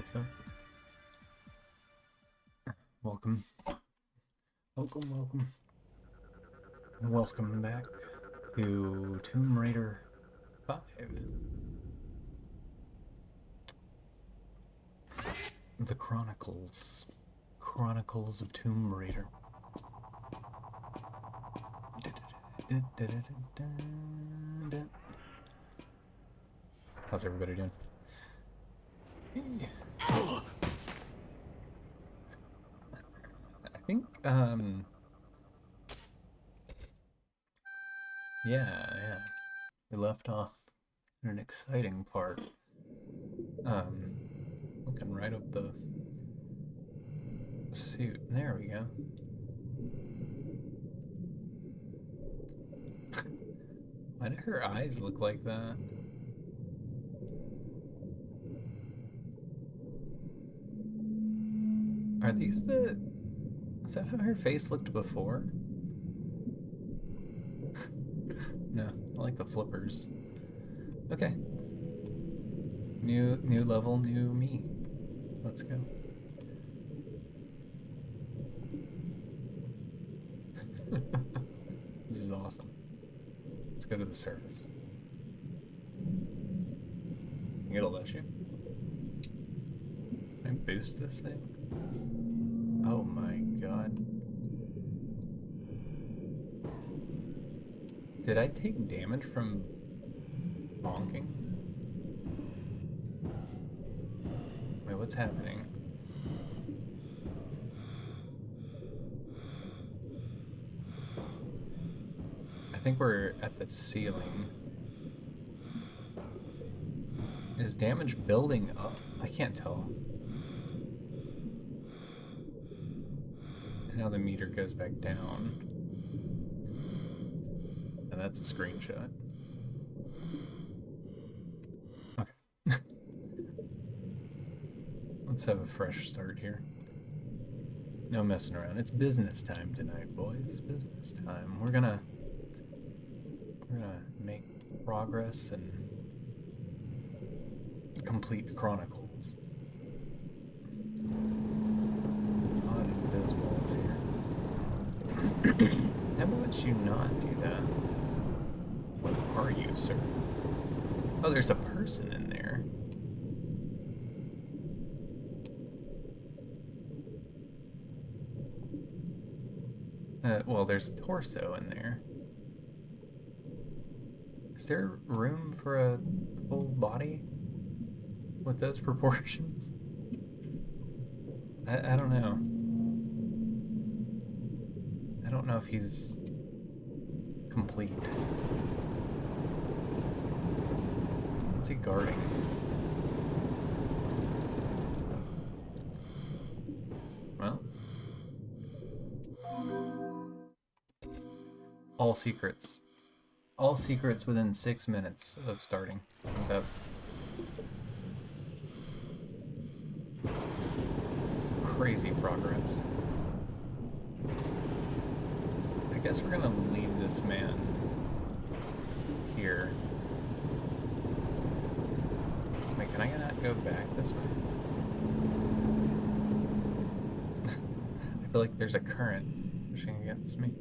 what's up? Welcome. Welcome. Welcome back to Tomb Raider 5. The Chronicles. Chronicles of Tomb Raider. How's everybody doing? I think, yeah. We left off in an exciting part. Looking right up the suit. There we go. Why did her eyes look like that? Are these the... Is that how her face looked before? No, I like the flippers. Okay. New level, new me. Let's go. This is awesome. Let's go to the surface. It'll let you. Can I boost this thing? Oh my god. Did I take damage from bonking? Wait, what's happening? I think we're at the ceiling. Is damage building up? I can't tell. And now the meter goes back down. And that's a screenshot. Okay. Let's have a fresh start here. No messing around. It's business time tonight, boys. Business time. We're gonna make progress and complete Chronicles. On this walls here. How about you not do that? What are you, sir? Oh, there's a person in there. Well, there's a torso in there. Is there room for a full body with those proportions? I don't know. I don't know if he's complete. What's he guarding? Well, all secrets. All secrets within 6 minutes of starting. Isn't that crazy progress? I guess we're gonna leave this man here. Wait, can I not go back this way? I feel like there's a current pushing against me.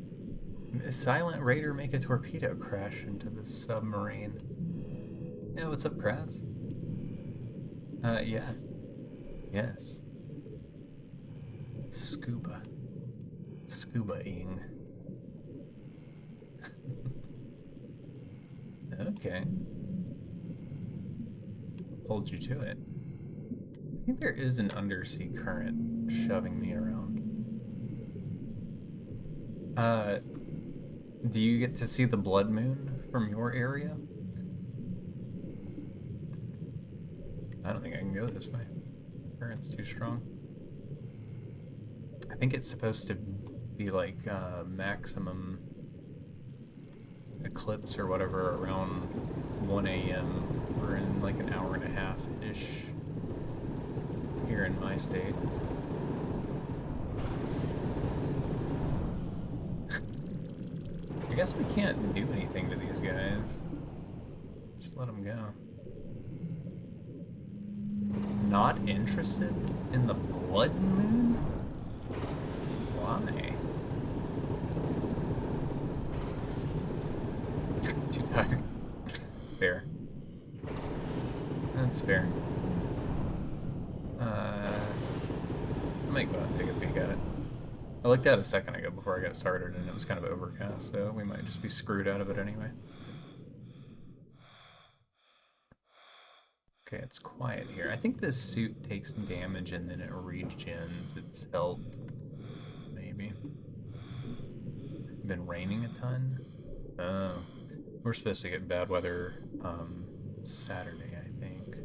A silent raider make a torpedo crash into the submarine. Yeah, what's up, Kraz? Yeah. Yes. Scuba-ing. Okay. Hold you to it. I think there is an undersea current shoving me around. Do you get to see the blood moon from your area? I don't think I can go this way. Current's too strong. I think it's supposed to be like maximum eclipse or whatever around 1 a.m. We're in like an hour and a half-ish here in my state. I guess we can't do anything to these guys. Just let them go. not interested in the Blood Moon? Why? Too tired. Fair. That's fair. I might go out and take a peek at it. I looked at it a second ago before I got started and it was kind of overcast, so we might just be screwed out of it anyway. Okay, it's quiet here. I think this suit takes damage and then it regens its health. Maybe. Been raining a ton? Oh. We're supposed to get bad weather Saturday, I think.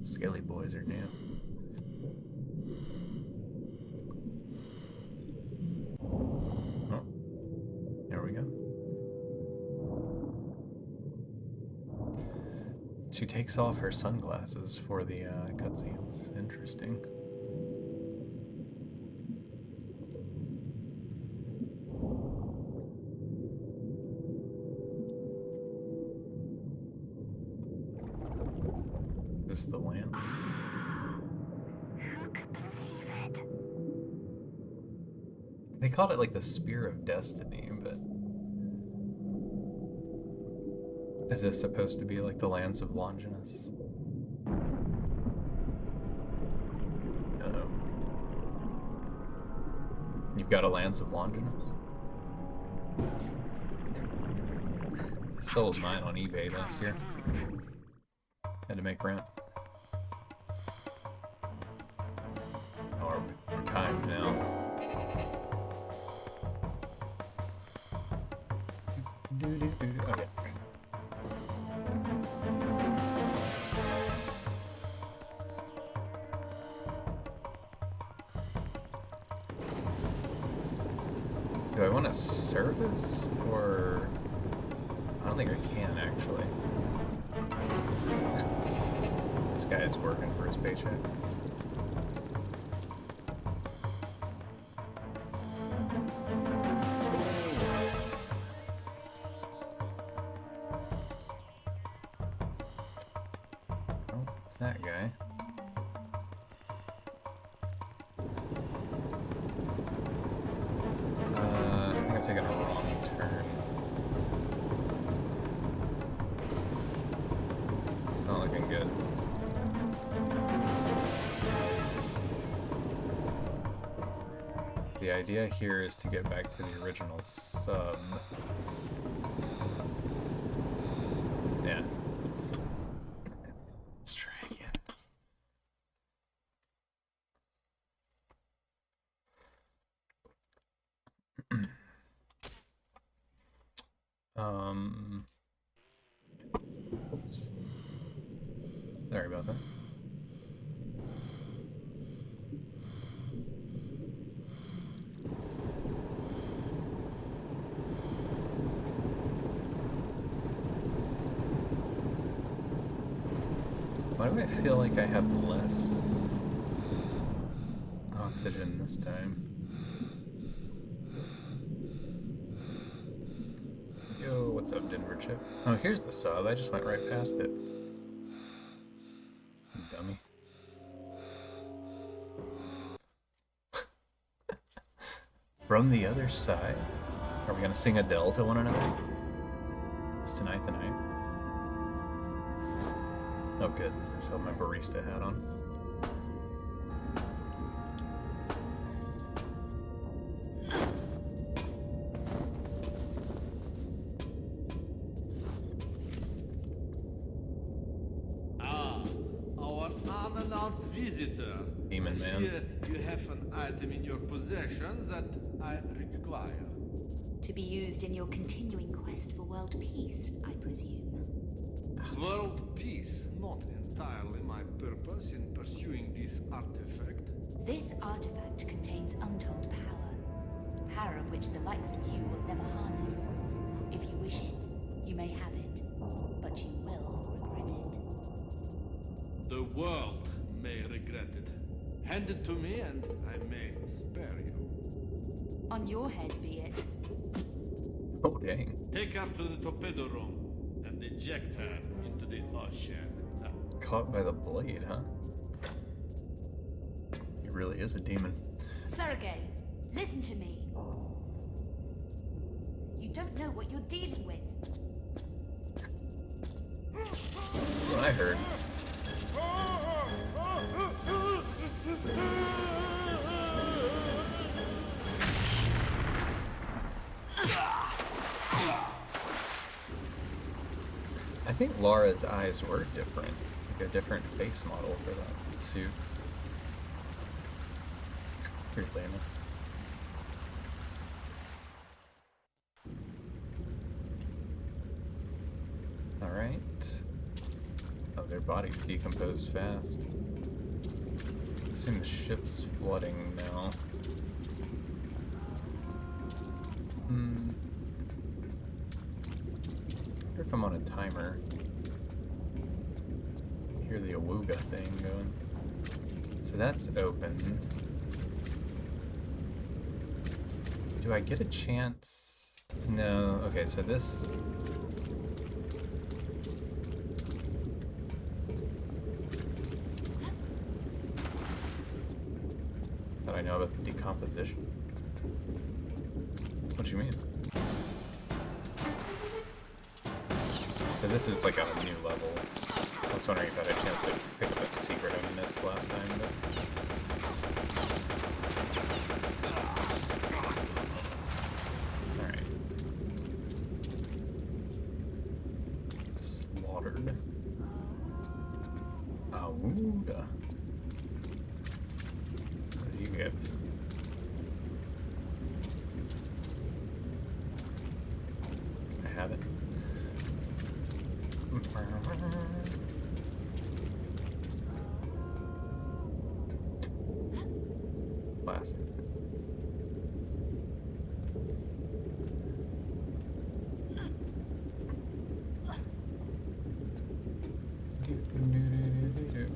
Skelly boys are new. Oh, there we go. She takes off her sunglasses for the cutscenes. Interesting. Is this the lance? Who could believe it? They called it like the Spear of Destiny, but is this supposed to be like the Lance of Longinus? Uh-oh. You've got a Lance of Longinus? I sold mine on eBay last year. Had to make rent. Oh, we're timed now. Okay. Do I want to service or I don't think I can actually. This guy is working for his paycheck. Oh, it's that guy. I think I'm taking a wrong turn. It's not looking good. The idea here is to get back to the original sub. Yeah. Let's try again. Oops. Sorry about that. Why do I feel like I have less oxygen this time? Yo, what's up, Denver Chip? Oh, here's the sub. I just went right past it. Dummy. From the other side? Are we gonna sing Adele to one another? Is tonight the night? Oh, good. I still have my barista hat on. Ah, our unannounced visitor. Demon man. Here you have an item in your possession that I require. To be used in your continuing quest for world peace, I presume. World peace, not entirely my purpose in pursuing this artifact. This artifact contains untold power of which the likes of you will never harness. If you wish it, you may have it, but you will regret it. The world may regret it. Hand it to me and I may spare you. On your head be it. Oh, dang. Take her to the torpedo room and eject her into the ocean. Caught by the blade, huh? He really is a demon. Sergei, listen to me. You don't know what you're dealing with. That's what I heard. I think Laura's eyes were different. Like a different face model for that suit. Pretty lame. Alright. Oh, their bodies decompose fast. Assume the ship's flooding now. Hmm. I wonder if I'm on a timer. I hear the awooga thing going. So that's open. Do I get a chance? No. Okay, so this... How do I know about the decomposition? What do you mean? So this is like a new level. I was wondering if I had a chance to pick up that secret I missed last time, but... Alright. Slaughtered. Awooga. What do you get? I have it. Classic.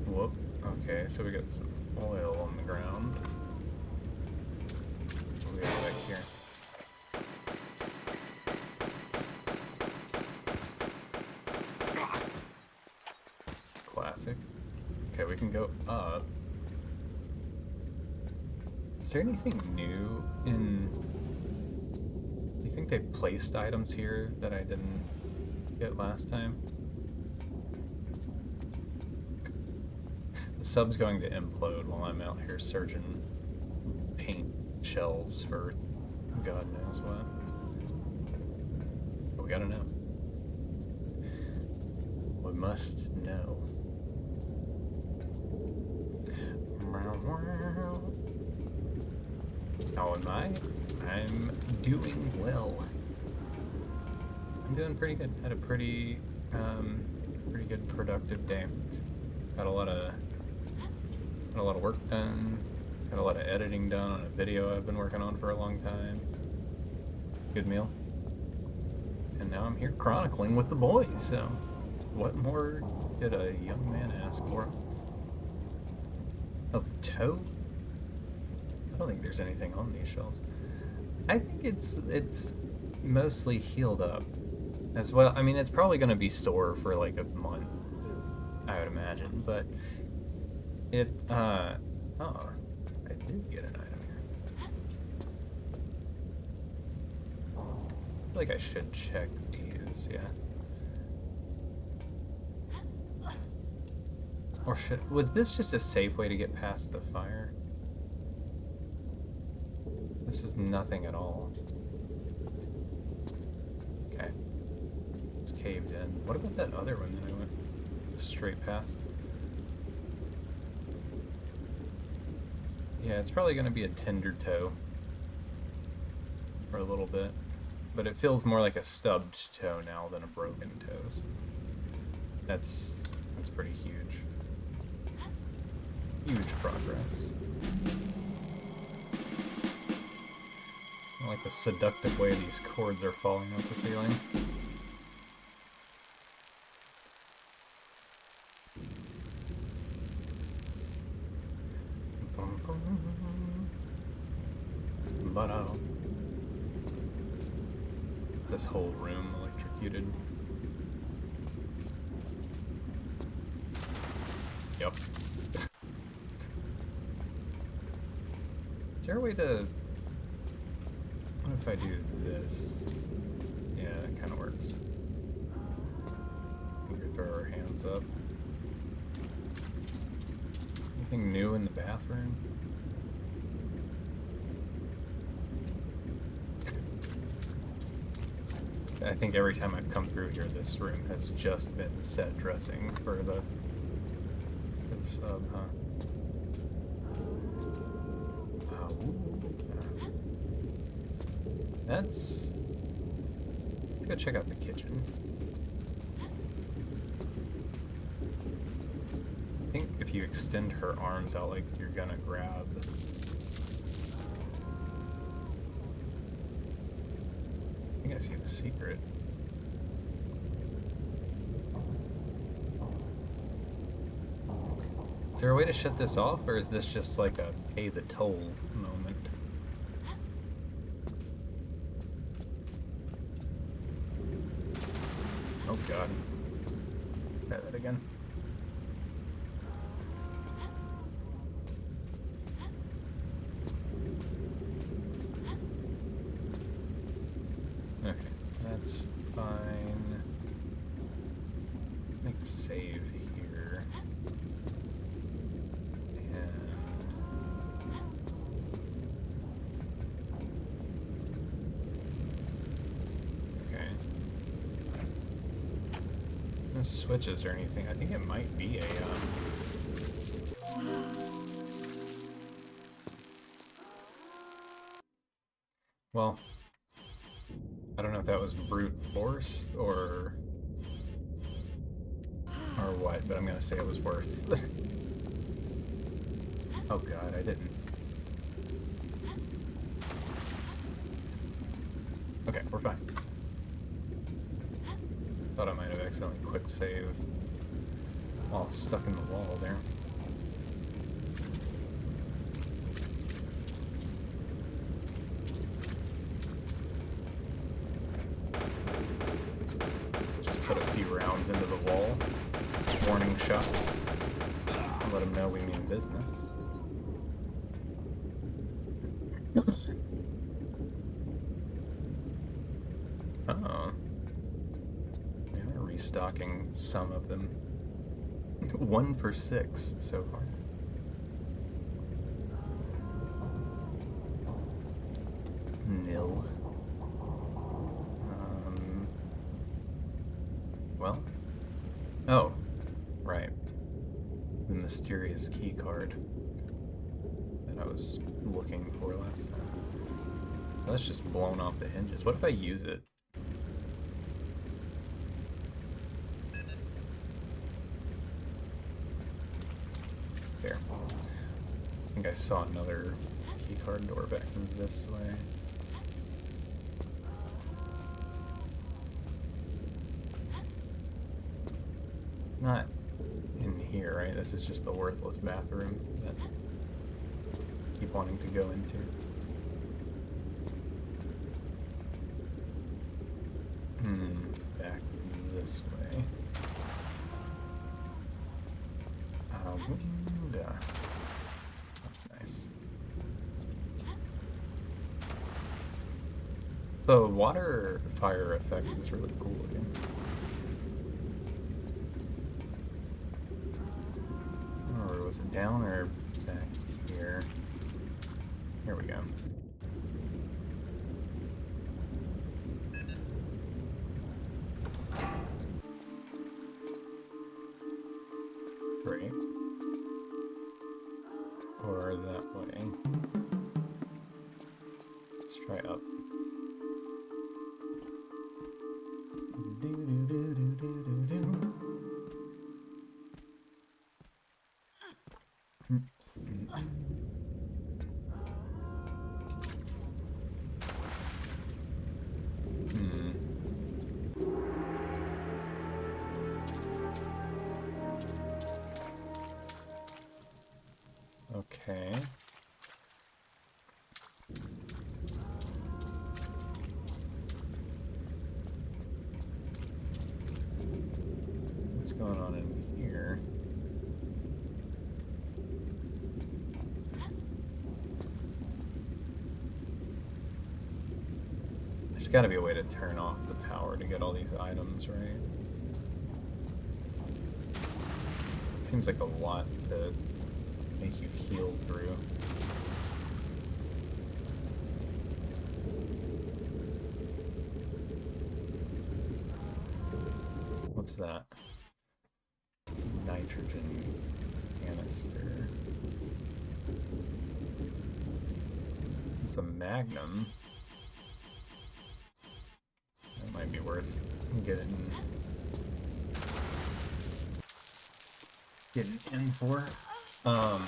Whoop. Okay, so we got some oil on the ground. What do we have back here? Classic. Okay, we can go up. Is there anything new in... Do you think they've placed items here that I didn't get last time? The sub's going to implode while I'm out here searching paint shells for God knows what. But we gotta know. We must know. How am I? I'm doing well. I'm doing pretty good. Had a pretty good productive day. Got a lot of work done. Got a lot of editing done on a video I've been working on for a long time. Good meal. And now I'm here chronicling with the boys, so what more did a young man ask for? A toe? I don't think there's anything on these shelves. I think it's mostly healed up as well. I mean, it's probably going to be sore for like a month, I would imagine, but it, oh, I did get an item here. I feel like I should check these, yeah. Or was this just a safe way to get past the fire? This is nothing at all. Okay. It's caved in. What about that other one that I went straight past? Yeah, it's probably going to be a tender toe. For a little bit. But it feels more like a stubbed toe now than a broken toe. So that's pretty huge. Huge progress. I like the seductive way these cords are falling out the ceiling. this whole room electrocuted? Yep. Is there a way to... What if I do this? Yeah, that kind of works. We can throw our hands up. Anything new in the bathroom? I think every time I've come through here, this room has just been set dressing for the sub, huh? Let's go check out the kitchen. I think if you extend her arms out like you're gonna grab... I think I see the secret. Is there a way to shut this off, or is this just like a pay the toll moment? Oh god. Try that again. Okay, that's fine. Make a save here. No switches or anything. I think it might be a well, I don't know if that was brute force or what, but I'm gonna say it was worth. Oh god, I didn't. Okay, we're fine. Thought I might have accidentally quick save while stuck in the wall there. Just put a few rounds into the wall. Warning shots. Let them know we mean business. Oh. They are restocking some of them. 1 for 6 so far. Nil. Well. Oh. Right. The mysterious key card that I was looking for last time. That's just blown off the hinges. What if I use it? There. I think I saw another keycard door back this way. Not in here, right? This is just the worthless bathroom that I keep wanting to go into. Back this way. Yeah. That's nice. The water fire effect is really cool looking. Or was it down or back here? Here we go. Great. Or that way. Let's try up. Okay. going on in here? There's got to be a way to turn off the power to get all these items, right? Seems like a lot to make you heal through. What's that? Nitrogen canister. It's a magnum. That might be worth getting in for. I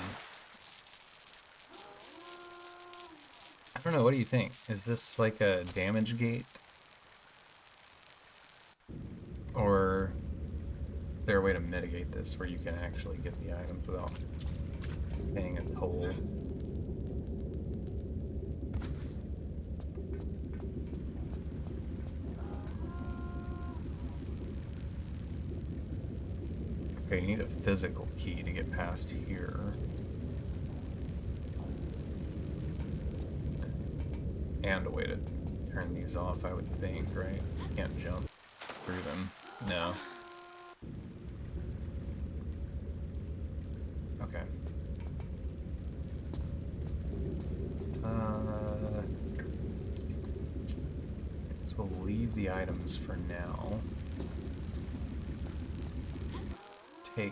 don't know, what do you think? Is this like a damage gate? Or is there a way to mitigate this where you can actually get the items without paying a toll? Okay, you need a physical key to get past here. And a way to turn these off, I would think, right? Can't jump through them. No. Okay. So we'll leave the items for now. Dang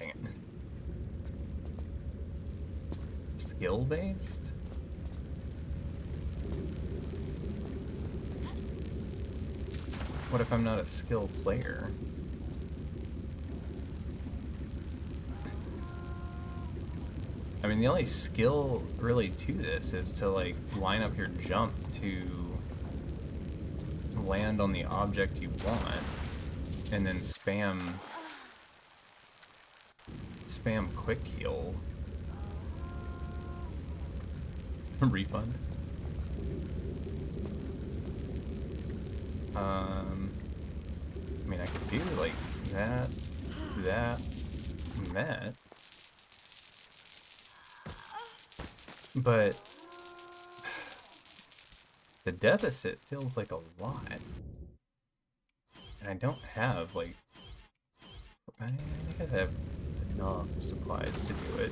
it. Skill-based? What if I'm not a skill player? I mean, the only skill really to this is to like line up your jump to land on the object you want and then spam quick heal. Refund. I mean, I could do like that, and that. But the deficit feels like a lot. And I don't have, like, I guess I have enough supplies to do it.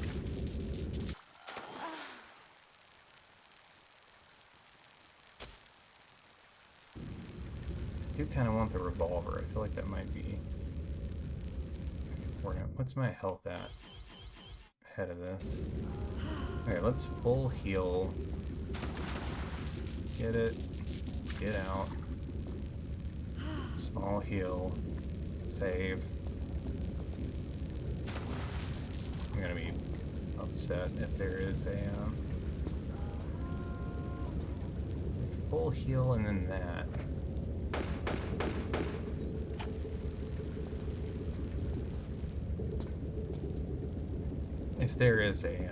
I do kind of want the revolver. I feel like that might be important. What's my health at ahead of this? Okay, let's full heal. Get it. Get out. Small heal. Save. I'm gonna be upset if there is a full heal and then that. If there is a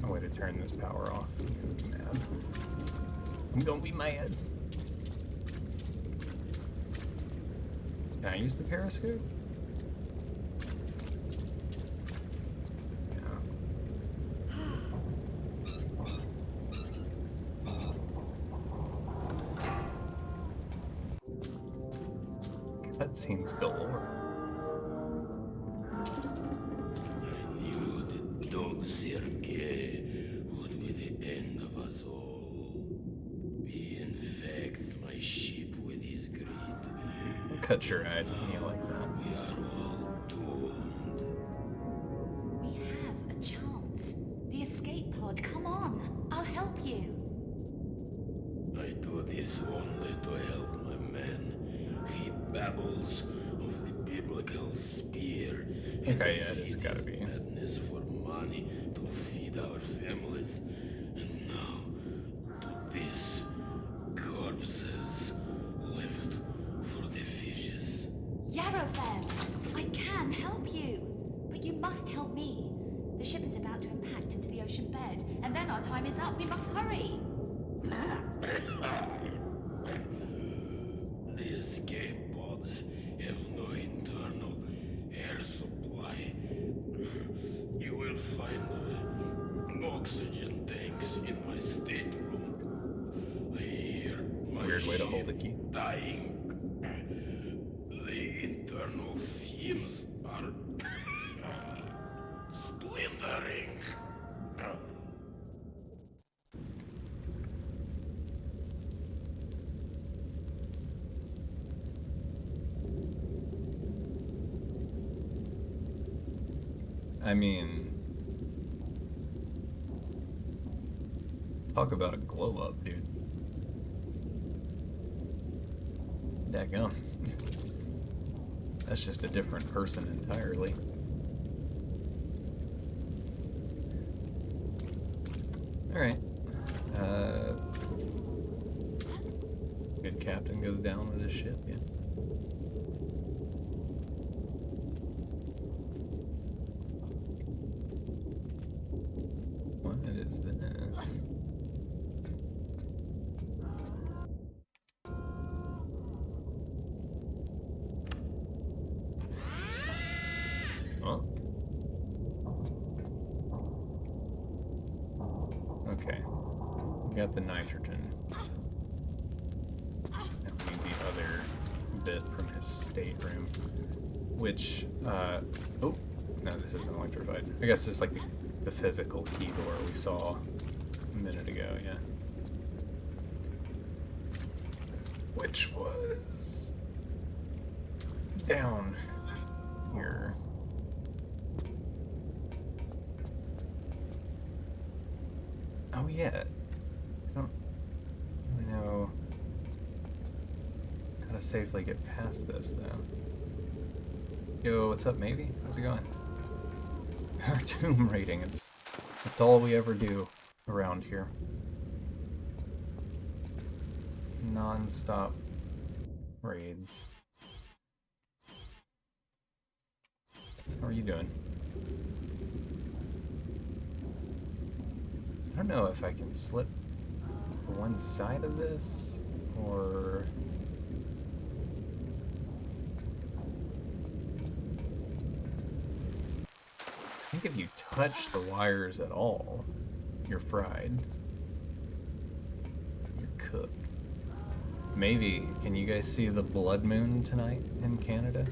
way to turn this power off, I'm gonna be mad. I'm gonna be mad. Can I use the periscope? Yeah. Cutscenes galore. Cut your eyes on me like that. We are all doomed. We have a chance. The escape pod, come on. I'll help you. I do this only to help my man. He babbles of the biblical spear and Okay, yeah, it's gotta be. madness for money to feed our families. And now to these corpses left for the fishes. Yarofem, I can help you. But you must help me. The ship is about to impact into the ocean bed, and then our time is up. We must hurry. The escape pods have weird way to hold a key. Dying. The internal seams are splintering. I mean, talk about a glow up, dude. Dadgum. That's just a different person entirely. Alright. Good captain goes down with his ship, yeah. What is this? Oh. Okay. We got the nitrogen. Now we need the other bit from his stateroom. Which, oh, no, this isn't electrified. I guess it's like the physical key door we saw a minute ago, yeah. Which was down here. Oh yeah. I don't really know how to safely get past this though. Yo, what's up, maybe? How's it going? Our tomb raiding, it's all we ever do around here. Non-stop raids. How are you doing? I don't know if I can slip one side of this, or... I think if you touch the wires at all, you're fried. You're cooked. Maybe, can you guys see the blood moon tonight in Canada?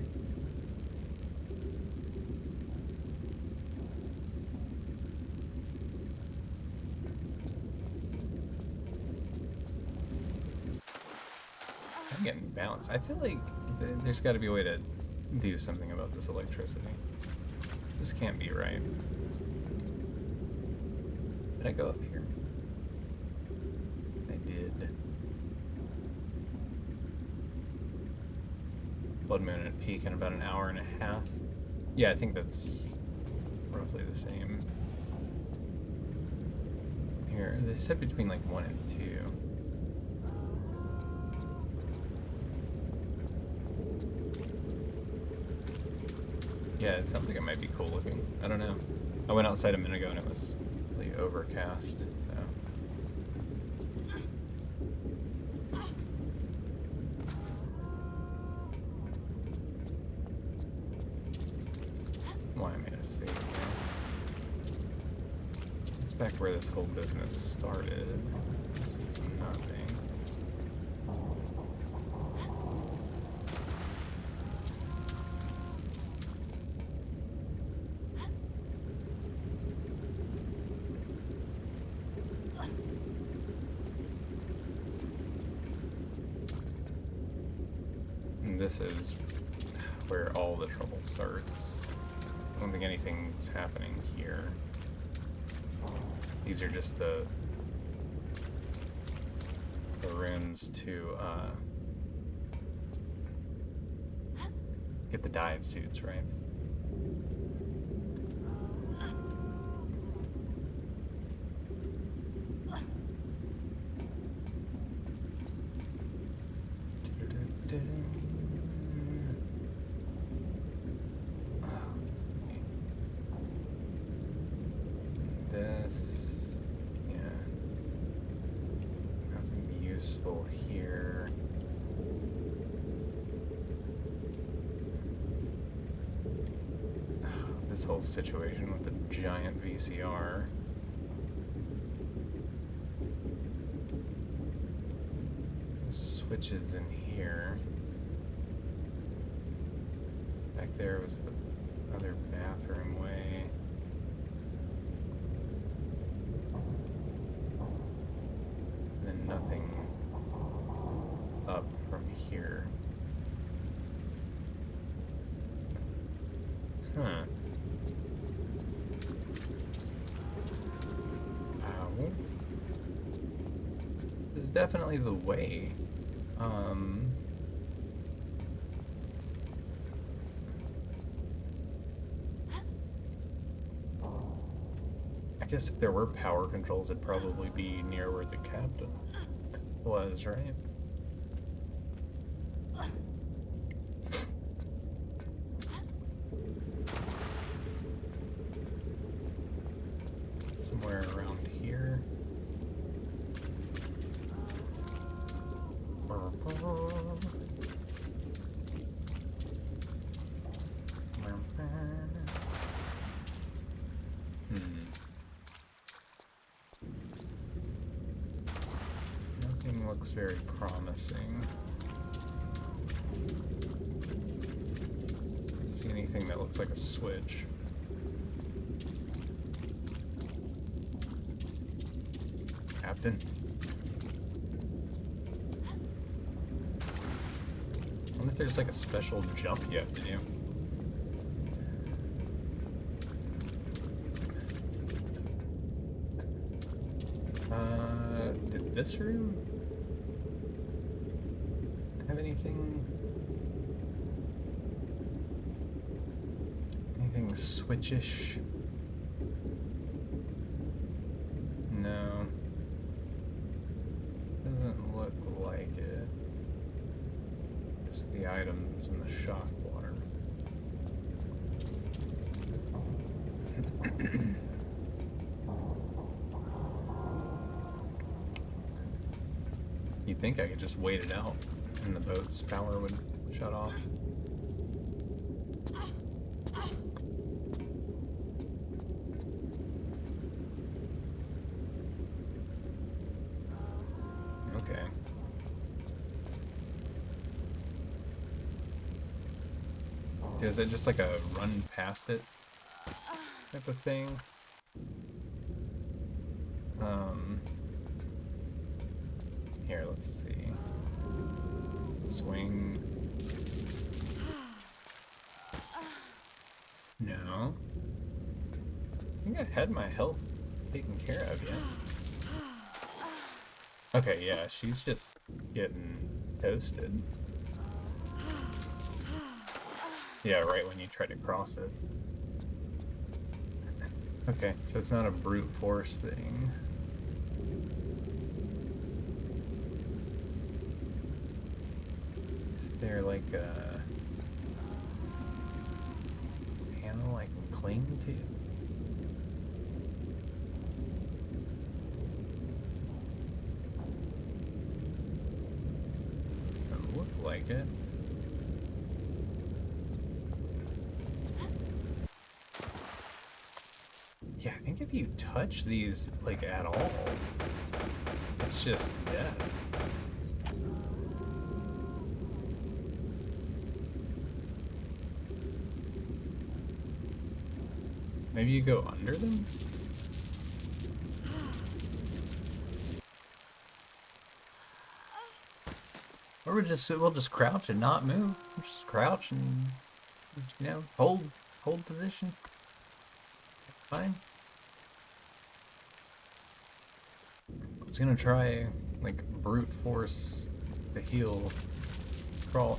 I'm getting bounced. I feel like there's got to be a way to do something about this electricity. This can't be right. Did I go up here? I did. Blood moon at peak in about an hour and a half. Yeah, I think that's roughly the same. Here, they said between like 1 and 2. Yeah, it sounds like it might be cool looking. I don't know. I went outside a minute ago and it was really overcast, so. Why I made a save there. It's back where this whole business started. This is nothing. This is where all the trouble starts. I don't think anything's happening here. These are just the rooms to get the dive suits, right? Here. This whole situation with the giant VCR. switches in here. Back there was the other bathroom way. And then nothing up from here. Huh. Ow. This is definitely the way. I guess if there were power controls, it'd probably be near where the captain was, right? Somewhere around here. Nothing looks very promising. Don't see anything that looks like a switch. Captain. I wonder if there's like a special jump you have to do. Did this room have anything switchish? No. Doesn't look like it. Just the items and the shock water. You'd think I could just wait it out and the boat's power would shut off. Okay. Is it just like a run past it type of thing? Here, let's see. Swing. No. I think I had my health taken care of, yeah. Okay, yeah, she's just getting toasted. Yeah, right when you try to cross it. Okay, so it's not a brute force thing. Is there like a panel I can cling to? Doesn't look like it. Yeah, I think if you touch these, like, at all, it's just death. Maybe you go under them? Or we'll just crouch and not move. We'll just crouch and, you know, hold position. Fine. I was gonna try, like, brute force the heel crawl.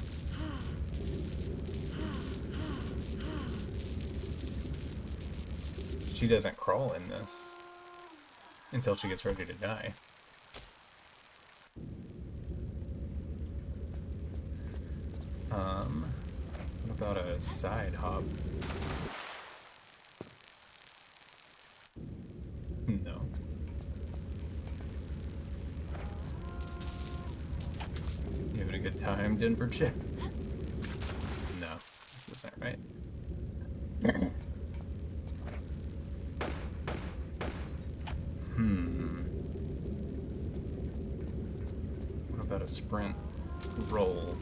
She doesn't crawl in this until she gets ready to die. What about a side hop? No. You having a good time, Denver chick? No, this isn't right. What about a sprint? roll.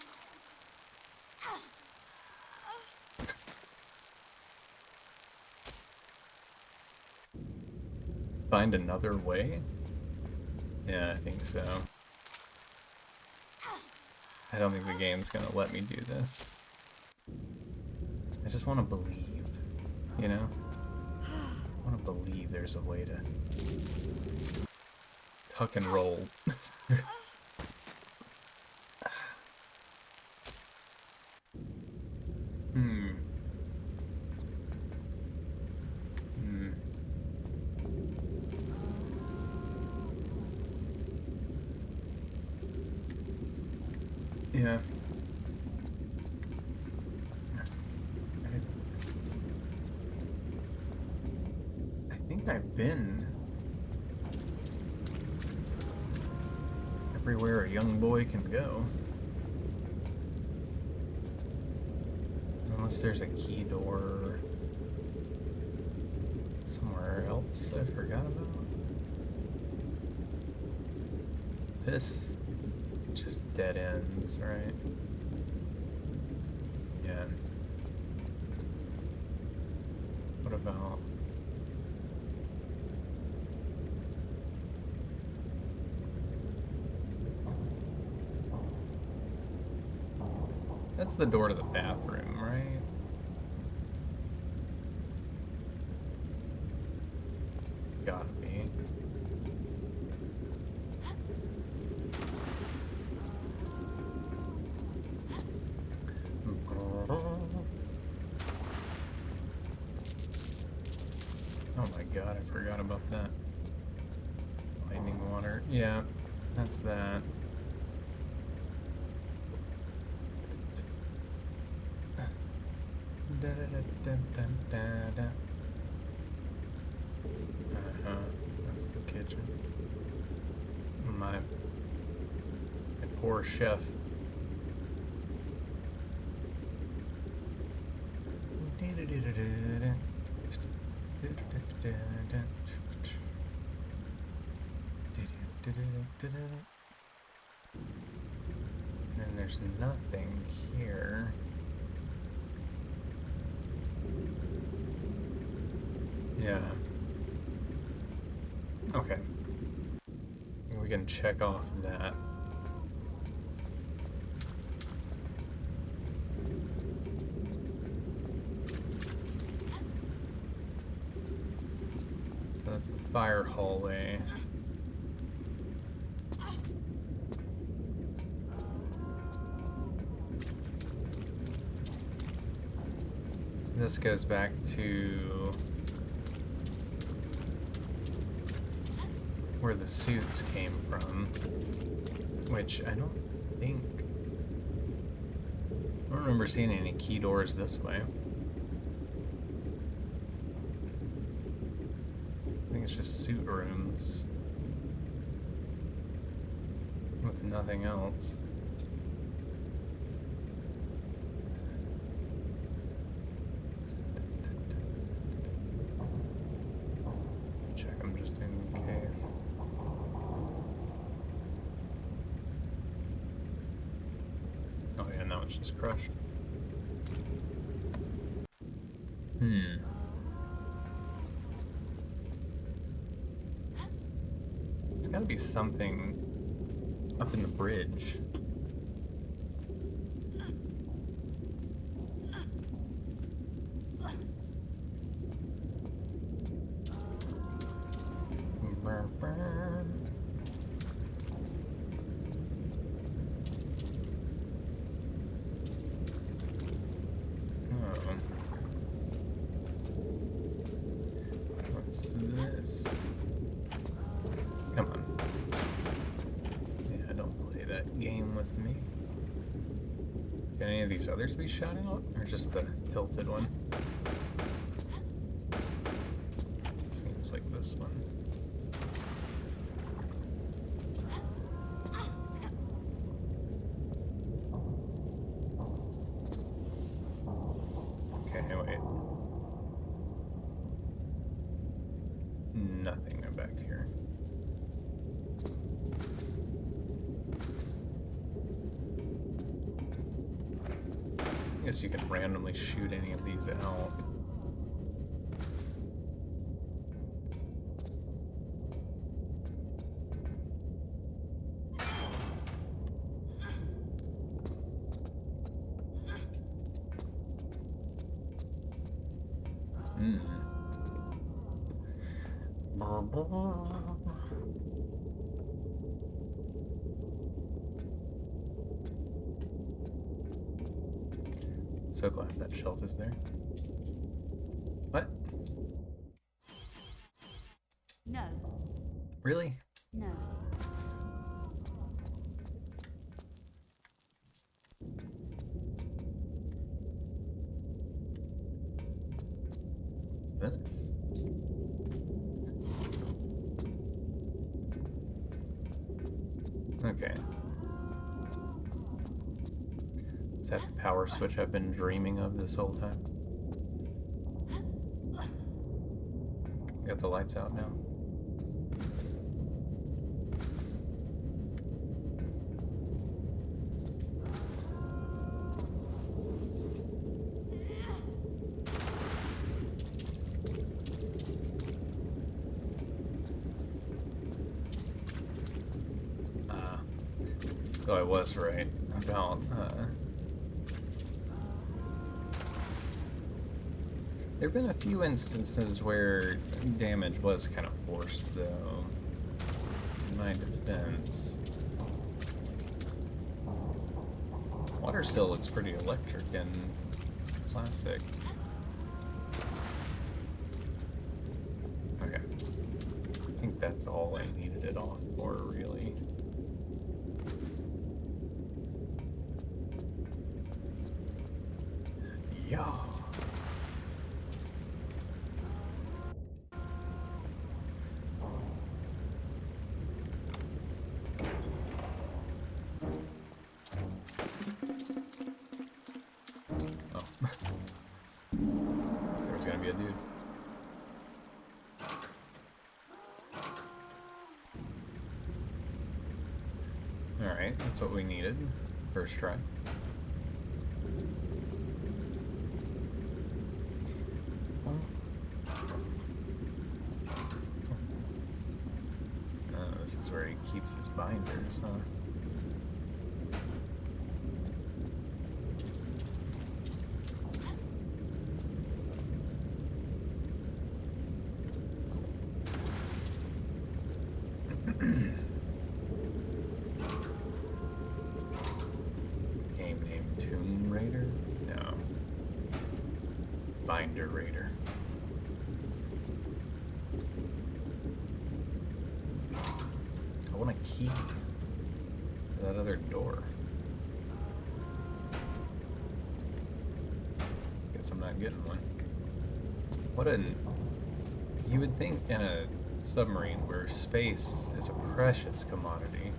Find another way? Yeah, I think so. I don't think the game's gonna let me do this. I just want to believe, you know? I want to believe there's a way to tuck and roll. Yeah. I think I've been everywhere a young boy can go. Unless there's a key door somewhere else I forgot about. This just dead ends, right? Yeah. What about... That's the door to the bathroom, right? Gotta be. Oh my god, I forgot about that. Lightning water. Yeah, that's that. That's the kitchen. My poor chef. And there's nothing here. Yeah. Okay. We can check off that. So that's the fire hallway. This goes back to where the suits came from, which I don't remember seeing any key doors this way. I think it's just suit rooms with nothing else. Check them just in case. Oh yeah, now it's just crushed. It's gotta be something up in the bridge. What's this? Come on. Yeah, don't play that game with me. Can any of these others be shot out? Or just the tilted one? Seems like this one. Okay, wait. Nothing back here. I guess you can randomly shoot any of these out. So glad that shelf is there. What? No, Really? no. What's this? Okay. Is that the power switch I've been dreaming of this whole time? Got the lights out now. So I was right about, there have been a few instances where damage was kind of forced, though, in my defense. Water still looks pretty electric and classic. Okay. I think that's all I needed it off for, really. Yeah. Oh. There was gonna be a dude. Alright, that's what we needed. First try. This is where he keeps his binders, huh? Game name Tomb Raider? No. Binder Raider. I want a key to that other door. Guess I'm not getting one. What an... You would think in a submarine where space is a precious commodity,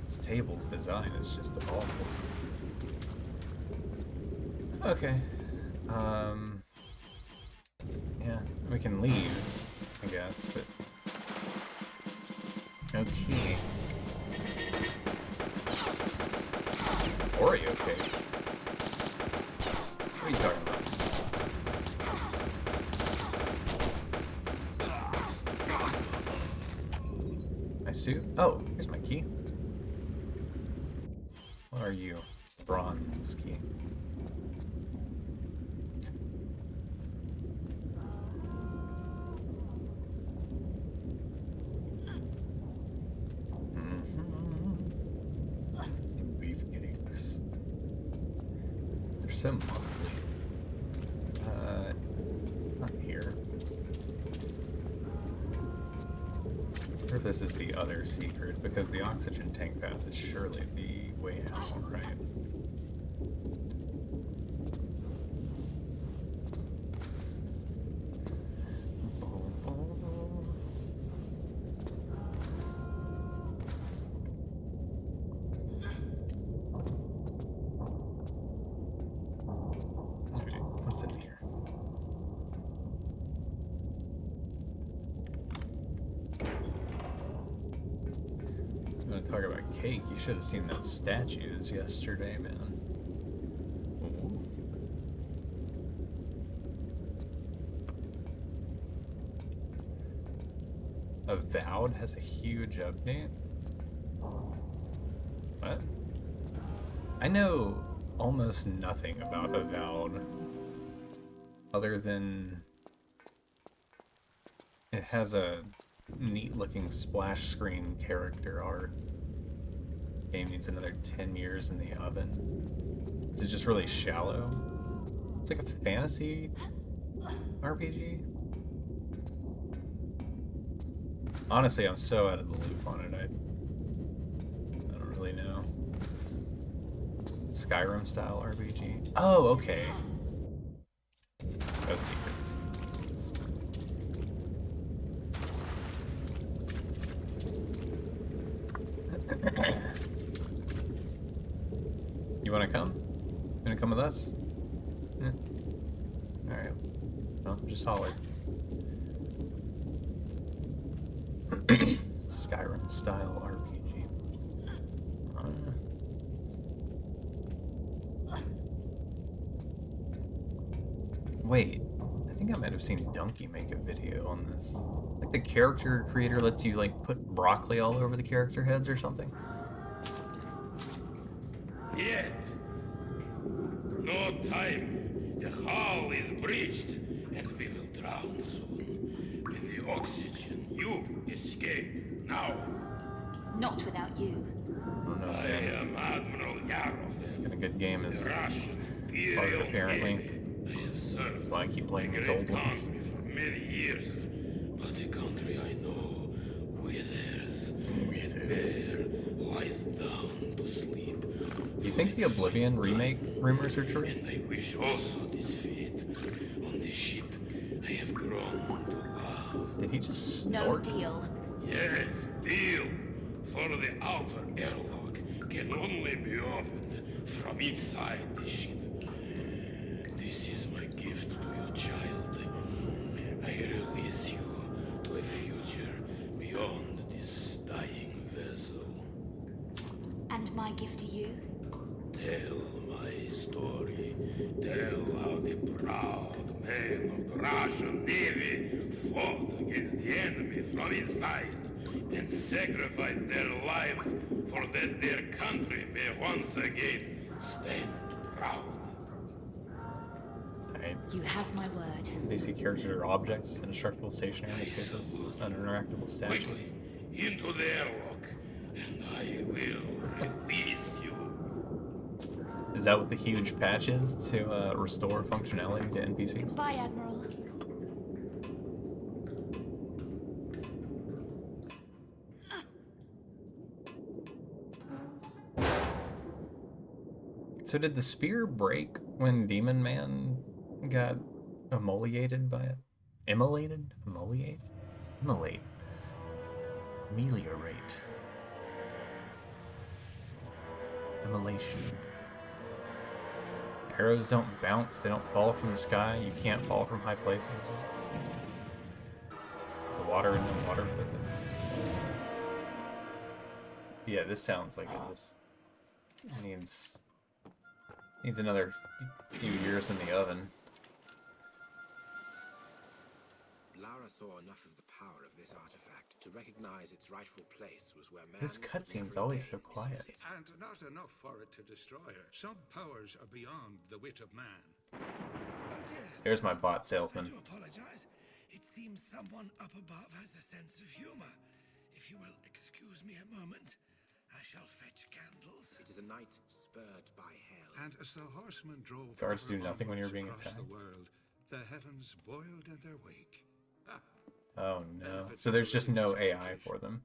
this table's design is just awful. Okay. Yeah, we can leave, I guess, but no key. Oreo cake? What are you talking about? My suit? Oh, here's my key. What are you? Bronze key. Beefcakes. They're so muscly. Not here. I wonder if this is the other secret, because the oxygen tank path is surely the way out, right? Alright, what's in here? want to talk about cake? You should have seen those statues yesterday, man. Ooh. Avowed has a huge update. What? I know almost nothing about Avowed, other than it has a neat-looking splash screen character art. Game needs another 10 years in the oven. Is it just really shallow? It's like a fantasy RPG. Honestly, I'm so out of the loop on it. I don't really know. Skyrim style RPG. Oh, okay. No secrets. You wanna come? You wanna come with us? Yeah. Alright. Well, just holler. Skyrim style RPG. Wait, I think I might have seen Donkey make a video on this. Like the character creator lets you like put broccoli all over the character heads or something. Yet, no time. The hull is breached, and we will drown soon. With the oxygen, you escape now. Not without you. I don't know, I man. am Admiral Yarofev. Got a good game is The Russian hard, Imperial apparently. Navy. I have served That's why I keep playing a these great old ones. country for many years, but the country I know withers. There lies down to sleep. Do you think the Oblivion remake rumors are true? And I wish also this fate on the ship I have grown to love. Did he just No snort? deal. Yes, deal. For the outer airlock can only be opened from inside the ship. This is my gift to your child. I release you to a future beyond this dying vessel. And my gift to you? Tell my story. Tell how the proud men of the Russian Navy fought against the enemy from inside and sacrificed their lives for that their country may once again stand proud. Alright. You have my word. Basic characters are objects, indestructible stationary spaces, uninteractable statues. Quickly, into the airlock, and I will release you. Is that what the huge patch is to restore functionality to NPCs? Goodbye, Admiral. So did the spear break when Demon Man got immolated by it? Immolated? Immolate? Immolate. Ameliorate. Immolation. Arrows don't bounce, they don't fall from the sky, you can't fall from high places. The water and the water physics. Yeah, this sounds like it just needs another few years in the oven. Lara saw enough of the power of this artifact to recognize its rightful place was where man This would cutscene's never always so again quiet. misuse it. And not enough for it to destroy her. Some powers are beyond the wit of man. Oh dear. There's my bot salesman. I do apologize. It seems someone up above has a sense of humor. If you will excuse me a moment, I shall fetch candles. It is a night spurred by hell. And as the horsemen drove Guards ever do nothing when you're onwards being across attacked. the world, the heavens boiled in their wake. Ah, Oh no. So there's just no AI for them.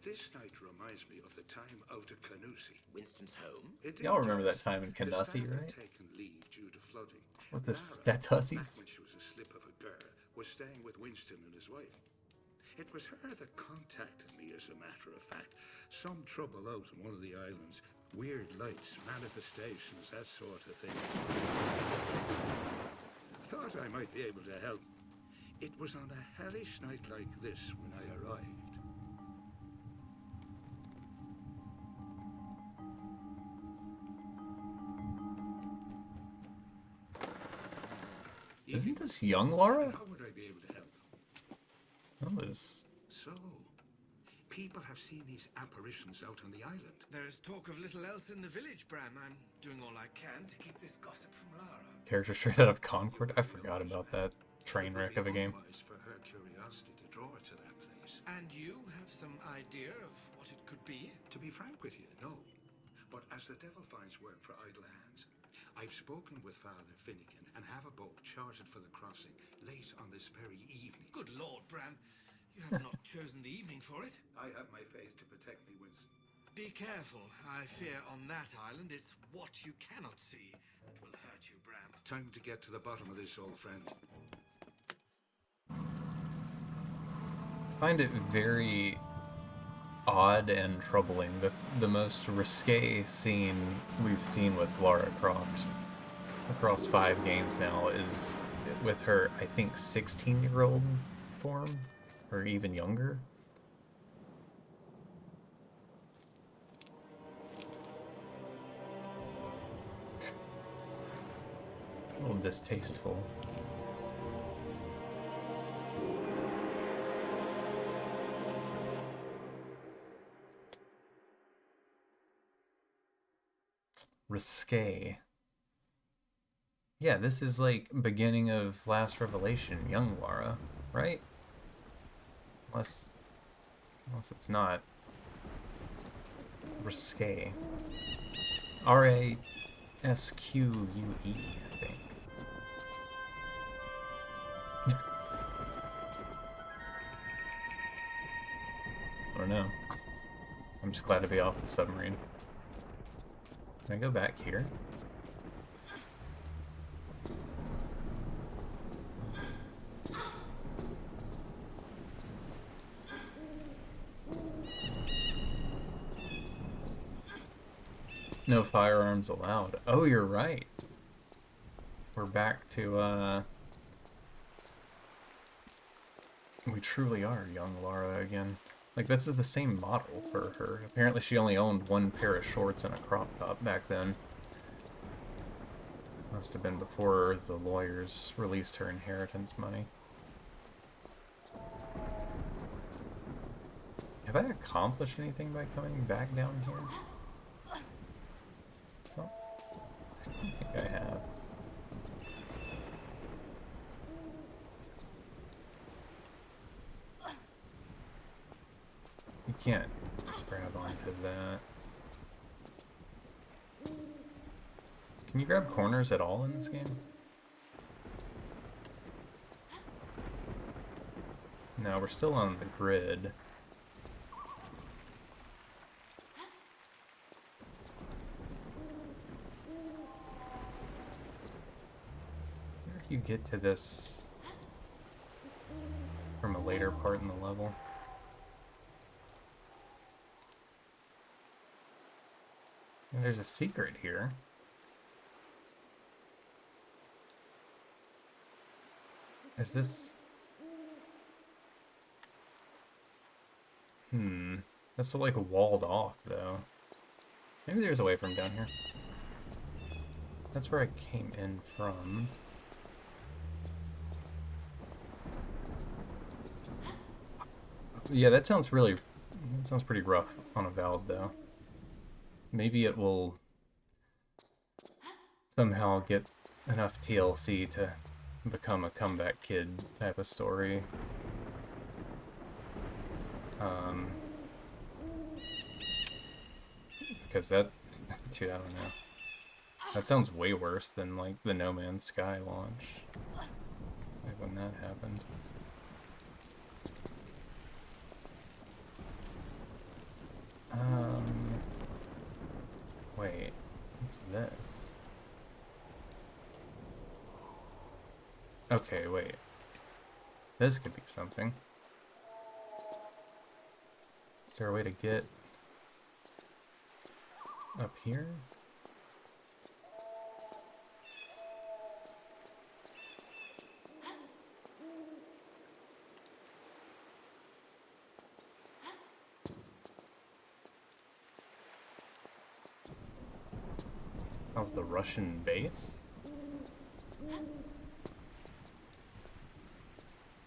this night reminds me of the time out at Canusi. Winston's home? It Y'all remember does. that time in The Canussi, staff had right? taken leave due to flooding. With the Lara, back Statussies? when she was a slip of a girl, was staying with Winston and his wife. It was her that contacted me, as a matter of fact. Some trouble out on one of the islands. Weird lights, manifestations, that sort of thing. Thought I might be able to help. It was on a hellish night like this when I arrived. Isn't this young Lara? How would I be able to help? That was... So, people have seen these apparitions out on the island. There is talk of little else in the village, Bram. I'm doing all I can to keep this gossip from Lara. Character straight out of Concord? I forgot about that train wreck of a game. It would be unwise for her curiosity to draw her to that place. And you have some idea of what it could be? To be frank with you, no. But as the devil finds work for idle hands, I've spoken with Father Finnegan and have a boat chartered for the crossing late on this very evening. Good Lord, Bram. You have not chosen the evening for it. I have my faith to protect me, Winston. Be careful. I fear on that island it's what you cannot see that will hurt you, Bram. Time to get to the bottom of this, old friend. I find it very odd and troubling that the most risque scene we've seen with Lara Croft across 5 games now is with her, I think, 16-year-old form, or even younger. A little distasteful. Risque. Yeah, this is like beginning of Last Revelation, young Lara, right? Unless it's not. Risque. Rasque, I think. I don't know. I'm just glad to be off the submarine. Can I go back here? No firearms allowed. Oh, you're right. We're back to, we truly are young Lara again. Like, this is the same model for her. Apparently she only owned 1 pair of shorts and a crop top back then. Must have been before the lawyers released her inheritance money. Have I accomplished anything by coming back down here? Oh, I don't think I have. You can't just grab onto that. Can you grab corners at all in this game? No, we're still on the grid. Where do you get to this from a later part in the level? There's a secret here. Is this... That's like walled off, though. Maybe there's a way from down here. That's where I came in from. Yeah, that sounds pretty rough on a valve, though. Maybe it will somehow get enough TLC to become a comeback kid type of story. Because that, dude, I don't know. That sounds way worse than like the No Man's Sky launch. Like when that happened. Wait, what's this? Okay, wait. This could be something. Is there a way to get up here? How's the Russian base? What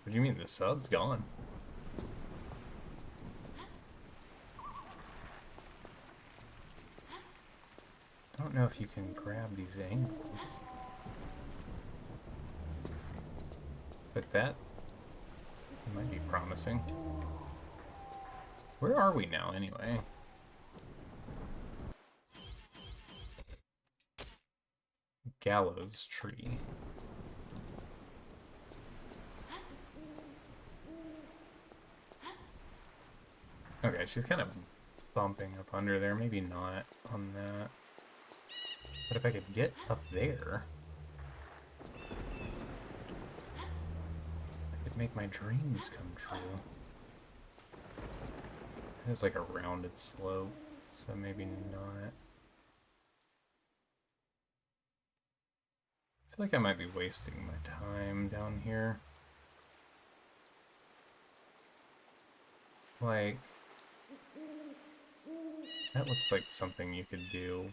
do you mean the sub's gone? I don't know if you can grab these angles. But that might be promising. Where are we now, anyway? Gallows tree. Okay, she's kind of bumping up under there. Maybe not on that. But if I could get up there, I could make my dreams come true. It's like a rounded slope, so maybe not. I feel like I might be wasting my time down here. Like, that looks like something you could do.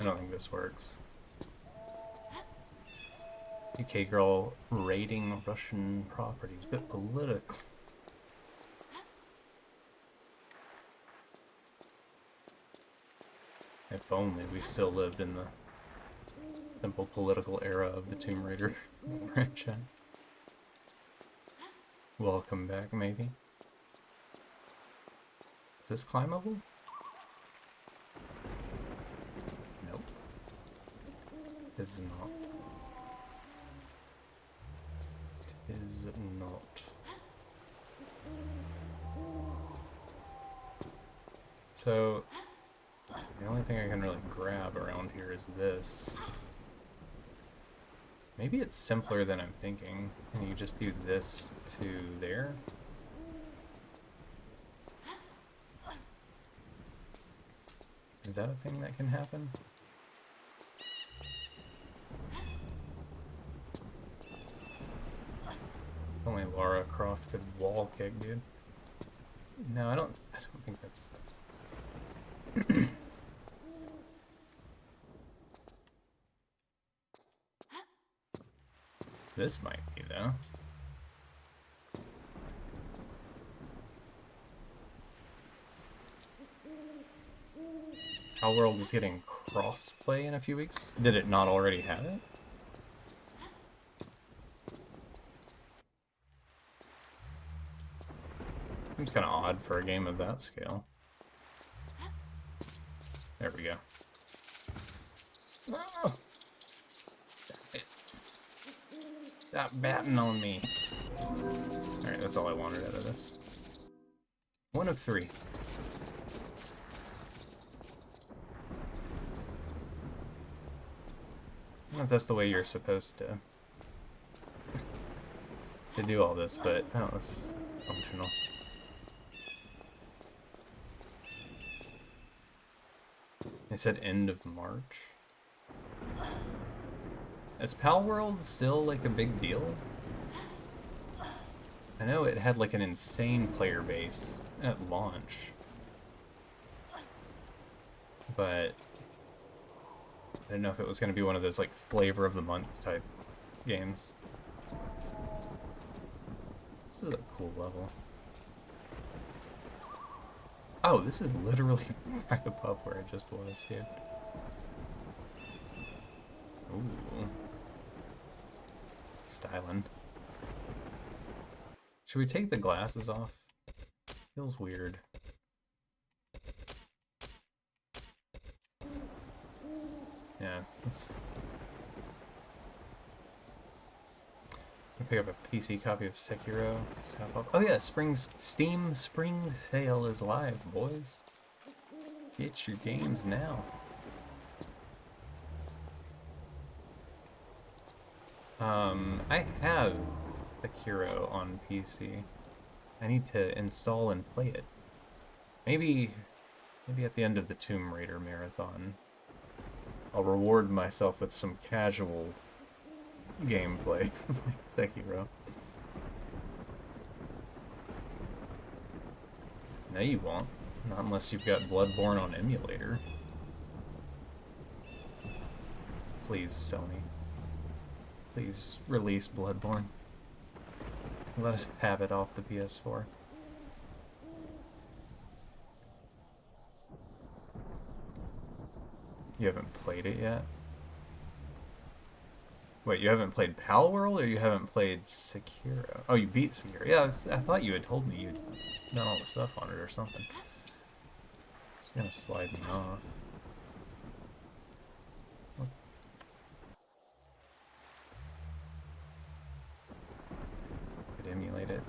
I don't think this works. UK girl raiding Russian properties. Bit political. If only we still lived in the simple political era of the Tomb Raider franchise. Welcome back, maybe. Is this climbable? Nope. It is not. It is not. So, the only thing I can really grab around here is this. Maybe it's simpler than I'm thinking. And you just do this to there. Is that a thing that can happen? Only Lara Croft could wall kick, dude. No, I don't think that's... This might be, though. Palworld is getting crossplay in a few weeks. Did it not already have it? Seems kind of odd for a game of that scale. There we go. Oh! Stop it. Stop batting on me. Alright, that's all I wanted out of this. 1 of 3. I don't know if that's the way you're supposed to do all this, but I don't know, it's functional. They said end of March. Is Palworld still like a big deal? I know it had like an insane player base at launch, but I didn't know if it was going to be one of those like flavor of the month type games. This is a cool level. Oh, this is literally right above where I just was, dude. Ooh. Styling. Should we take the glasses off? Feels weird. Yeah, let's pick up a PC copy of Sekiro. Oh yeah, Steam Spring Sale is live, boys. Get your games now. I have Sekiro on PC. I need to install and play it. Maybe at the end of the Tomb Raider marathon, I'll reward myself with some casual gameplay like Sekiro. No, you won't. Not unless you've got Bloodborne on emulator. Please, Sony. Please release Bloodborne. Let us have it off the PS4. You haven't played it yet? Wait, you haven't played Palworld, or you haven't played Sekiro? Oh, you beat Sekiro. Yeah, I thought you had told me you'd done all the stuff on it or something. It's gonna slide me off. Could emulate it.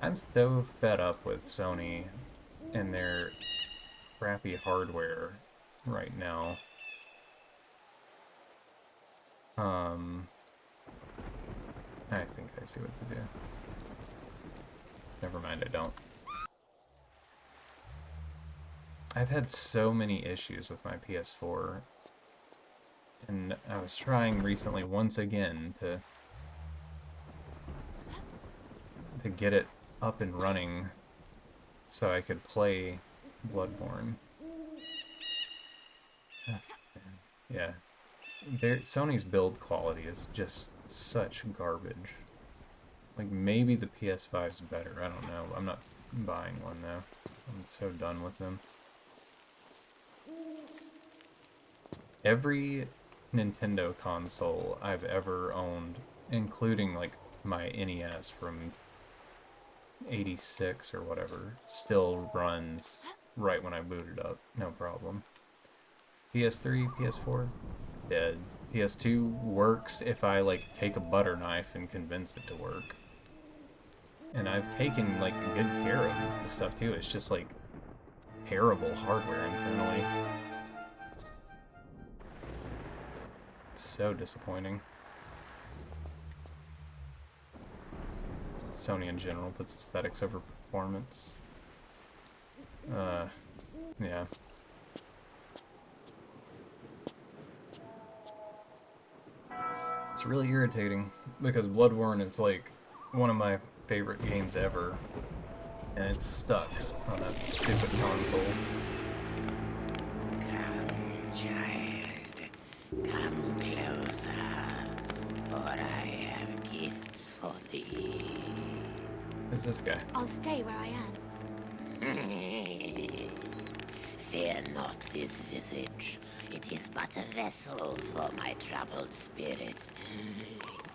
I'm so fed up with Sony and their crappy hardware right now. I think I see what to do. Never mind, I don't. I've had so many issues with my PS4, and I was trying recently once again to get it up and running so I could play Bloodborne. Yeah. Sony's build quality is just such garbage. Like, maybe the PS5's better, I don't know. I'm not buying one, though. I'm so done with them. Every Nintendo console I've ever owned, including, like, my NES from 86 or whatever, still runs right when I boot it up. No problem. PS3, PS4, dead. PS2 works if I, like, take a butter knife and convince it to work. And I've taken, like, good care of the stuff, too. It's just, like, terrible hardware internally. So disappointing. Sony in general puts aesthetics over performance. Yeah. It's really irritating, because Bloodborne is, like, one of my favorite games ever, and it's stuck on that stupid console. Come, child, come closer, for I have gifts for thee. Who's this guy? I'll stay where I am. Fear not this visage. It is but a vessel for my troubled spirit.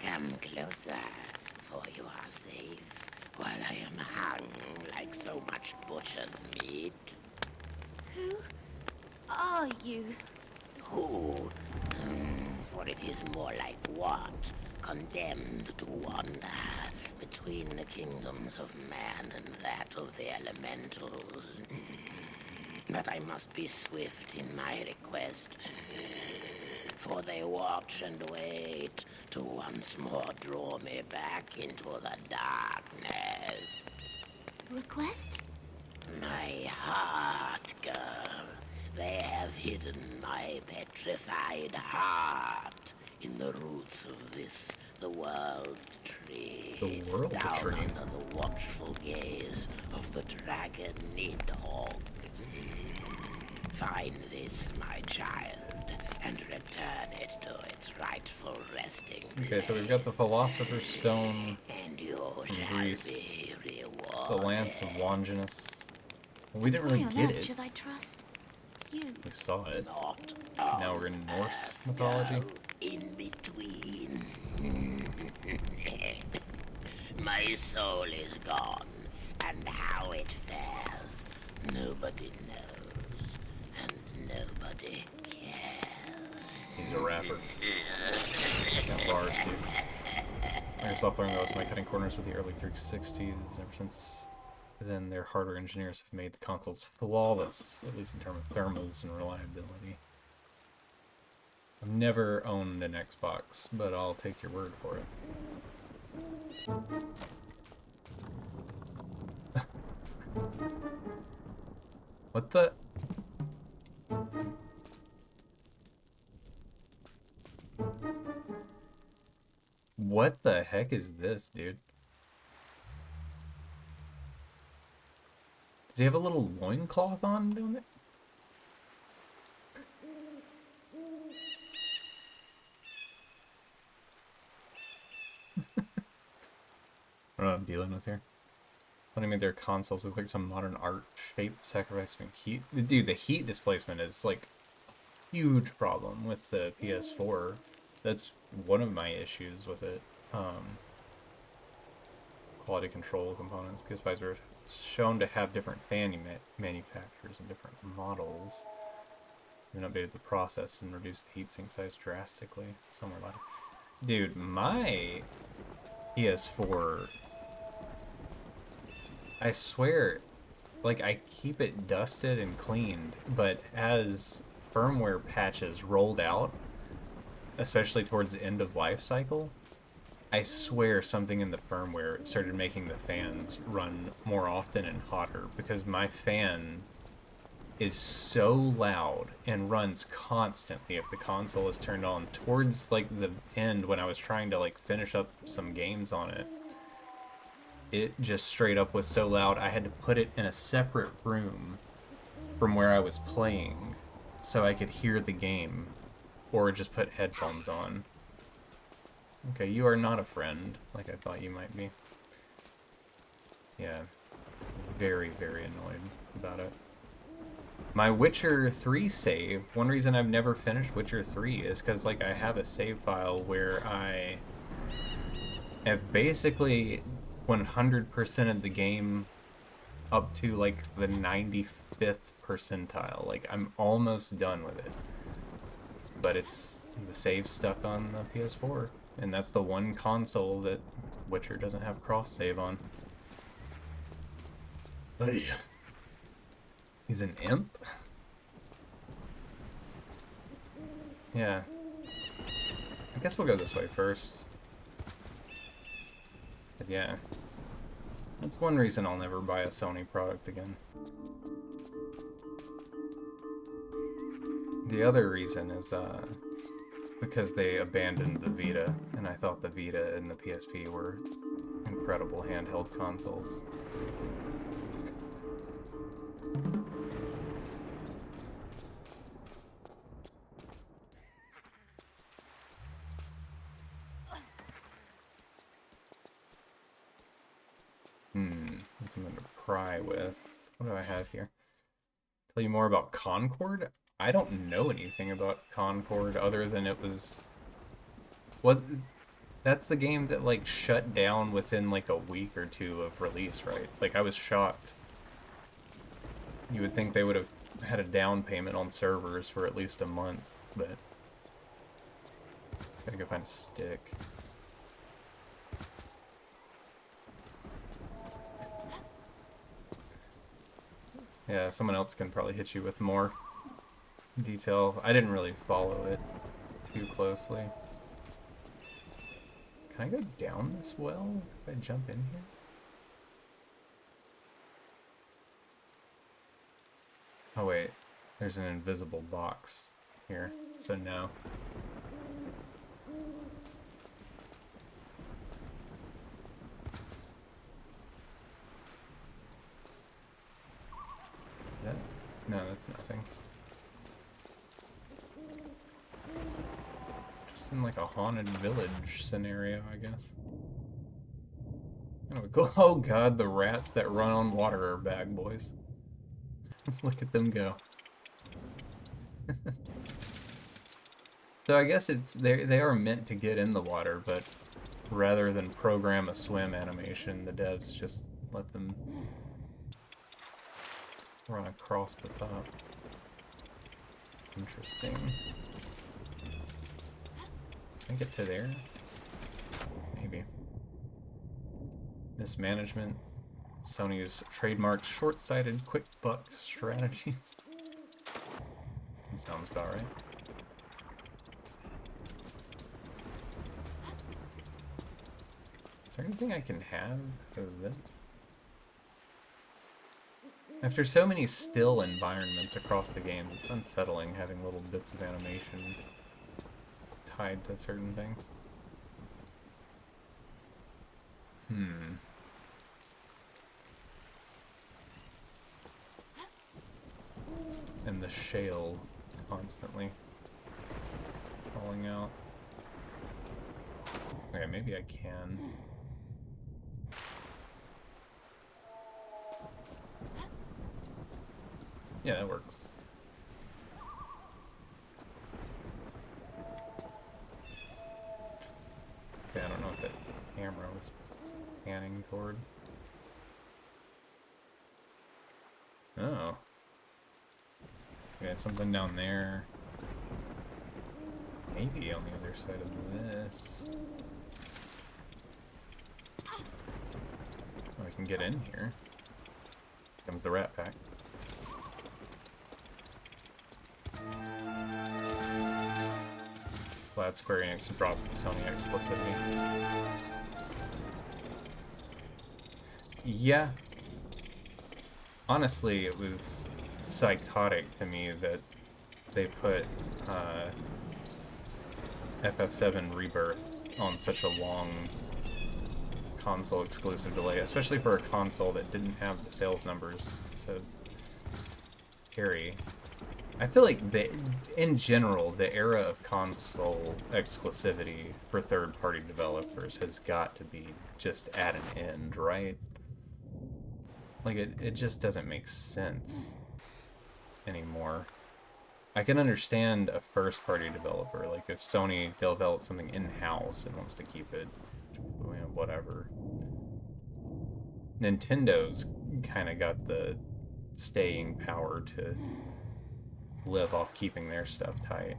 Come closer, for you are safe, while I am hung like so much butcher's meat. Who are you? Who? For it is more like what? Condemned to wander between the kingdoms of man and that of the elementals. But I must be swift in my request, for they watch and wait to once more draw me back into the darkness. Request? My heart, girl. They have hidden my petrified heart in the roots of this, the world tree. The world down tree? under the watchful gaze of the dragon Nidhogg. Find this, my child, and return it to its rightful resting place. Okay, so we've got the Philosopher's Stone And you from shall Greece, be the rewarded. Lance of Longinus. Well, we didn't Why really on get earth it. should I trust you? We saw it. Not Now we're in Norse mythology. in between. My soul is gone, and how it fares, nobody knows, and nobody cares. effort. Got bars, dude. Microsoft learned those by cutting corners with the early 360s. Ever since then, their hardware engineers have made the consoles flawless, at least in terms of thermals and reliability. I've never owned an Xbox, but I'll take your word for it. What the? What the heck is this, dude? Does he have a little loincloth on doing it? I don't know what I'm dealing with here. When I made their consoles look like some modern art shape sacrificing heat. Dude, the heat displacement is like a huge problem with the PS4. That's one of my issues with it. Quality control components. PS5s are shown to have different fan manufacturers and different models. Even updated the process and reduced the heatsink size drastically. Somewhere like, dude, my PS4, I swear, like, I keep it dusted and cleaned, but as firmware patches rolled out, especially towards the end of life cycle, I swear something in the firmware started making the fans run more often and hotter, because my fan is so loud and runs constantly if the console is turned on. Towards like the end, when I was trying to like finish up some games on it, it just straight up was so loud I had to put it in a separate room from where I was playing so I could hear the game, or just put headphones on. Okay, you are not a friend like I thought you might be. Yeah, very, very annoyed about it. My Witcher 3 save, one reason I've never finished Witcher 3 is because like I have a save file where I have basically 100% of the game up to like the 95th percentile. Like I'm almost done with it. But it's the save stuck on the PS4. And that's the one console that Witcher doesn't have cross save on. Oh yeah. He's an imp? Yeah. I guess we'll go this way first. But yeah. That's one reason I'll never buy a Sony product again. The other reason is because they abandoned the Vita, and I thought the Vita and the PSP were incredible handheld consoles. Something to pry with. What do I have here? Tell you more about Concord? I don't know anything about Concord other than it was... What? That's the game that like shut down within like a week or two of release, right? Like I was shocked. You would think they would have had a down payment on servers for at least a month, but... Gotta go find a stick. Yeah, someone else can probably hit you with more detail. I didn't really follow it too closely. Can I go down this well if I jump in here? Oh wait, there's an invisible box here, so no. No, that's nothing. Just in like a haunted village scenario, I guess. Kind of cool. Oh god, the rats that run on water are bag boys. Look at them go. So I guess it's they are meant to get in the water, but rather than program a swim animation, the devs just let them run across the top. Interesting. Can I get to there? Maybe. Mismanagement. Sony's trademarked short-sighted quick buck strategies. That sounds about right. Is there anything I can have for this? After so many still environments across the game, it's unsettling having little bits of animation tied to certain things. And the shale constantly falling out. Okay, maybe I can. Yeah, that works. Okay, I don't know what that camera was panning toward. Oh. Okay, something down there. Maybe on the other side of this. Oh, I can get in here. Here comes the rat pack. Glad Square Enix dropped the Sony exclusivity. Yeah. Honestly, it was psychotic to me that they put FF7 Rebirth on such a long console exclusive delay, especially for a console that didn't have the sales numbers to carry. I feel like in general, the era of console exclusivity for third-party developers has got to be just at an end, right? Like, it just doesn't make sense anymore. I can understand a first-party developer, like if Sony develops something in-house and wants to keep it, you know, whatever. Nintendo's kind of got the staying power to live off keeping their stuff tight.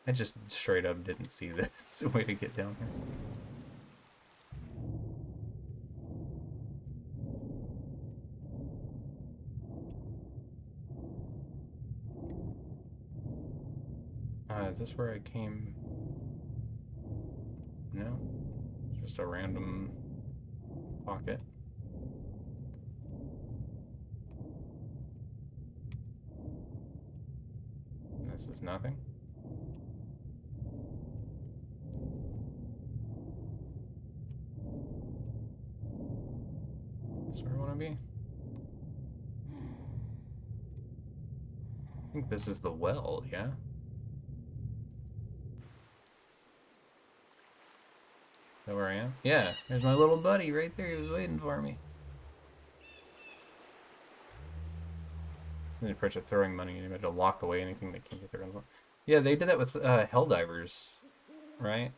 I just straight up didn't see this way to get down here. Is this where I came? No. Just a random pocket. This is nothing. This is where I want to be. I think this is the well, yeah? Is that where I am? Yeah, there's my little buddy right there. He was waiting for me. The approach of throwing money, you have to lock away anything that can't get their hands on. Yeah, they did that with Helldivers, right?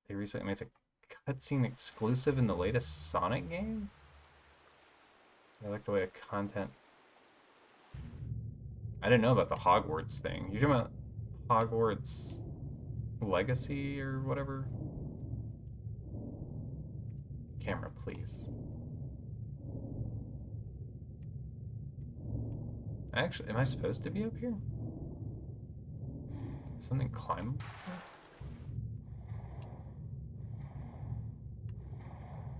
They recently made a cutscene exclusive in the latest Sonic game? They locked away a content. I didn't know about the Hogwarts thing. You're talking about Hogwarts Legacy or whatever? Camera, please. Actually, am I supposed to be up here? Something climbable?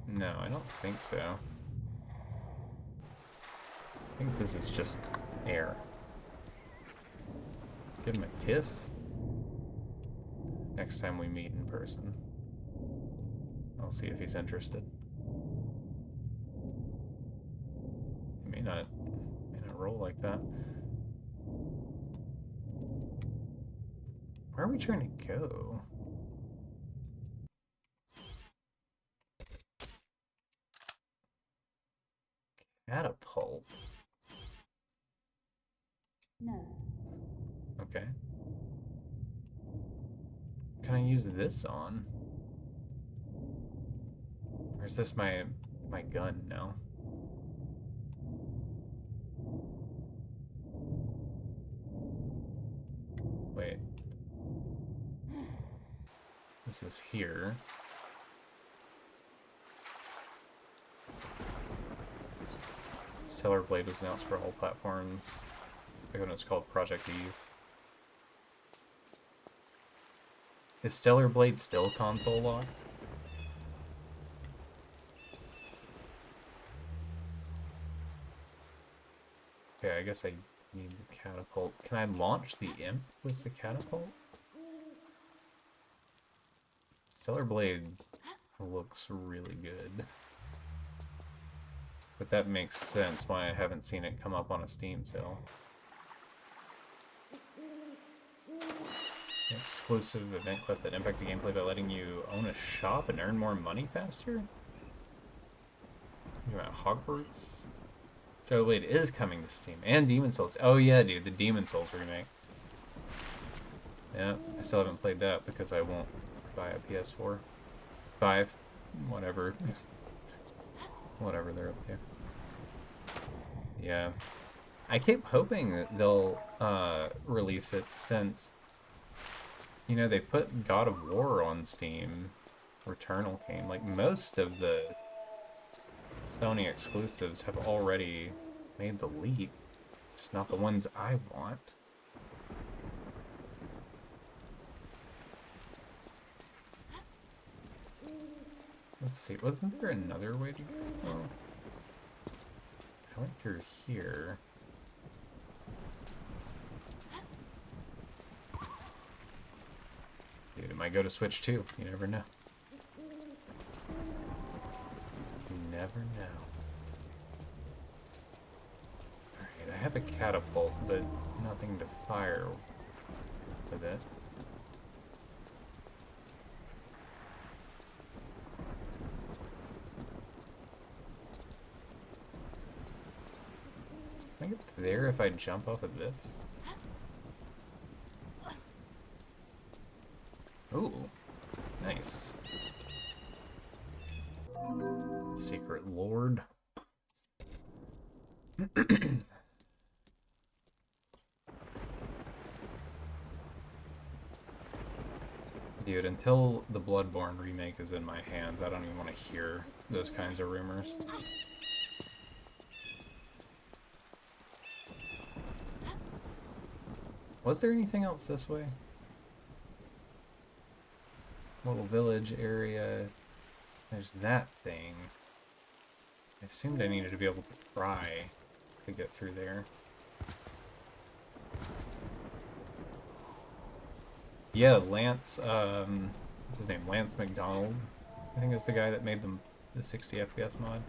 No, I don't think so. I think this is just air. Give him a kiss? Next time we meet in person. I'll see if he's interested. He may not roll like that. Where are we trying to go? Catapult. No. Okay. Can I use this on? Or is this my gun now? This is here. Stellar Blade was announced for all platforms. I think it's called Project Eve. Is Stellar Blade still console locked? Okay, I guess I need the catapult. Can I launch the imp with the catapult? Stellar Blade looks really good. But that makes sense why I haven't seen it come up on a Steam sale. Exclusive event quest that impact the gameplay by letting you own a shop and earn more money faster? You about Hogwarts? So wait, it is coming to Steam. And Demon Souls. Oh yeah, dude, the Demon Souls remake. Yeah, I still haven't played that because I won't buy a PS4. 5, whatever. Whatever they're up to. Yeah. I keep hoping that they'll release it since, you know, they put God of War on Steam. Returnal came. Like, most of the Sony exclusives have already made the leap. Just not the ones I want. Let's see, wasn't there another way to go? Oh. I went through here. Dude, it might go to Switch 2. You never know. You never know. Alright, I have a catapult, but nothing to fire with it. Can I get there if I jump off of this? Ooh, nice. Secret Lord. Dude, until the Bloodborne remake is in my hands, I don't even want to hear those kinds of rumors. Was there anything else this way? Little village area. There's that thing. I assumed I needed to be able to try to get through there. Yeah, Lance, what's his name? Lance McDonald, I think is the guy that made the 60 FPS mod.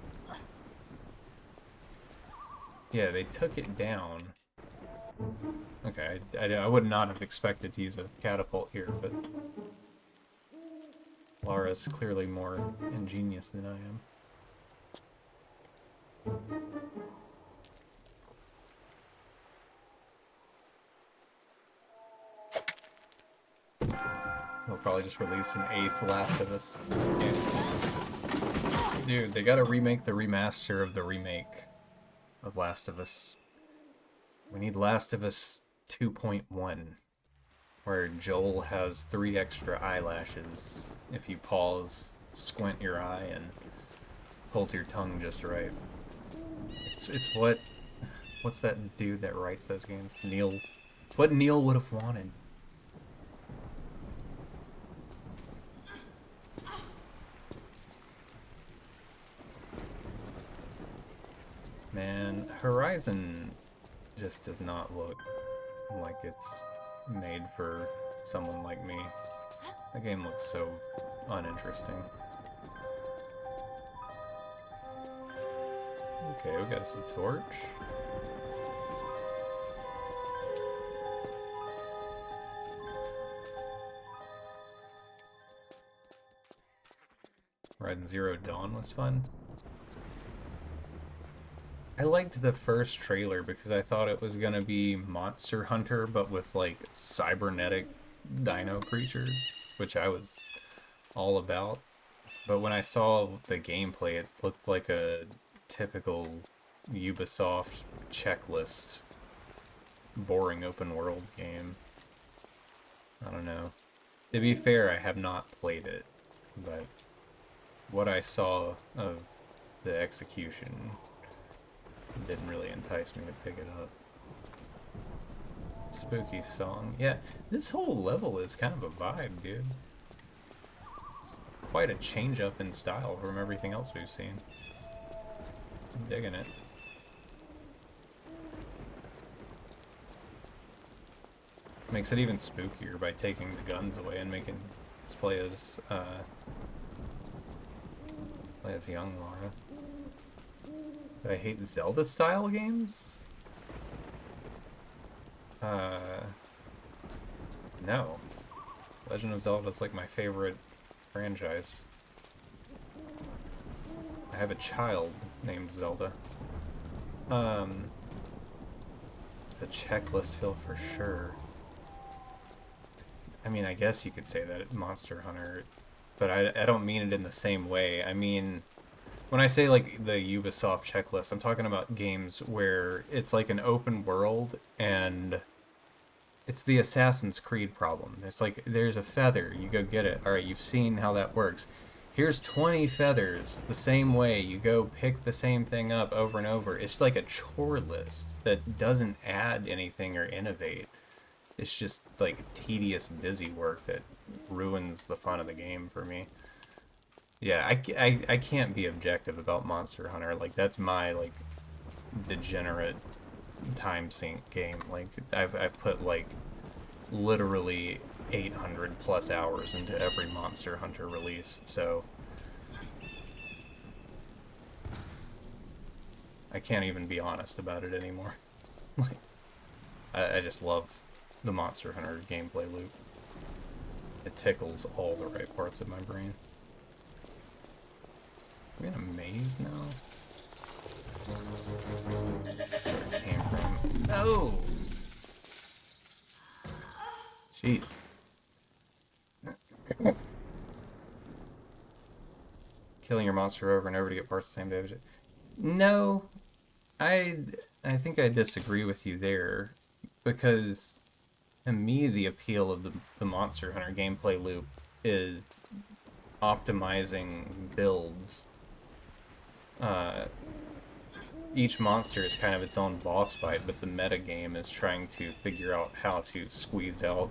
Yeah, they took it down. Okay, I would not have expected to use a catapult here, but Lara's clearly more ingenious than I am. They'll probably just release an 8th Last of Us game. Dude, they gotta remake the remaster of the remake of Last of Us. We need Last of Us 2.1, where Joel has 3 extra eyelashes if you pause, squint your eye, and hold your tongue just right. It's what's that dude that writes those games? Neil. It's what Neil would have wanted. Man, Horizon just does not look like it's made for someone like me. That game looks so uninteresting. Okay, we got us a torch. Horizon Zero Dawn was fun. I liked the first trailer because I thought it was gonna be Monster Hunter, but with like cybernetic dino creatures, which I was all about. But when I saw the gameplay, it looked like a typical Ubisoft checklist, boring open world game. I don't know. To be fair, I have not played it, but what I saw of the execution didn't really entice me to pick it up. Spooky song. Yeah, this whole level is kind of a vibe, dude. It's quite a change up in style from everything else we've seen. I'm digging it. Makes it even spookier by taking the guns away and making us play as young Lara. Do I hate Zelda-style games? No. Legend of Zelda is like my favorite franchise. I have a child named Zelda. It's a checklist fill for sure. I mean, I guess you could say that Monster Hunter, but I don't mean it in the same way. I mean, when I say like the Ubisoft checklist, I'm talking about games where it's like an open world and it's the Assassin's Creed problem. It's like, there's a feather, you go get it. Alright, you've seen how that works. Here's 20 feathers, the same way. You go pick the same thing up over and over. It's like a chore list that doesn't add anything or innovate. It's just like tedious, busy work that ruins the fun of the game for me. Yeah, I can't be objective about Monster Hunter. Like, that's my, like, degenerate time sink game. Like, I've put, like, literally 800 plus hours into every Monster Hunter release, so I can't even be honest about it anymore. Like, I just love the Monster Hunter gameplay loop. It tickles all the right parts of my brain. Are we in a maze now? That's where it came from. No! Jeez. Killing your monster over and over to get parts of the same damage. No, I think I disagree with you there, because to me the appeal of the Monster Hunter gameplay loop is optimizing builds. Each monster is kind of its own boss fight, but the meta game is trying to figure out how to squeeze out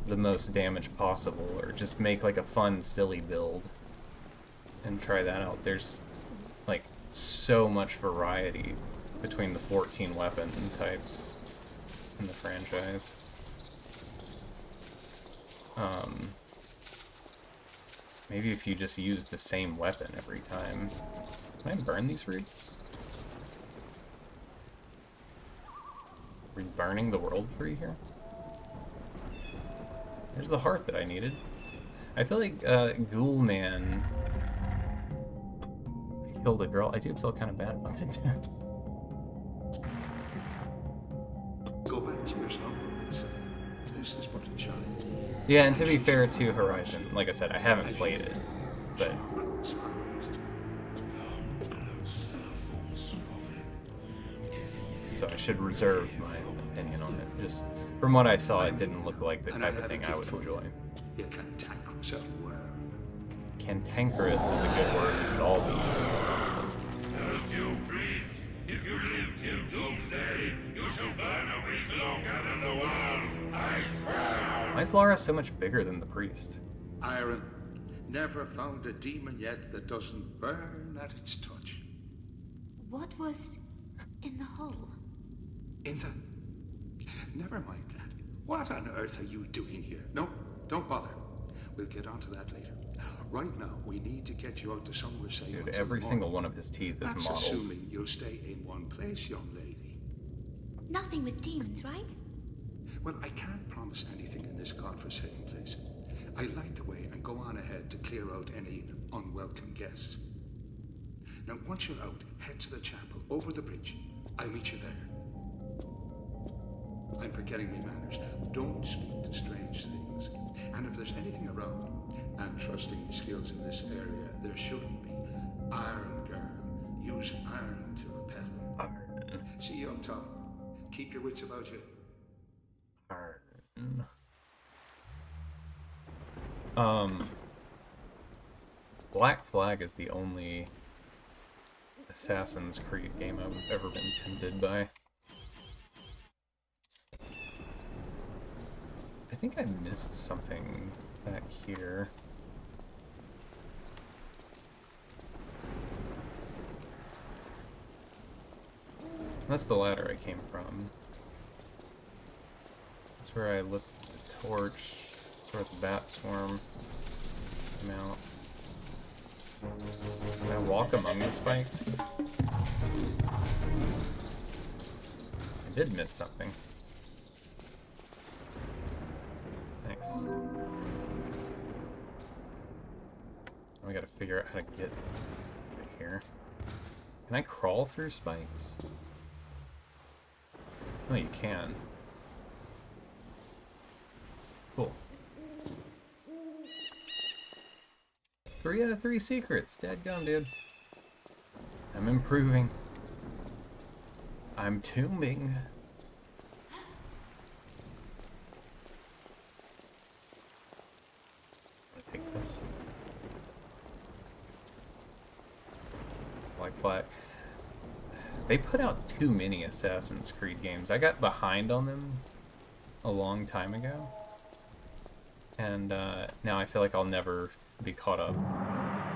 the most damage possible, or just make like a fun, silly build and try that out. There's like so much variety between the 14 weapon types in the franchise. Maybe if you just use the same weapon every time. Can I burn these roots? Are we burning the world tree here? There's the heart that I needed. I feel like Ghoul Man killed a girl. I do feel kind of bad about it. Go back to your slumber. This is but a child. Yeah, and to be fair to Horizon, like I said, I haven't played it, but so I should reserve my opinion on it. Just from what I saw, it didn't look like the type of thing I would enjoy. You cantankerous old world. Cantankerous is a good word. We should all be using it. As you priest, if you live till doomsday, you shall burn a week longer than the world. I swear. Why is Lara so much bigger than the priest? Iron, never found a demon yet that doesn't burn at its touch. What was in the hole? In the... Never mind that. What on earth are you doing here? No, don't bother. We'll get onto that later. Right now, we need to get you out to somewhere safe. Dude, until every the single morning. one of his teeth is That's modeled. assuming you'll stay in one place, young lady. Nothing with demons, right? Well, I can't promise anything in this godforsaken place. I light the way and go on ahead to clear out any unwelcome guests. Now, once you're out, head to the chapel over the bridge. I'll meet you there. I'm forgetting me manners. Don't speak to strange things. And if there's anything around, and trusting the skills in this area, there shouldn't be. Iron girl, use iron to repel them. Iron. See you up top. Keep your wits about you. Iron. Black Flag is the only Assassin's Creed game I've ever been tempted by. I think I missed something back here. That's the ladder I came from. That's where I lit the torch. That's where the bat swarm came out. Can I walk among the spikes? I did miss something. Thanks. Now I gotta figure out how to get here. Can I crawl through spikes? Oh, you can. Cool. 3 out of 3 secrets. Dadgum, dude. I'm improving. I'm tombing. I'm gonna take this. Like flat. They put out too many Assassin's Creed games. I got behind on them a long time ago. And now I feel like I'll never be caught up.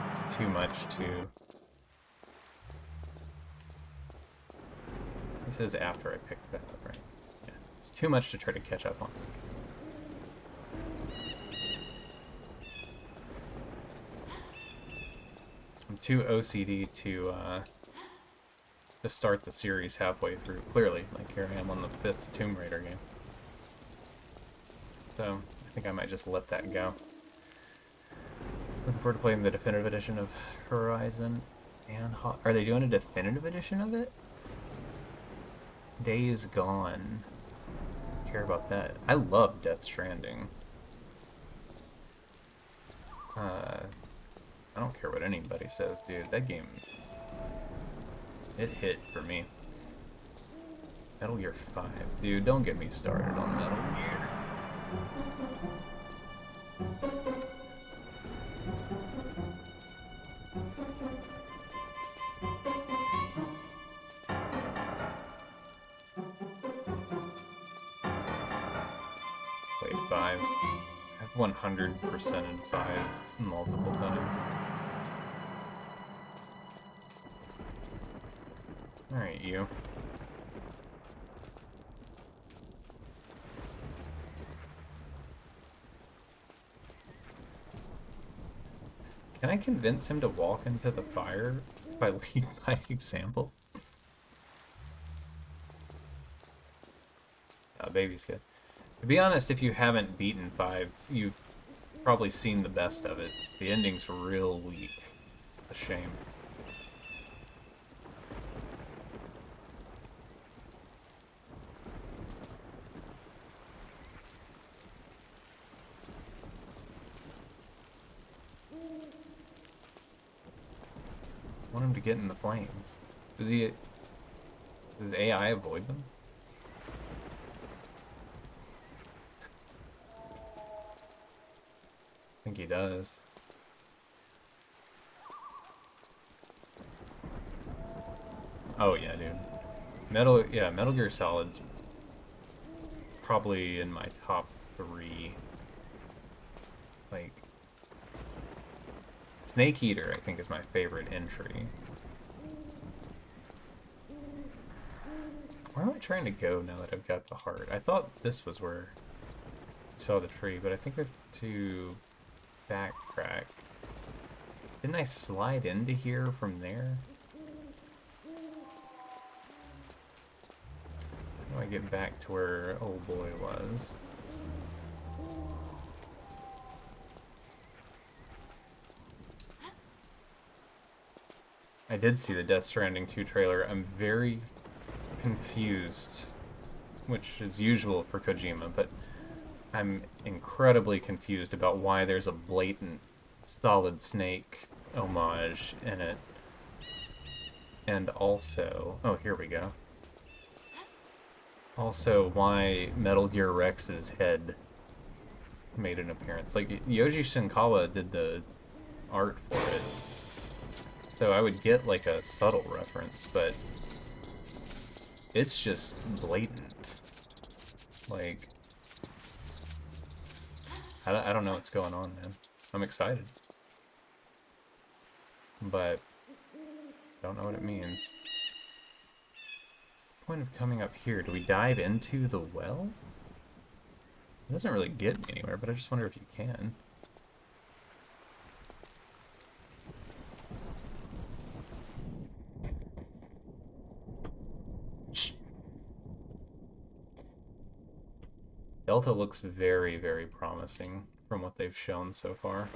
It's too much to... This is after I picked that up, right? Yeah. It's too much to try to catch up on. I'm too OCD to start the series halfway through. Clearly, like here I am on the 5th Tomb Raider game. So, I think I might just let that go. Looking forward to playing the definitive edition of Horizon and Are they doing a definitive edition of it? Days Gone. Care about that. I love Death Stranding. I don't care what anybody says, dude. That game, it hit for me. Metal Gear 5. Dude, don't get me started on Metal Gear. Played 5. I've 100%ed 5 multiple times. Alright, you. Can I convince him to walk into the fire if I lead by example? Oh, baby's good. To be honest, if you haven't beaten 5, you've probably seen the best of it. The ending's real weak. A shame. I want him to get in the flames. Does AI avoid them? I think he does. Oh yeah, dude. Metal Gear Solid's probably in my top 3. Like, Snake Eater, I think, is my favorite entry. Where am I trying to go now that I've got the heart? I thought this was where I saw the tree, but I think I have to backtrack. Didn't I slide into here from there? How do I get back to where old boy was? I did see the Death Stranding 2 trailer. I'm very confused, which is usual for Kojima, but I'm incredibly confused about why there's a blatant Solid Snake homage in it. And also... oh, here we go. Also, why Metal Gear Rex's head made an appearance. Like, Yoji Shinkawa did the art for it. So I would get, like, a subtle reference, but it's just blatant. Like, I don't know what's going on, man. I'm excited. But I don't know what it means. What's the point of coming up here? Do we dive into the well? It doesn't really get me anywhere, but I just wonder if you can. Shh. Delta looks very, very promising from what they've shown so far.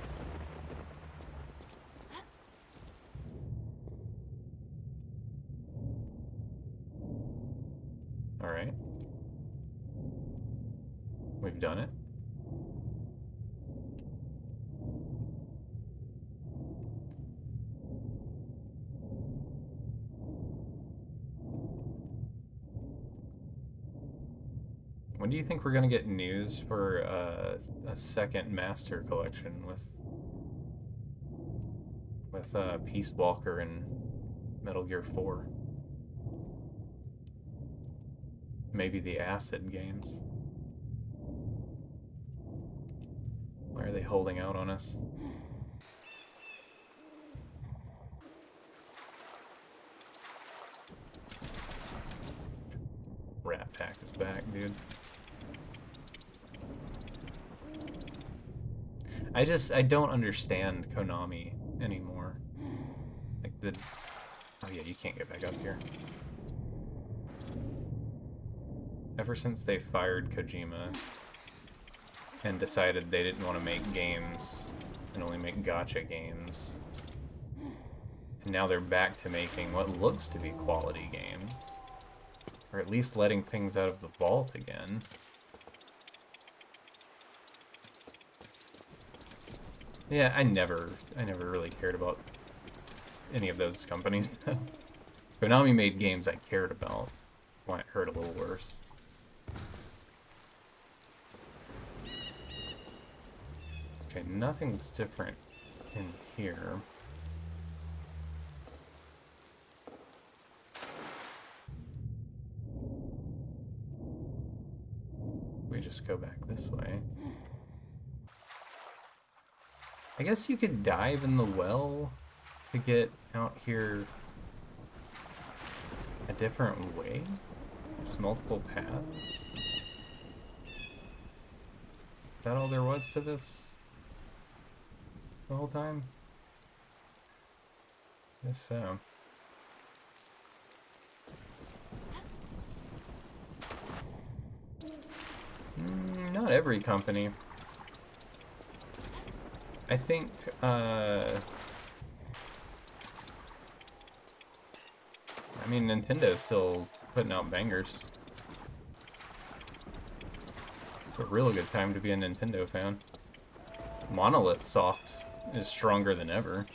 Alright. We've done it. When do you think we're gonna get news for a second Master collection with Peace Walker and Metal Gear 4? Maybe the Acid games. Why are they holding out on us? Rat Pack is back, dude. I don't understand Konami anymore. Like oh yeah, you can't get back up here. Ever since they fired Kojima and decided they didn't want to make games and only make gacha games, and now they're back to making what looks to be quality games, or at least letting things out of the vault again. Yeah, I never really cared about any of those companies. Konami made games I cared about. Why it hurt a little worse. Okay, nothing's different in here. We just go back this way. I guess you could dive in the well to get out here a different way. Just multiple paths. Is that all there was to this the whole time? Guess so. Not every company. I think, I mean, Nintendo's still putting out bangers. It's a real good time to be a Nintendo fan. Monolith Soft is stronger than ever.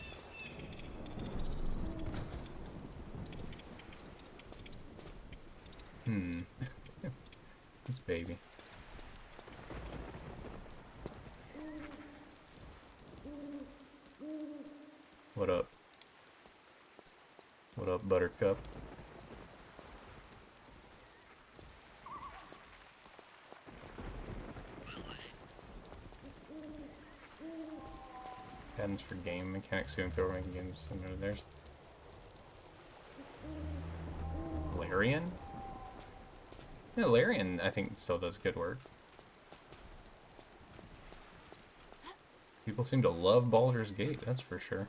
This baby. What up? What up, Buttercup? Patents for game mechanics soon for making games similar to theirs. Larian? Yeah, Larian, I think, still does good work. People seem to love Baldur's Gate, that's for sure.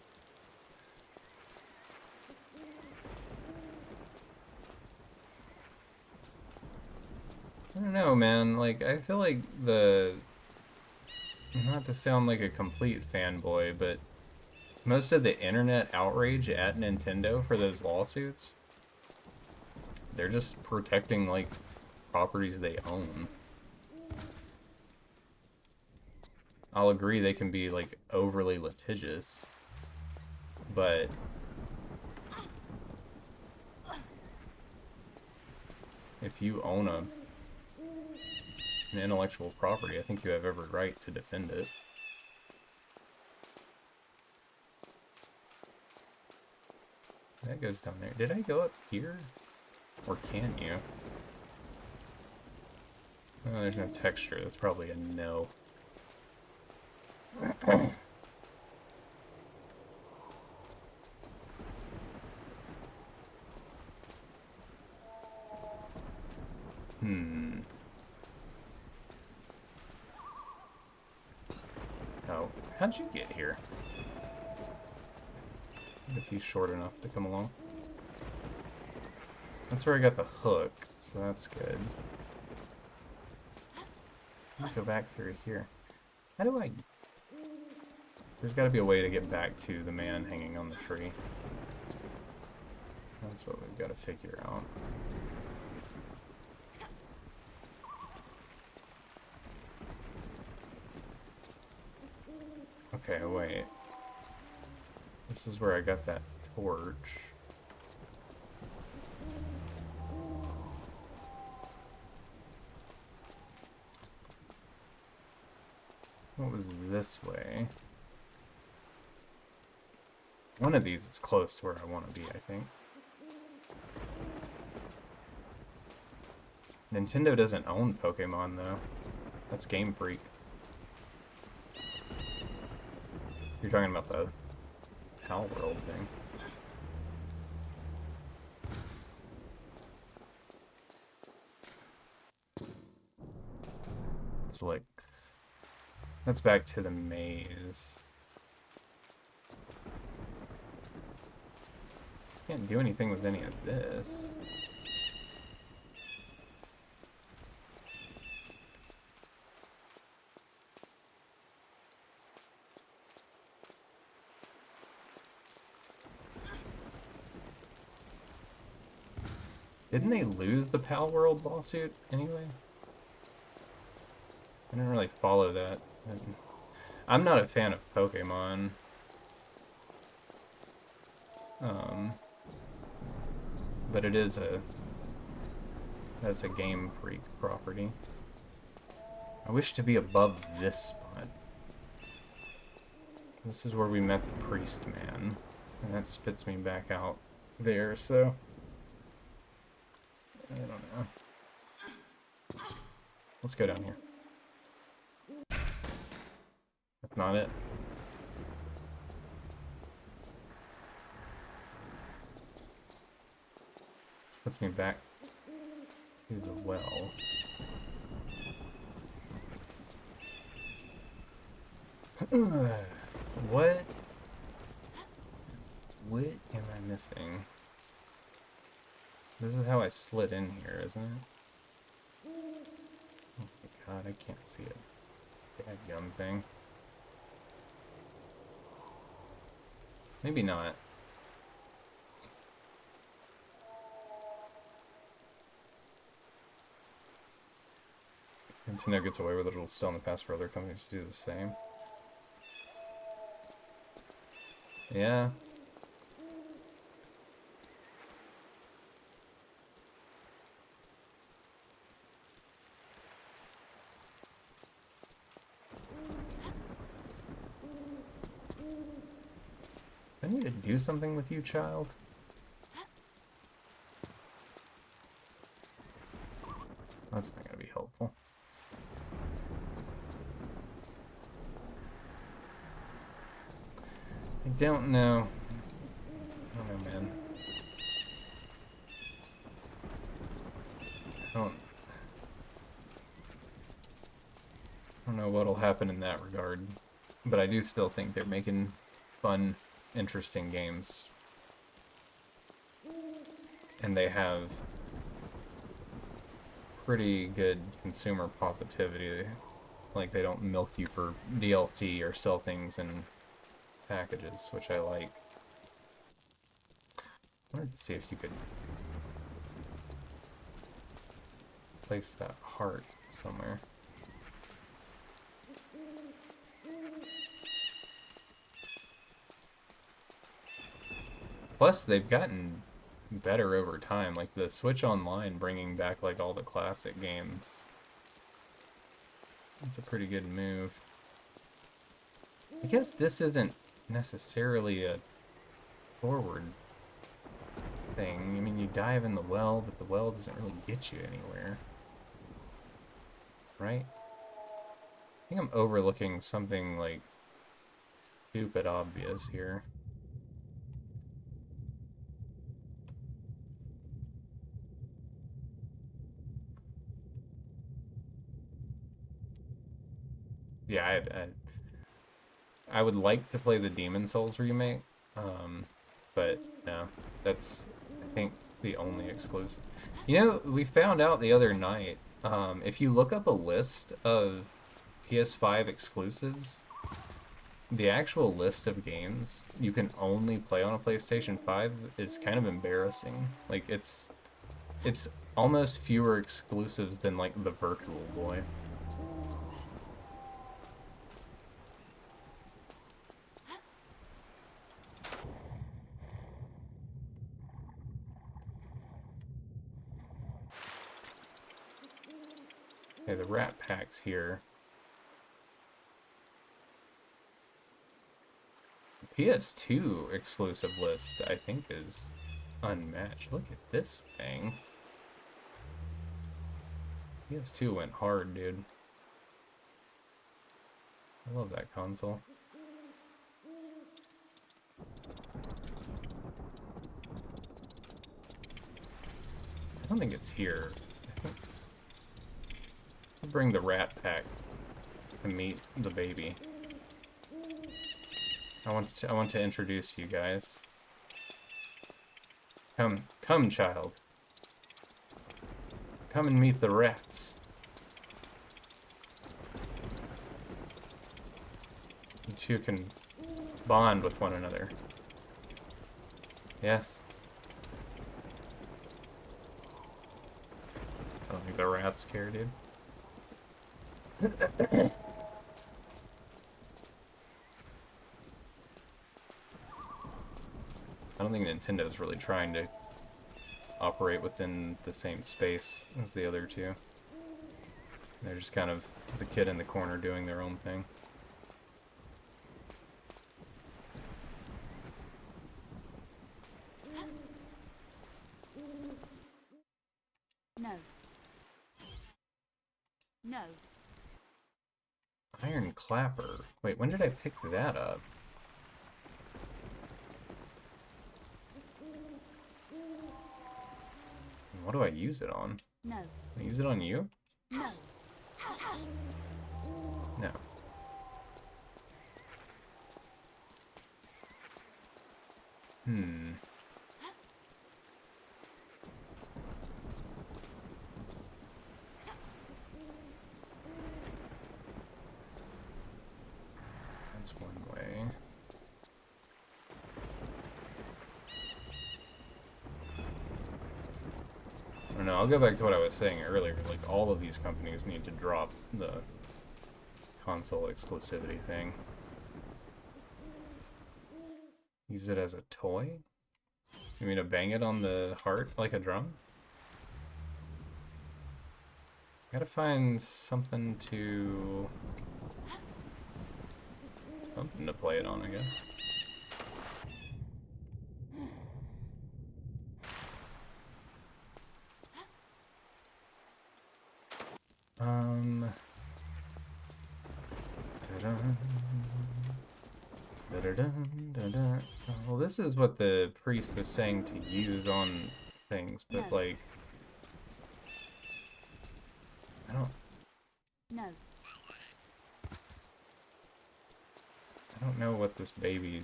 I don't know, man. Like, I feel like not to sound like a complete fanboy, but most of the internet outrage at Nintendo for those lawsuits, they're just protecting, like, properties they own. I'll agree they can be, like, overly litigious, but if you own a an intellectual property. I think you have every right to defend it. That goes down there. Did I go up here? Or can you? Oh, there's no texture. That's probably a no. Oh, how'd you get here? I guess he's short enough to come along. That's where I got the hook, so that's good. Let's go back through here. How do I... There's got to be a way to get back to the man hanging on the tree. That's what we've got to figure out. Okay, wait. This is where I got that torch. What was this way? One of these is close to where I want to be, I think. Nintendo doesn't own Pokemon, though. That's Game Freak. You're talking about the Pal World thing. It's like... That's back to the maze. Can't do anything with any of this. Didn't they lose the Pal World lawsuit anyway? I didn't really follow that. I'm not a fan of Pokemon. But it is that's a Game Freak property. I wish to be above this spot. This is where we met the priest man. And that spits me back out there, so... I don't know. Let's go down here. That's not it. This puts me back to the well. What? What am I missing? This is how I slid in here, isn't it? Oh my god, I can't see it. Bad gum thing. Maybe not. Nintendo gets away with it, it'll sell in the past for other companies to do the same. Yeah. I need to do something with you, child. That's not gonna be helpful. I don't know. I don't know, man. I don't know what'll happen in that regard, but I do still think they're making fun, interesting games. And they have pretty good consumer positivity. Like, they don't milk you for DLC or sell things in packages, which I like. I wanted to see if you could place that heart somewhere. Plus, they've gotten better over time. Like, the Switch Online bringing back, like, all the classic games It's a pretty good move. I guess this isn't necessarily a forward thing. I mean, you dive in the well, but the well doesn't really get you anywhere. Right? I think I'm overlooking something, like, stupid obvious here. Yeah, I would like to play the Demon Souls remake, but no, that's, I think, the only exclusive. You know, we found out the other night, if you look up a list of PS5 exclusives, the actual list of games you can only play on a PlayStation 5 is kind of embarrassing. Like, it's almost fewer exclusives than, like, the Virtual Boy. Okay, the Rat Pack's here. The PS2 exclusive list, I think, is unmatched. Look at this thing. PS2 went hard, dude. I love that console. I don't think it's here. I'll bring the Rat Pack to meet the baby. I want to introduce you guys. Come, child. Come and meet the rats. You two can bond with one another. Yes. I don't think the rats care, dude. I don't think Nintendo's really trying to operate within the same space as the other two. They're just kind of the kid in the corner doing their own thing. No. No. Iron Clapper. Wait, when did I pick that up? What do I use it on? No. I use it on you? No. No. That's one way. I don't know, I'll go back to what I was saying earlier. Like, all of these companies need to drop the console exclusivity thing. Use it as a toy? You mean to bang it on the heart like a drum? Gotta find something to play it on, I guess. Well, this is what the priest was saying to use on things, but like, I don't know what this baby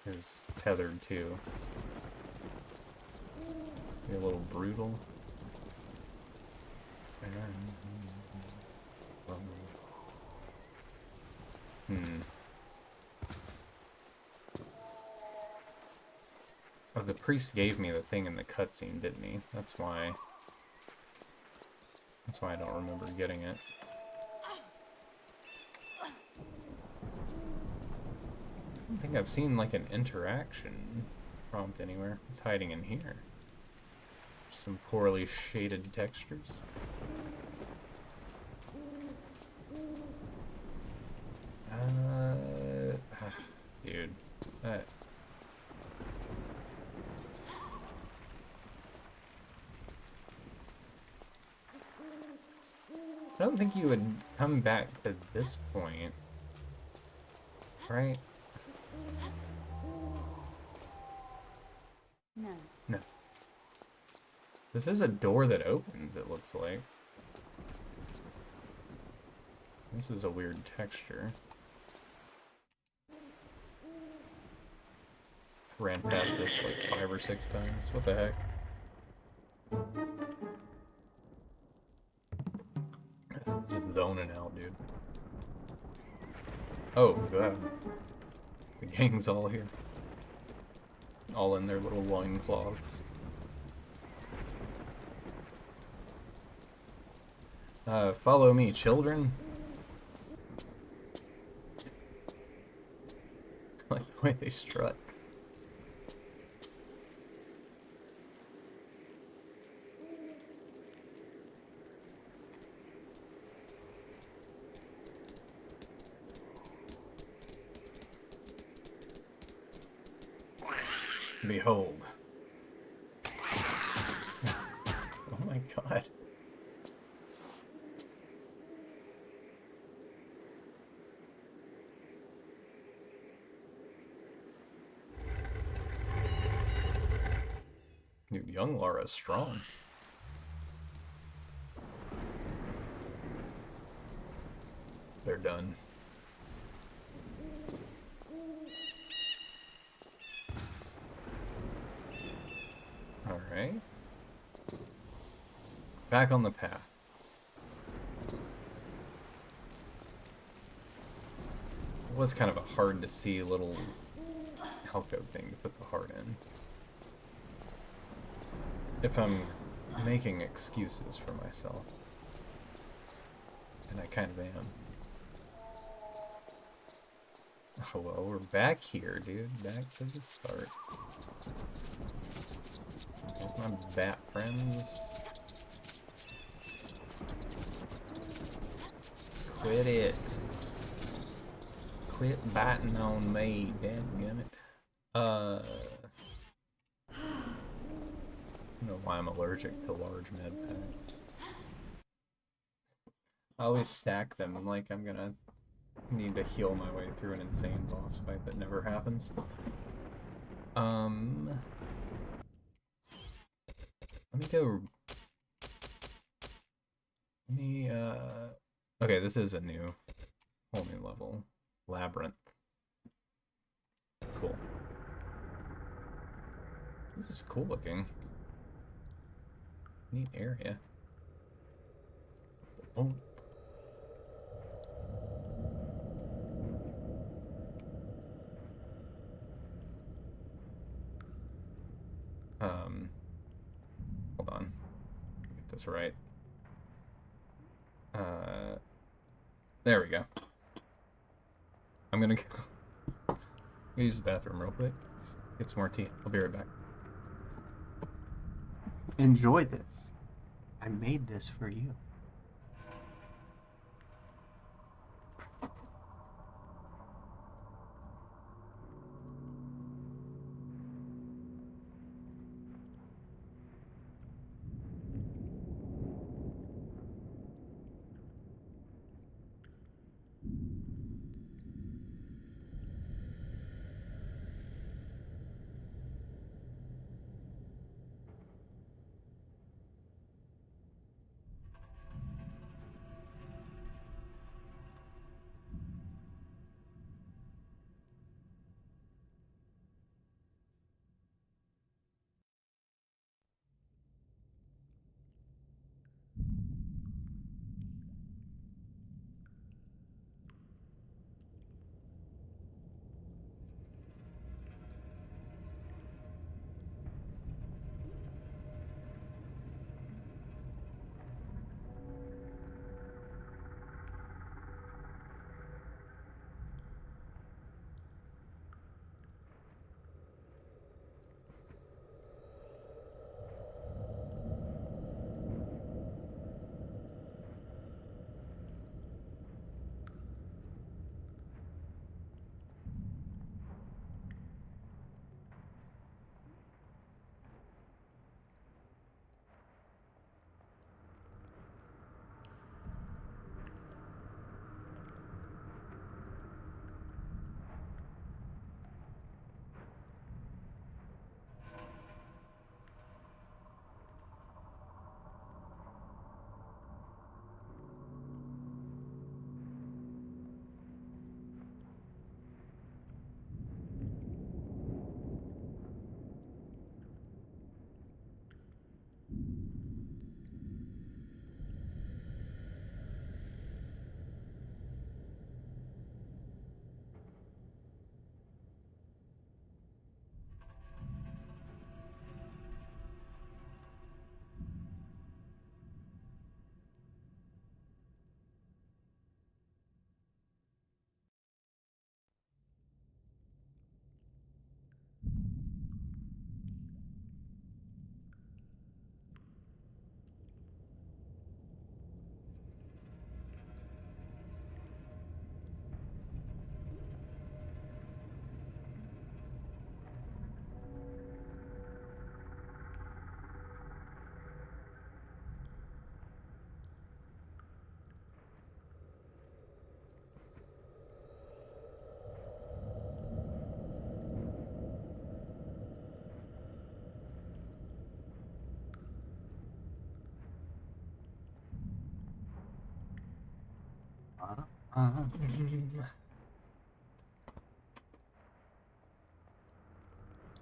is tethered to. Be a little brutal. Oh, the priest gave me the thing in the cutscene, didn't he? That's why I don't remember getting it. I don't think I've seen like an interaction prompt anywhere. It's hiding in here. Some poorly shaded textures. Dude. I don't think you would come back to this point, right? No. No. This is a door that opens, it looks like. This is a weird texture. Ran past this like 5 or 6 times. What the heck? Just zoning out, dude. Oh, god. The gang's all here. All in their little loincloths. Follow me, children. Like the way they strut. Behold. Oh my god. Dude, young Laura's strong. They're done. Alright. Back on the path. It was kind of a hard to see little alcove thing to put the heart in. If I'm making excuses for myself. And I kind of am. Oh well, we're back here, dude. Back to the start. There's my bat friends. Quit it. Quit biting on me, dadgummit. I don't know why I'm allergic to large med packs. I always stack them like I'm gonna need to heal my way through an insane boss fight that never happens. Let me go. Let me, okay, this is a whole new level. Labyrinth. Cool. This is cool looking. Neat area. Oh. Hold on. Get this right. There we go. I'm gonna go use the bathroom real quick. Get some more tea. I'll be right back. Enjoy this. I made this for you.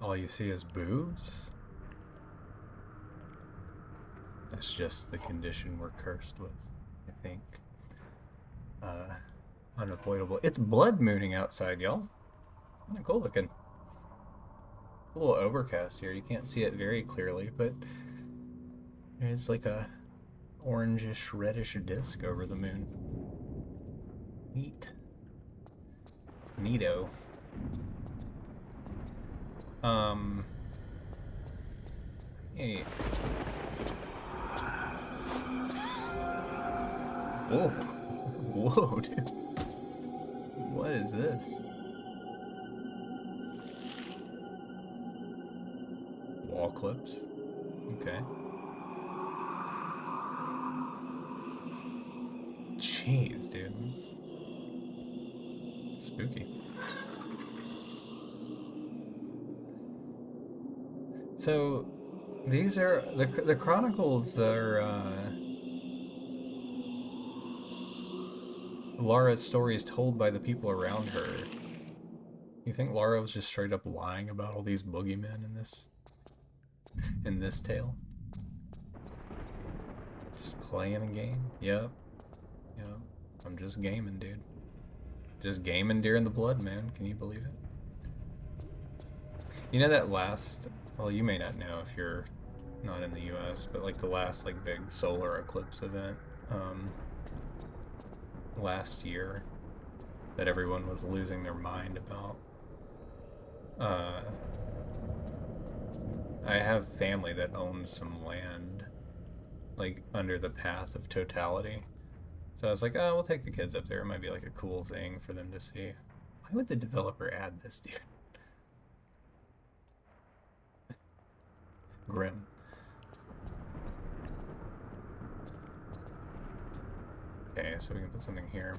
All you see is boobs? That's just the condition we're cursed with, I think. Unavoidable. It's blood mooning outside, y'all. It's kind of cool looking. A little overcast here. You can't see it very clearly, but there's like a orangish, reddish disc over the moon. Neat. Neato. Hey. Whoa. Whoa, dude. What is this? Wall clips. Okay. Jeez, dude. That's spooky. So, these are the Chronicles are Lara's stories told by the people around her. You think Lara was just straight up lying about all these boogeymen in this tale? Just playing a game? Yep. Yep. I'm just gaming, dude. Just gaming during the blood, man. Can you believe it? You know that last... Well, you may not know if you're not in the US, but like the last like big solar eclipse event last year that everyone was losing their mind about. I have family that owns some land like under the path of totality. So I was like, oh, we'll take the kids up there. It might be like a cool thing for them to see. Why would the developer add this, dude? Grim. Okay, so we can put something here.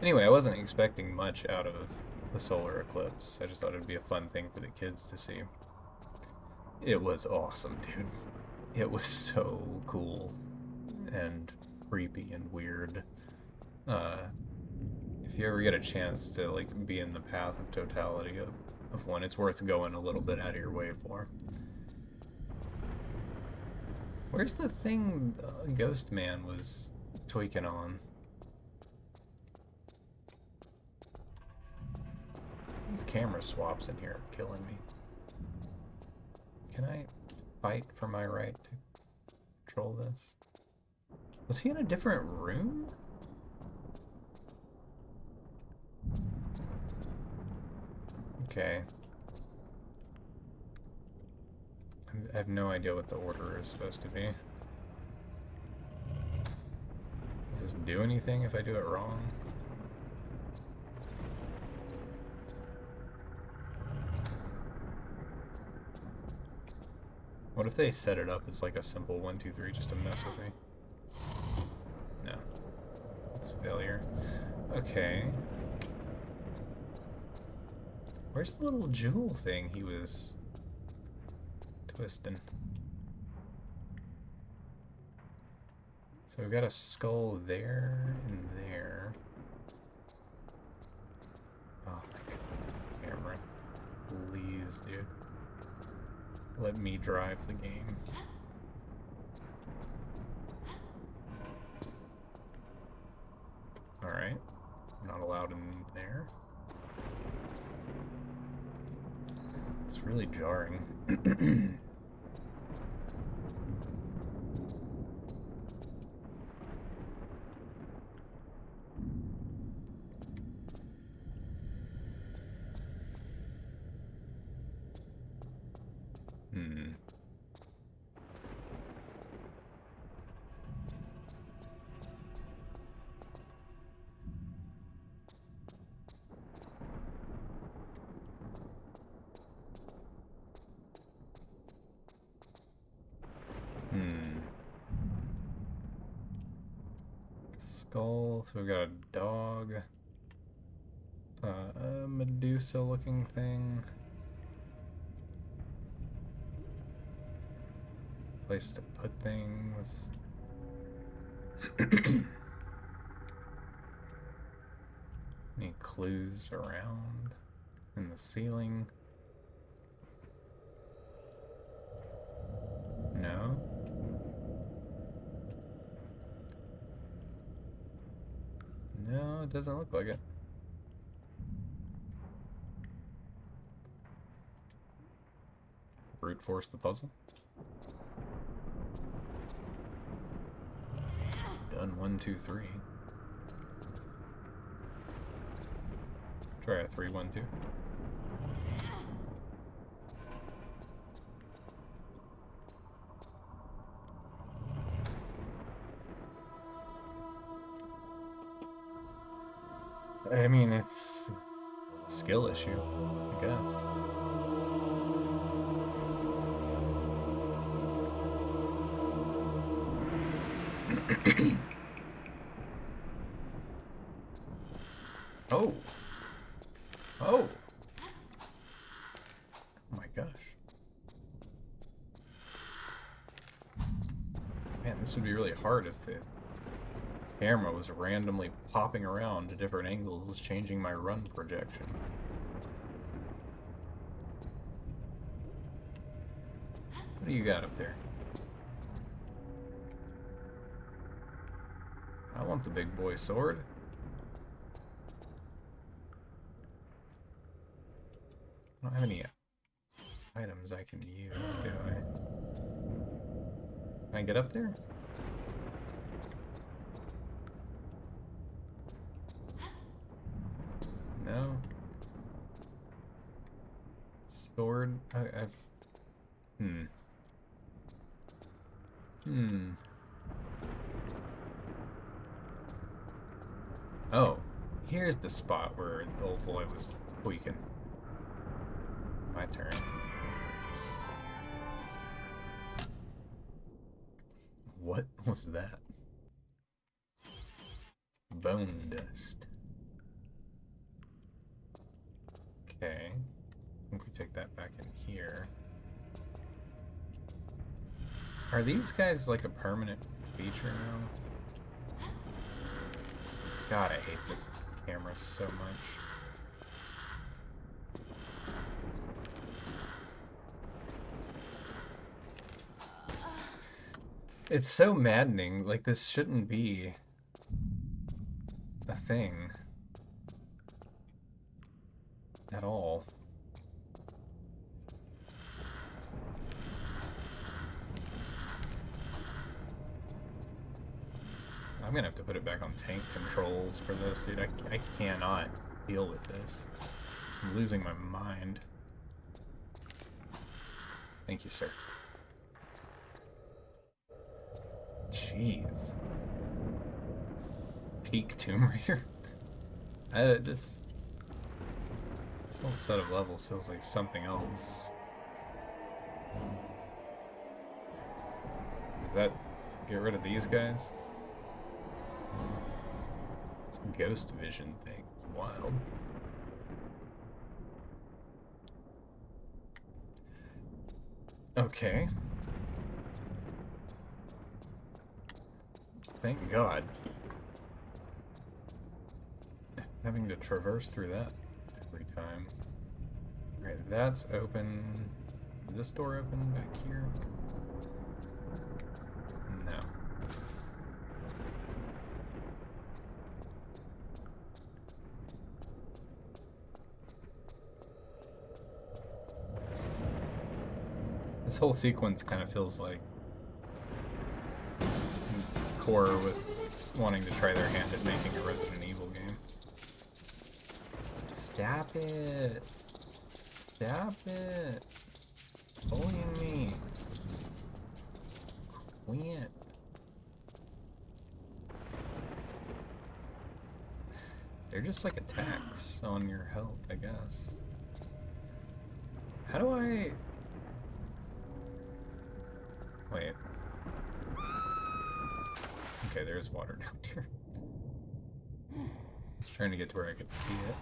Anyway, I wasn't expecting much out of the solar eclipse. I just thought it'd be a fun thing for the kids to see. It was awesome, dude. It was so cool and creepy and weird. If you ever get a chance to like be in the path of totality of one, it's worth going a little bit out of your way for. Where's the thing Ghost Man was tweaking on? These camera swaps in here are killing me. Can I fight for my right to control this? Was he in a different room? Okay. I have no idea what the order is supposed to be. Does this do anything if I do it wrong? What if they set it up as like a simple 1, 2, 3 just to mess with me? No. It's a failure. Okay. Where's the little jewel thing he was twisting? So we've got a skull there and there. Oh my god, camera. Please, dude. Let me drive the game. Alright. Not allowed in there. It's really jarring. Skull, so we've got a dog, a Medusa looking thing, place to put things. Any clues around in the ceiling? No? No, it doesn't look like it. Brute force the puzzle. Done 1, 2, 3. Try a 3, 1, 2. I mean, it's a skill issue, I guess. Oh! Oh! Oh my gosh. Man, this would be really hard if the camera was randomly popping around to different angles, changing my run projection. What do you got up there? I want the big boy sword. I don't have any items I can use, do I? Can I get up there? No. Sword? I've... Oh, here's the spot where the old boy was tweaking. My turn. What was that? Bone dust. Okay. I think we take that back in here. Are these guys like a permanent feature now? God, I hate this camera so much. It's so maddening. Like, this shouldn't be a thing at all. I'm gonna have to put it back on tank controls for this, dude. I cannot deal with this. I'm losing my mind. Thank you, sir. Jeez. Peak Tomb Raider. This whole set of levels feels like something else. Does that get rid of these guys? It's a ghost vision thing. It's wild. Okay. Thank God. Having to traverse through that every time. Alright, that's open. Is this door open back here? No. This whole sequence kind of feels like Core was wanting to try their hand at making a Resident Evil game. Stop it! Stop it! Bullying me! Quit! They're just like attacks on your health, I guess. How do I... Wait. Okay, there's water down here. I was trying to get to where I could see it.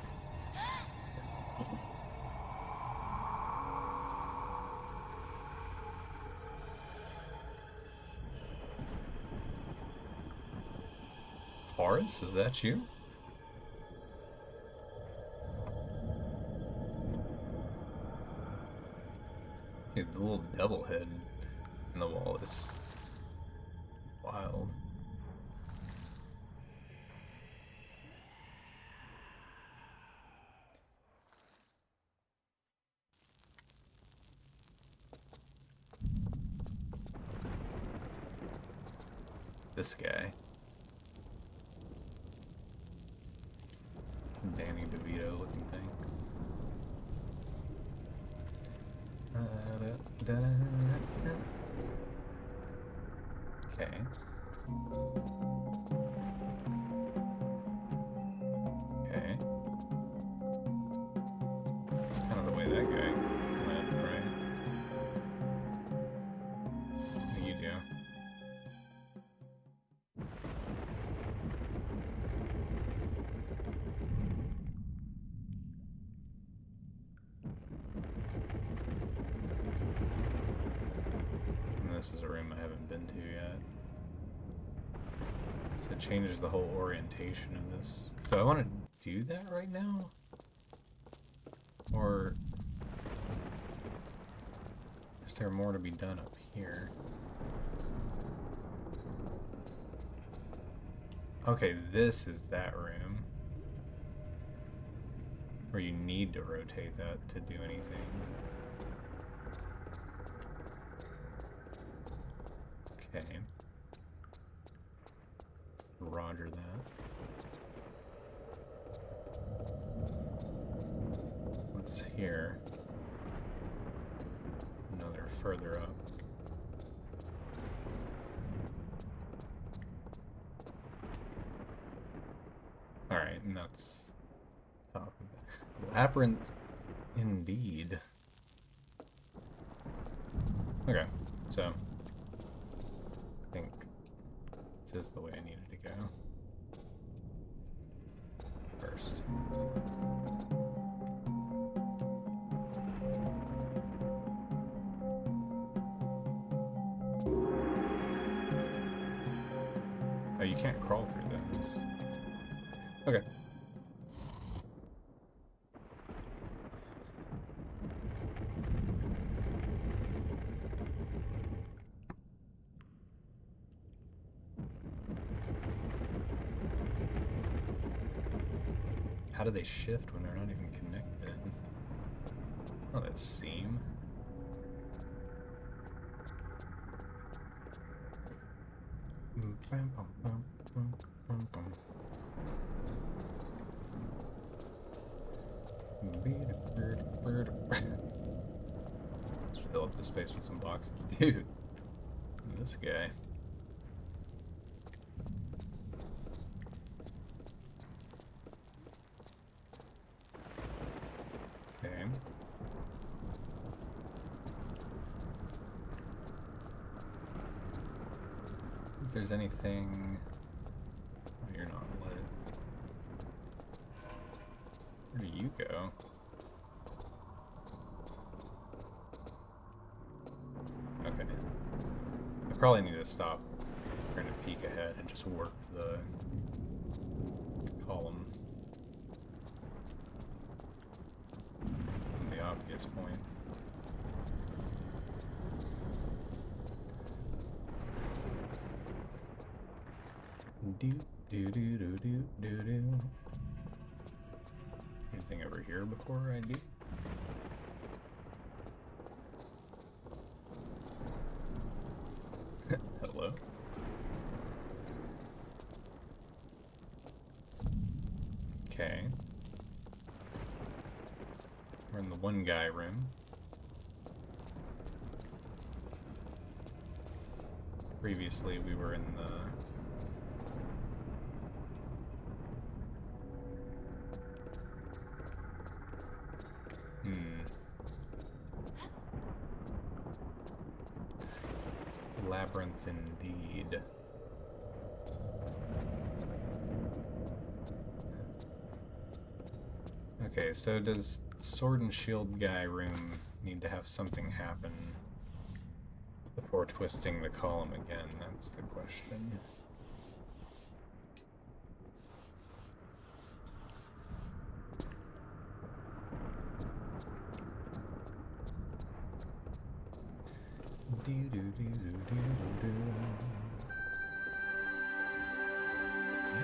Horace, is that you? Dude, the little devil head in the wall is wild. This guy. Danny DeVito looking thing. Okay. Okay. This is kind of the way that guy went, right? What do you do? And this is a room I haven't been to yet. So it changes the whole orientation of this. Do I want to do that right now? Or is there more to be done up here? Okay, this is that room. Where you need to rotate that to do anything. Okay. Roger that. What's here? No, they're further up. Alright, and that's top of it. Labyrinth indeed. Okay, so I think this is the way I needed to go. First. Oh, you can't crawl through those. Okay. How do they shift when they're not even connected? Oh, that seam. Let's fill up the space with some boxes, dude. This guy. Okay. If there's anything... Oh, you're not lit. Where do you go? Okay. I probably need to stop trying to peek ahead and just work the column from the obvious point. Do do do do do do do. Anything over here before I do? Hello? Okay. We're in the one guy room. Previously we were in the... Labyrinth indeed. Okay, so does Sword and Shield guy room need to have something happen before twisting the column again? That's the question.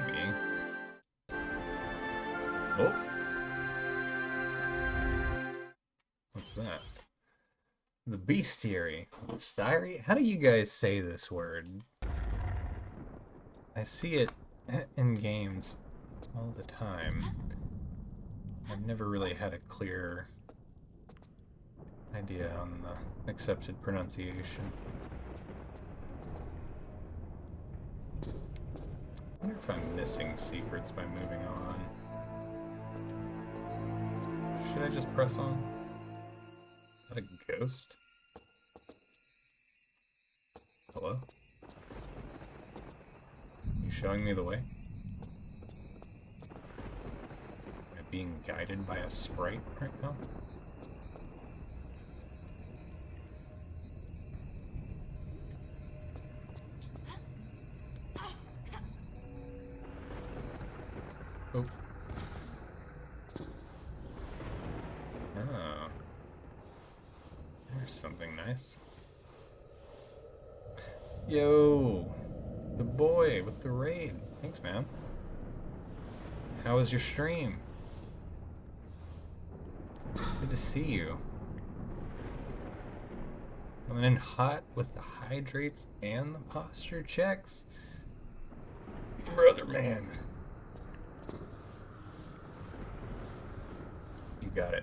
Maybe. Oh. What's that? The bestiary. Bestiary? How do you guys say this word? I see it in games all the time. I've never really had a clear idea on the accepted pronunciation. I wonder if I'm missing secrets by moving on. Should I just press on? Is that a ghost? Hello? You showing me the way? Am I being guided by a sprite right now? Oh. Oh. There's something nice. Yo! The boy with the raid. Thanks, man. How was your stream? Good to see you. Coming in hot with the hydrates and the posture checks. Brother man. You got it.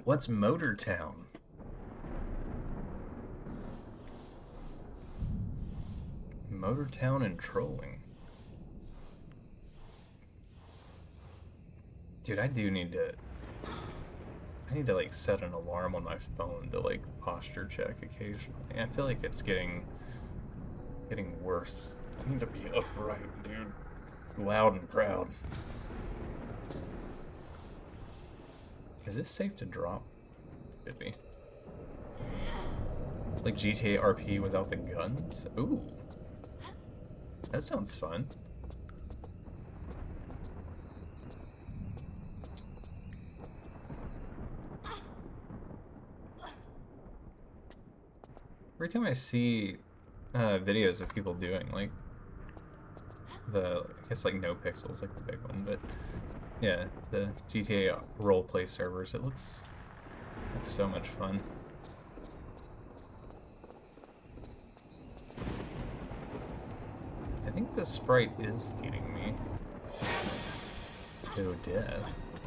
What's Motor Town? Motor Town and trolling. Dude, I need to like set an alarm on my phone to like posture check occasionally. I feel like it's getting worse. I need to be upright, dude. Loud and proud. Is this safe to drop? Could be. Like GTA RP without the guns? Ooh. That sounds fun. Every time I see videos of people doing like I guess like no pixels, like the big one, but yeah, the GTA roleplay servers, it looks so much fun. I think the sprite is leading me to death.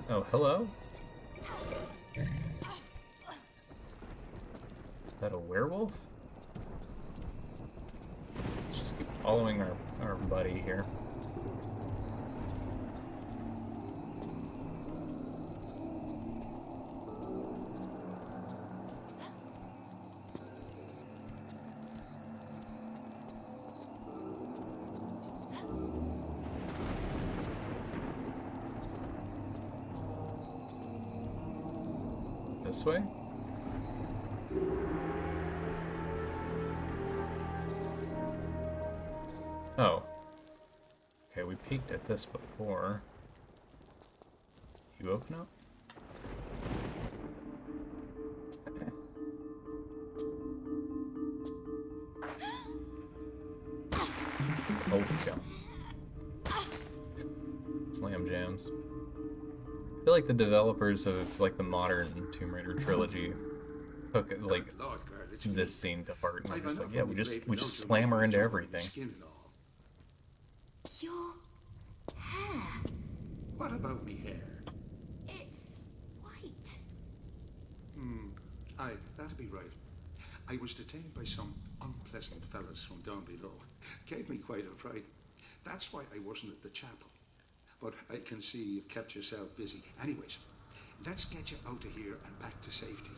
Oh, hello? Is that a werewolf? Let's just keep following our buddy here. This way? Oh. Okay, we peeked at this before. You open up? Holy cow. Slam jams. I feel like the developers of like the modern Tomb Raider trilogy took like this scene to heart and were just like, yeah, we just slam her into everything. Your hair. What about me hair? It's white. Aye, that'd be right. I was detained by some unpleasant fellas from down below. Gave me quite a fright. That's why I wasn't at the chapel. But I can see you've kept yourself busy. Anyways, let's get you out of here and back to safety.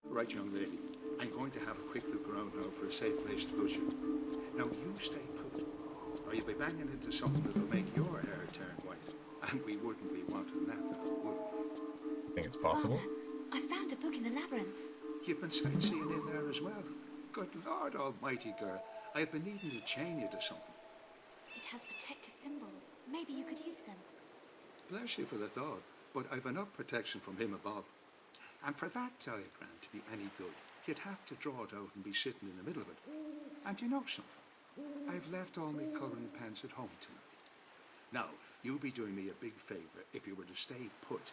Right, young lady. I'm going to have a quick look around now for a safe place to push you. Now, you stay put, or you'll be banging into something that'll make your hair turn white. And we wouldn't be wanting that now, would we? I think it's possible. Father, I found a book in the labyrinth. You've been sightseeing in there as well. Good Lord almighty, girl. I've been needing to chain you to something. It has protective symbols. Maybe you could use them. Bless you for the thought, but I've enough protection from him above. And for that diagram to be any good, you'd have to draw it out and be sitting in the middle of it. And you know something? I've left all my colouring pens at home tonight. Now, you'd be doing me a big favour if you were to stay put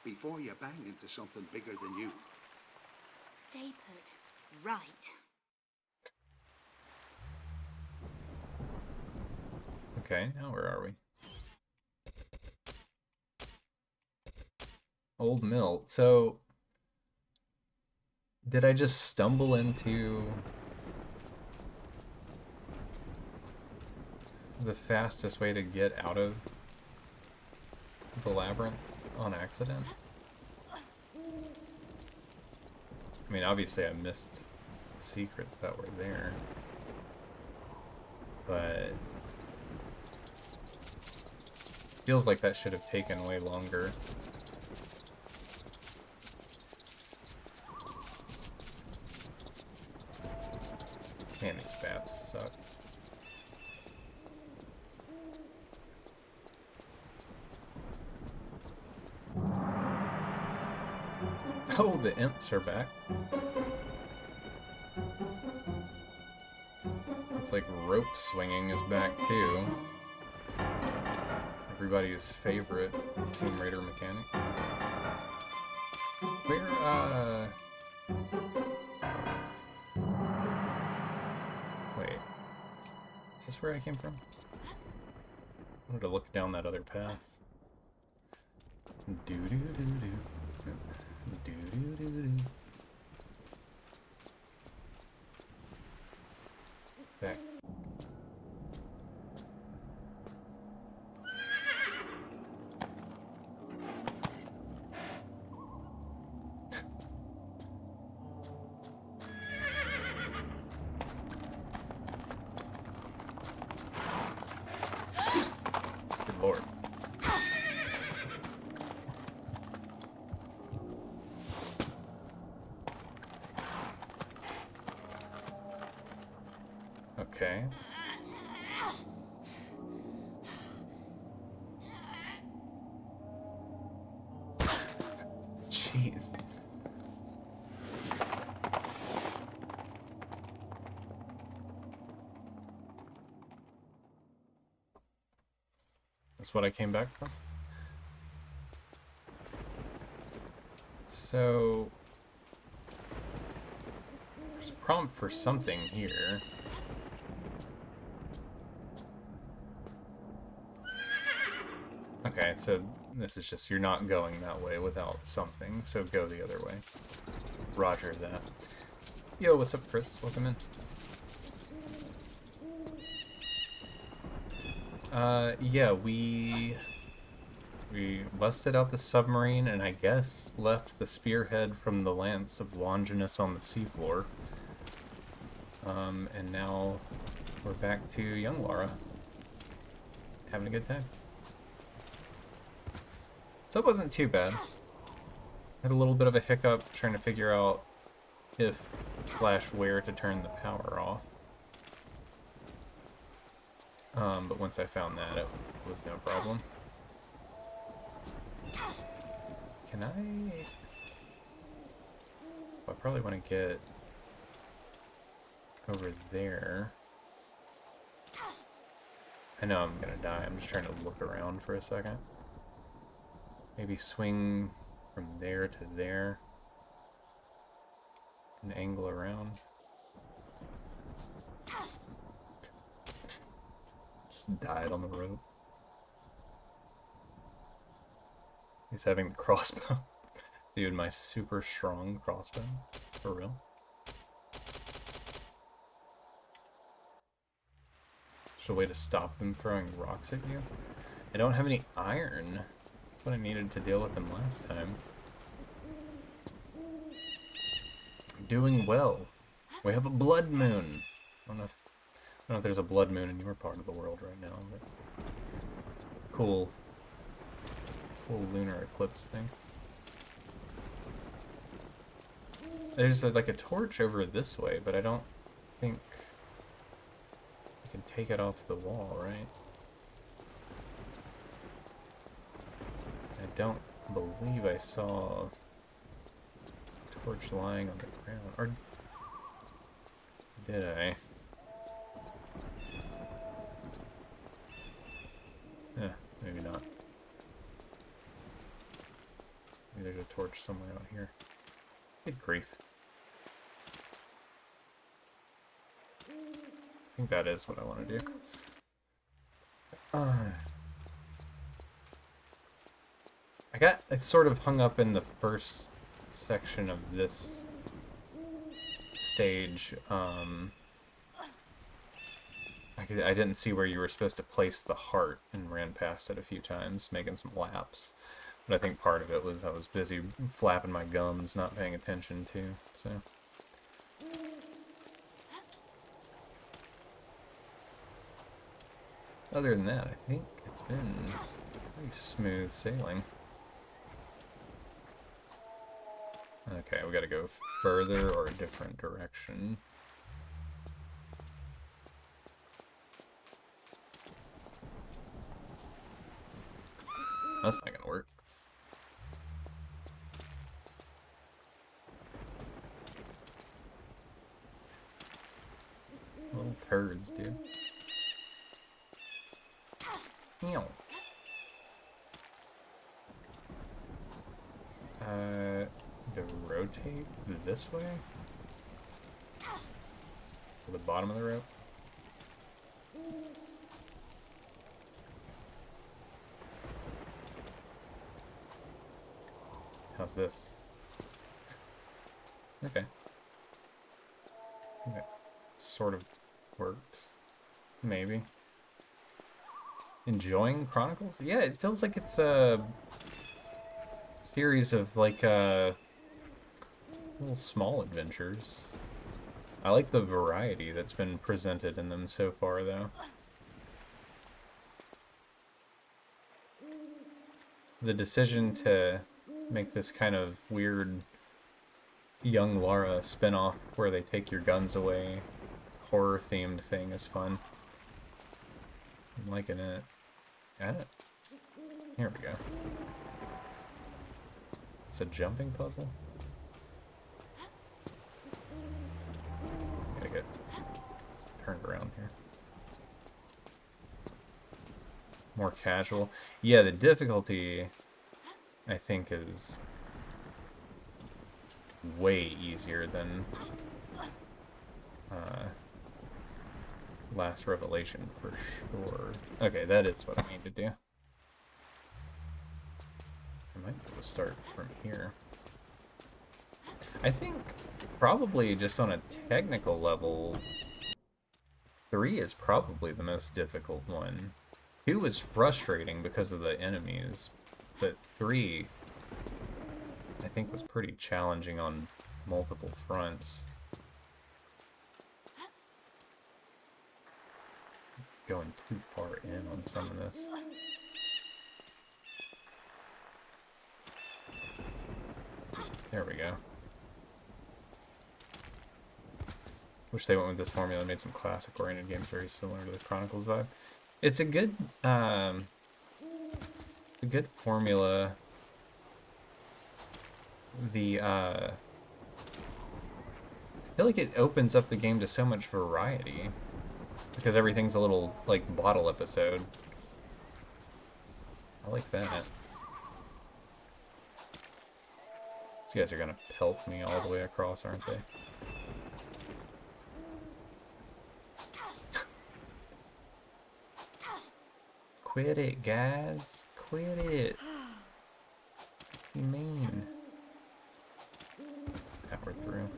before you bang into something bigger than you. Stay put. Right. Okay, now where are we? Old Mill. So, did I just stumble into the fastest way to get out of the labyrinth on accident? I mean, obviously I missed secrets that were there, but feels like that should have taken way longer. Man, these bats suck. Oh, the imps are back. It's like rope swinging is back too. Everybody's favorite Tomb Raider mechanic. Where, wait. Is this where I came from? I wanted to look down that other path. Do-do-do-do. Do-do-do-do. Back. Good lord. Okay. Jeez. That's what I came back from? So there's a prompt for something here. Okay, so this is just, you're not going that way without something, so go the other way. Roger that. Yo, what's up, Chris? Welcome in. Yeah, we busted out the submarine and I guess left the spearhead from the Lance of Longinus on the seafloor. And now we're back to young Lara. Having a good time. So it wasn't too bad. Had a little bit of a hiccup trying to figure out if / where to turn the power off. But once I found that, it was no problem. Can I probably want to get over there. I know I'm gonna die. I'm just trying to look around for a second. Maybe swing from there to there. An angle around. Just died on the rope. He's having the crossbow. Dude, my super strong crossbow. For real. Just a way to stop them throwing rocks at you. I don't have any iron. That's what I needed to deal with them last time. I'm doing well. We have a blood moon. I don't know if there's a blood moon in your part of the world right now, but cool lunar eclipse thing. There's like a torch over this way, but I don't think I can take it off the wall, right? don't believe I saw a torch lying on the ground. Or did I? Maybe not. Maybe there's a torch somewhere out here. Good grief. I think that is what I want to do. I sort of hung up in the first section of this stage. I didn't see where you were supposed to place the heart and ran past it a few times, making some laps. But I think part of it was I was busy flapping my gums, not paying attention to, so. Other than that, I think it's been pretty smooth sailing. Okay, we gotta go further or a different direction. That's not gonna work. Little turds, dude. Meow. To rotate this way? To the bottom of the rope? How's this? Okay. Okay. Sort of works. Maybe. Enjoying Chronicles? Yeah, it feels like it's a series of like little small adventures. I like the variety that's been presented in them so far, though. The decision to make this kind of weird young Lara spin-off where they take your guns away, horror-themed thing is fun. I'm liking it. Got it. Here we go. It's a jumping puzzle? Gotta get turned around here. More casual. Yeah, the difficulty, I think, is way easier than Last Revelation, for sure. Okay, that is what I need to do. I might be able to start from here. I think probably just on a technical level, 3 is probably the most difficult one. 2 is frustrating because of the enemies, but 3, I think, was pretty challenging on multiple fronts. Going too far in on some of this. There we go. Wish they went with this formula and made some classic-oriented games very similar to the Chronicles vibe. It's a good formula. I feel like it opens up the game to so much variety because everything's a little like bottle episode. I like that. These guys are gonna pelt me all the way across, aren't they? Quit it, guys. Quit it. What do you mean? Power through.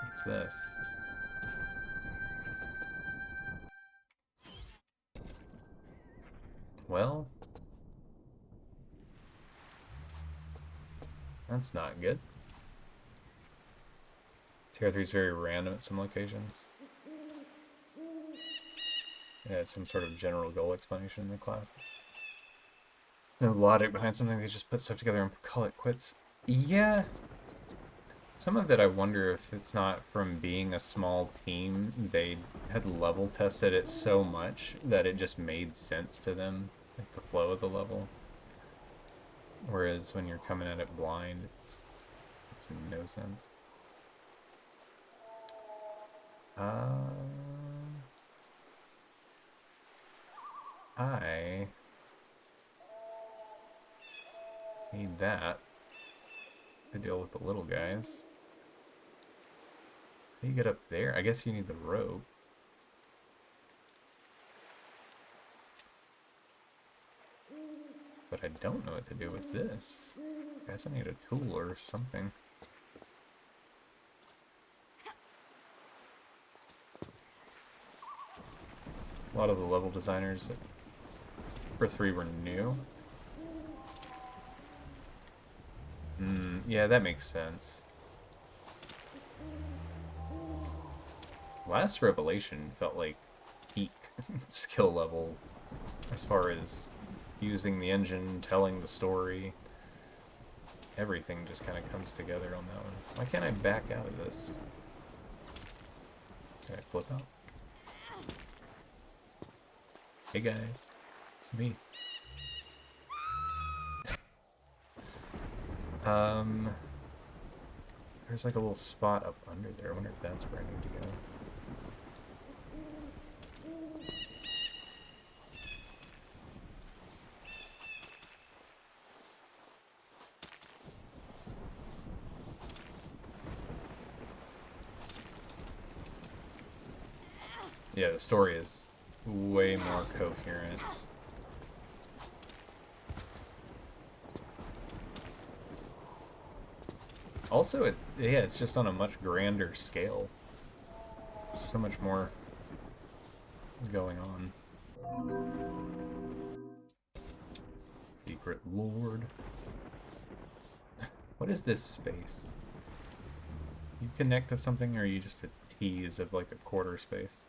What's this? Well, that's not good. Tier 3 is very random at some locations. It has some sort of general goal explanation in the class. No logic behind something, they just put stuff together and call it quits. Yeah. Some of it I wonder if it's not from being a small team, they had level tested it so much that it just made sense to them, like the flow of the level. Whereas when you're coming at it blind, it's no sense. I need that to deal with the little guys. How do you get up there? I guess you need the rope. But I don't know what to do with this. I guess I need a tool or something. A lot of the level designers for 3 were new. Yeah, that makes sense. Last Revelation felt like peak skill level as far as using the engine, telling the story. Everything just kind of comes together on that one. Why can't I back out of this? Can I flip out? Hey guys, it's me. There's like a little spot up under there. I wonder if that's where I need to go. Yeah, the story is way more coherent. Also, it's just on a much grander scale. So much more going on. Secret Lord. What is this space? You connect to something, or are you just a tease of like a quarter space?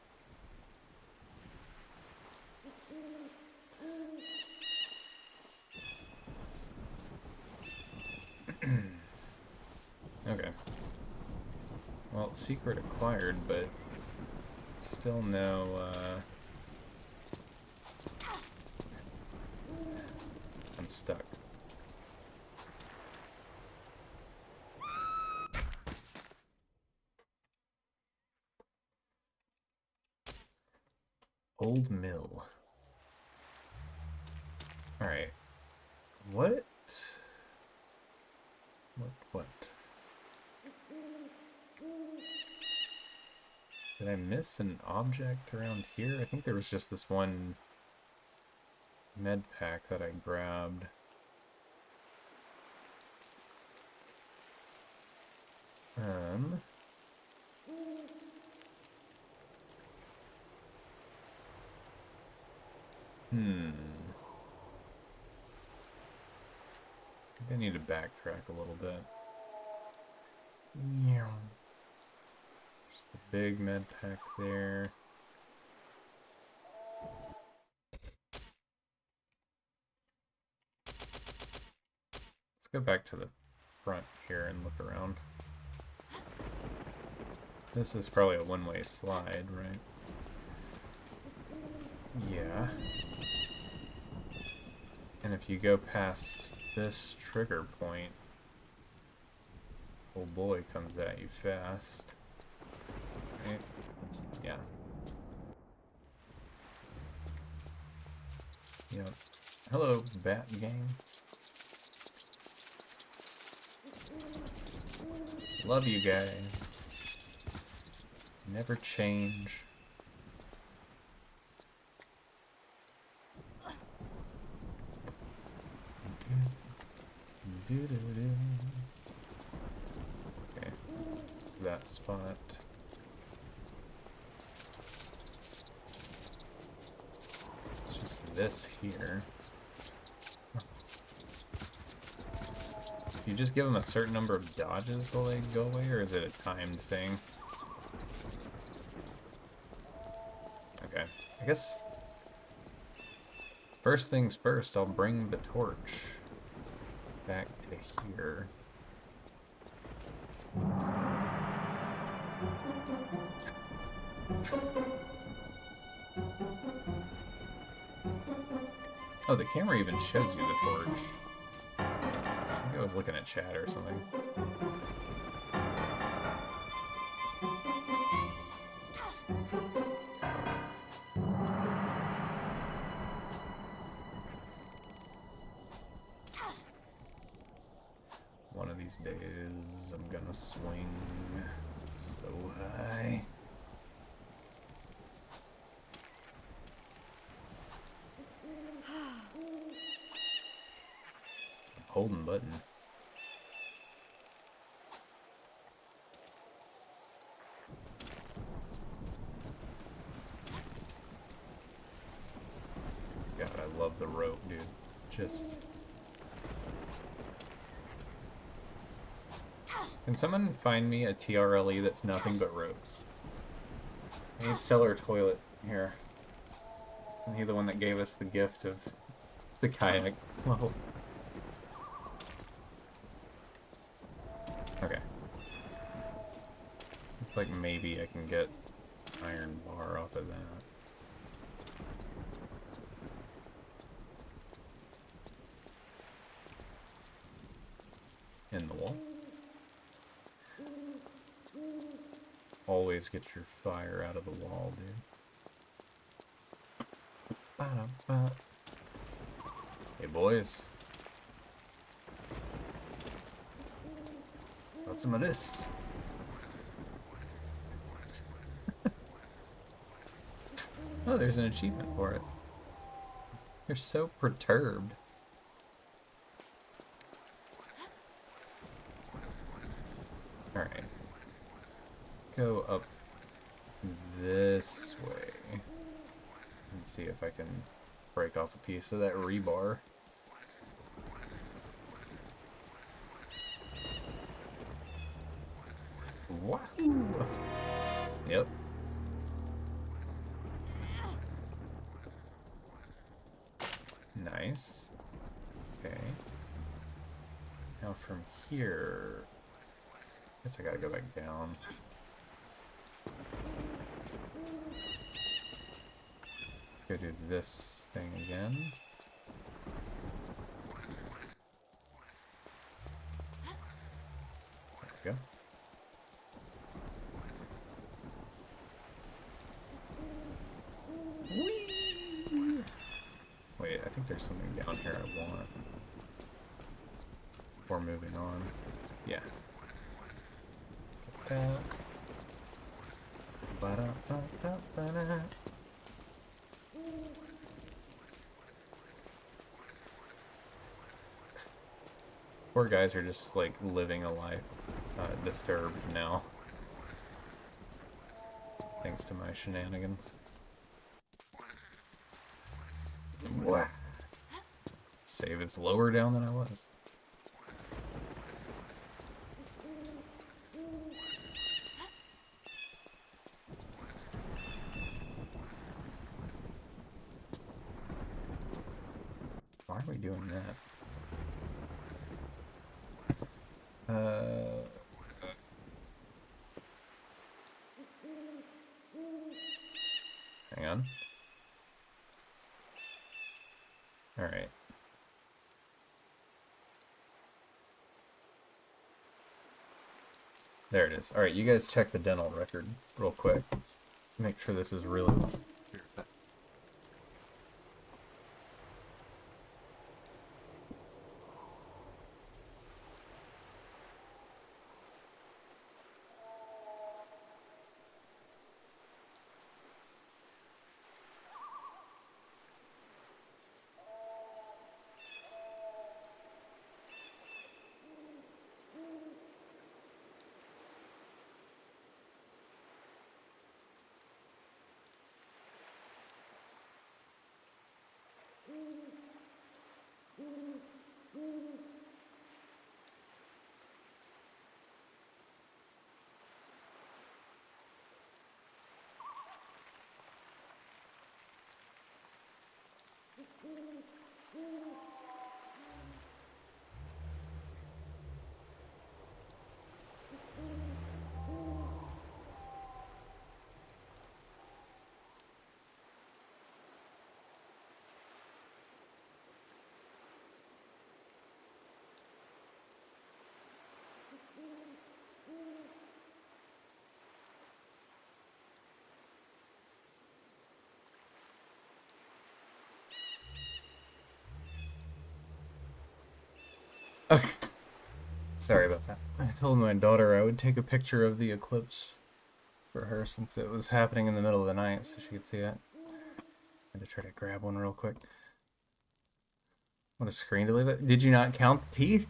Okay. Well, secret acquired, but still no, I'm stuck. Old mill. Alright. What? Did I miss an object around here? I think there was just this one med pack that I grabbed. I need to backtrack a little bit. Just the big med pack there. Let's go back to the front here and look around. This is probably a one-way slide, right? Yeah. And if you go past this trigger point, old boy comes at you fast. Right? Yeah. Yep. Hello, Bat Gang. Love you guys. Never change. Okay, it's that spot. It's just this here. You just give them a certain number of dodges will they go away, or is it a timed thing? Okay, I guess first things first, I'll bring the torch back to here. Oh, the camera even shows you the torch. Maybe I was looking at chat or something. One of these days, I'm gonna swing so high. Holding button. God, I love the rope, dude. Just... Can someone find me a TRLE that's nothing but ropes? I need Cellar Toilet here. Isn't he the one that gave us the gift of the kayak level? Okay. Looks like maybe I can get iron bar off of that. In the wall. Always get your fire out of the wall, dude. Ba-da-ba. Hey, boys. Got some of this. Oh, there's an achievement for it. You're so perturbed. Alright. Let's go up this way and see if I can break off a piece of that rebar. Wahoo! Yep. Nice. Okay. Now from here... Guess I gotta go back down. Go do this thing again. There we go. Whee! Wait, I think there's something down here I want. Before moving on. Yeah. Get that. Ba-da-ba-da-ba-da. Poor guys are just like living a life disturbed now. Thanks to my shenanigans. What? Save is lower down than I was. Why are we doing that? Hang on. Alright. There it is. Alright, you guys check the dental record real quick. Make sure this is really... Okay. Sorry about that. I told my daughter I would take a picture of the eclipse for her since it was happening in the middle of the night so she could see it. I had to try to grab one real quick. What a screen to leave it. Did you not count the teeth?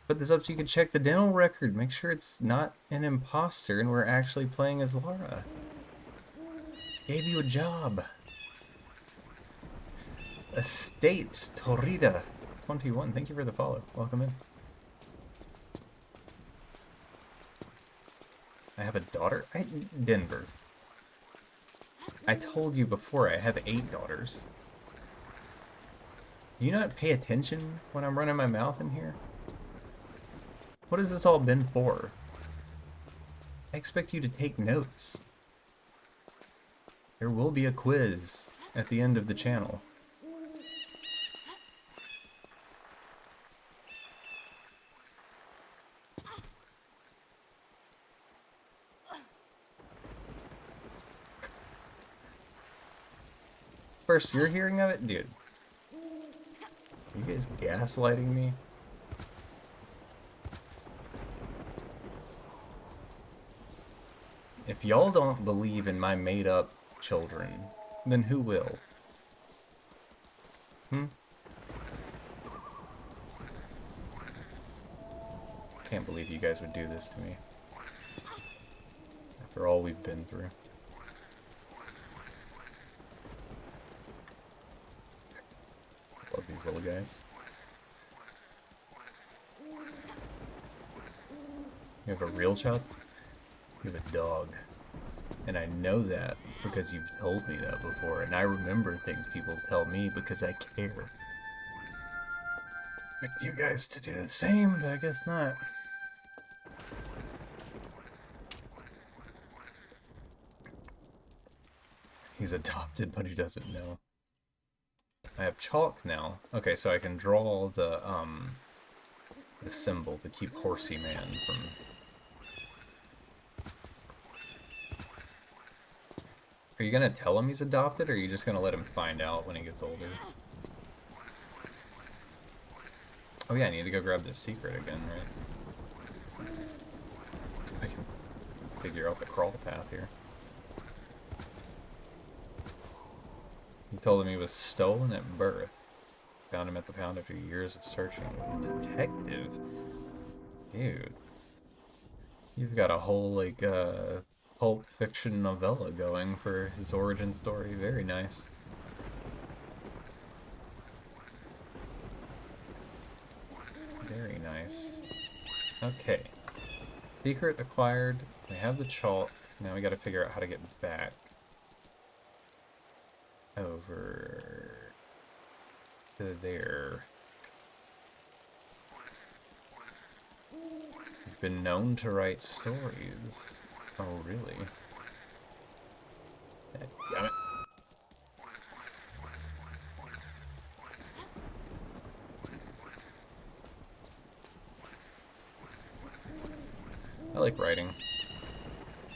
Put this up so you can check the dental record. Make sure it's not an imposter and we're actually playing as Lara. Gave you a job. Estates Torrida 21. Thank you for the follow. Welcome in. I have a daughter? Denver. I told you before I have 8 daughters. Do you not pay attention when I'm running my mouth in here? What has this all been for? I expect you to take notes. There will be a quiz at the end of the channel. First, you're hearing of it? Dude. You guys gaslighting me? If y'all don't believe in my made-up children, then who will? Can't believe you guys would do this to me. After all we've been through. Love these little guys. You have a real child? You have a dog. And I know that because you've told me that before, and I remember things people tell me because I care. Expect you guys to do the same, but I guess not. He's adopted, but he doesn't know. I have chalk now. Okay, so I can draw the symbol to keep Horsey Man from... Are you gonna tell him he's adopted, or are you just gonna let him find out when he gets older? Oh yeah, I need to go grab this secret again, right? I can figure out the crawl path here. You told him he was stolen at birth. Found him at the pound after years of searching. Detective? Dude. You've got a whole, like, Pulp Fiction novella going for his origin story. Very nice. Very nice. Okay. Secret acquired. We have the chalk. Now we gotta figure out how to get back. Over to there. You've been known to write stories. Oh, really? Damn it. I like writing.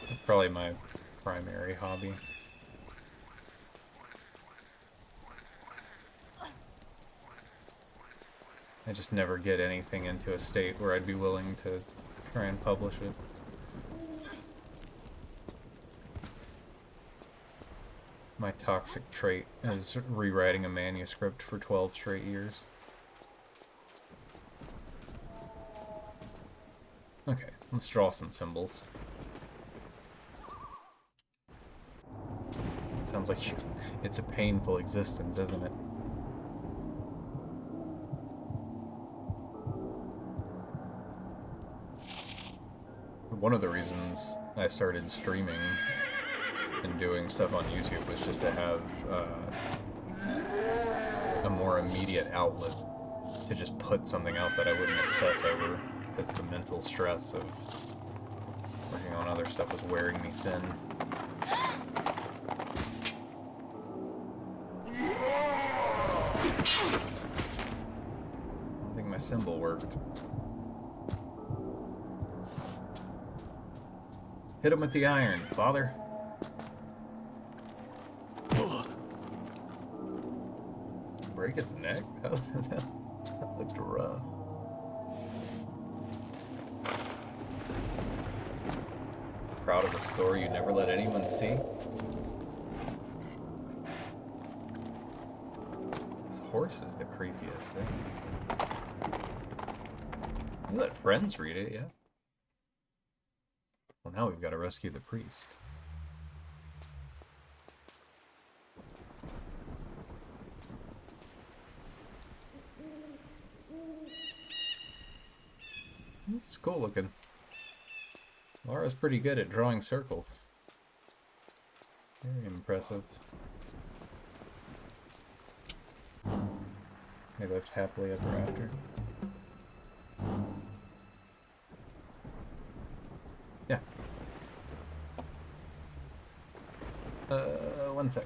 It's probably my primary hobby. I just never get anything into a state where I'd be willing to try and publish it. My toxic trait is rewriting a manuscript for 12 straight years. Okay, let's draw some symbols. Sounds like it's a painful existence, isn't it? One of the reasons I started streaming and doing stuff on YouTube was just to have a more immediate outlet to just put something out that I wouldn't obsess over, because the mental stress of working on other stuff was wearing me thin. I don't think my symbol worked. Hit him with the iron, father. Break his neck? That looked rough. proud of a story you never let anyone see? This horse is the creepiest thing. You let friends read it, yeah? Well, now we've got to rescue the priest. This is cool looking. Laura's pretty good at drawing circles. Very impressive. They lived happily ever after. Yeah. One sec.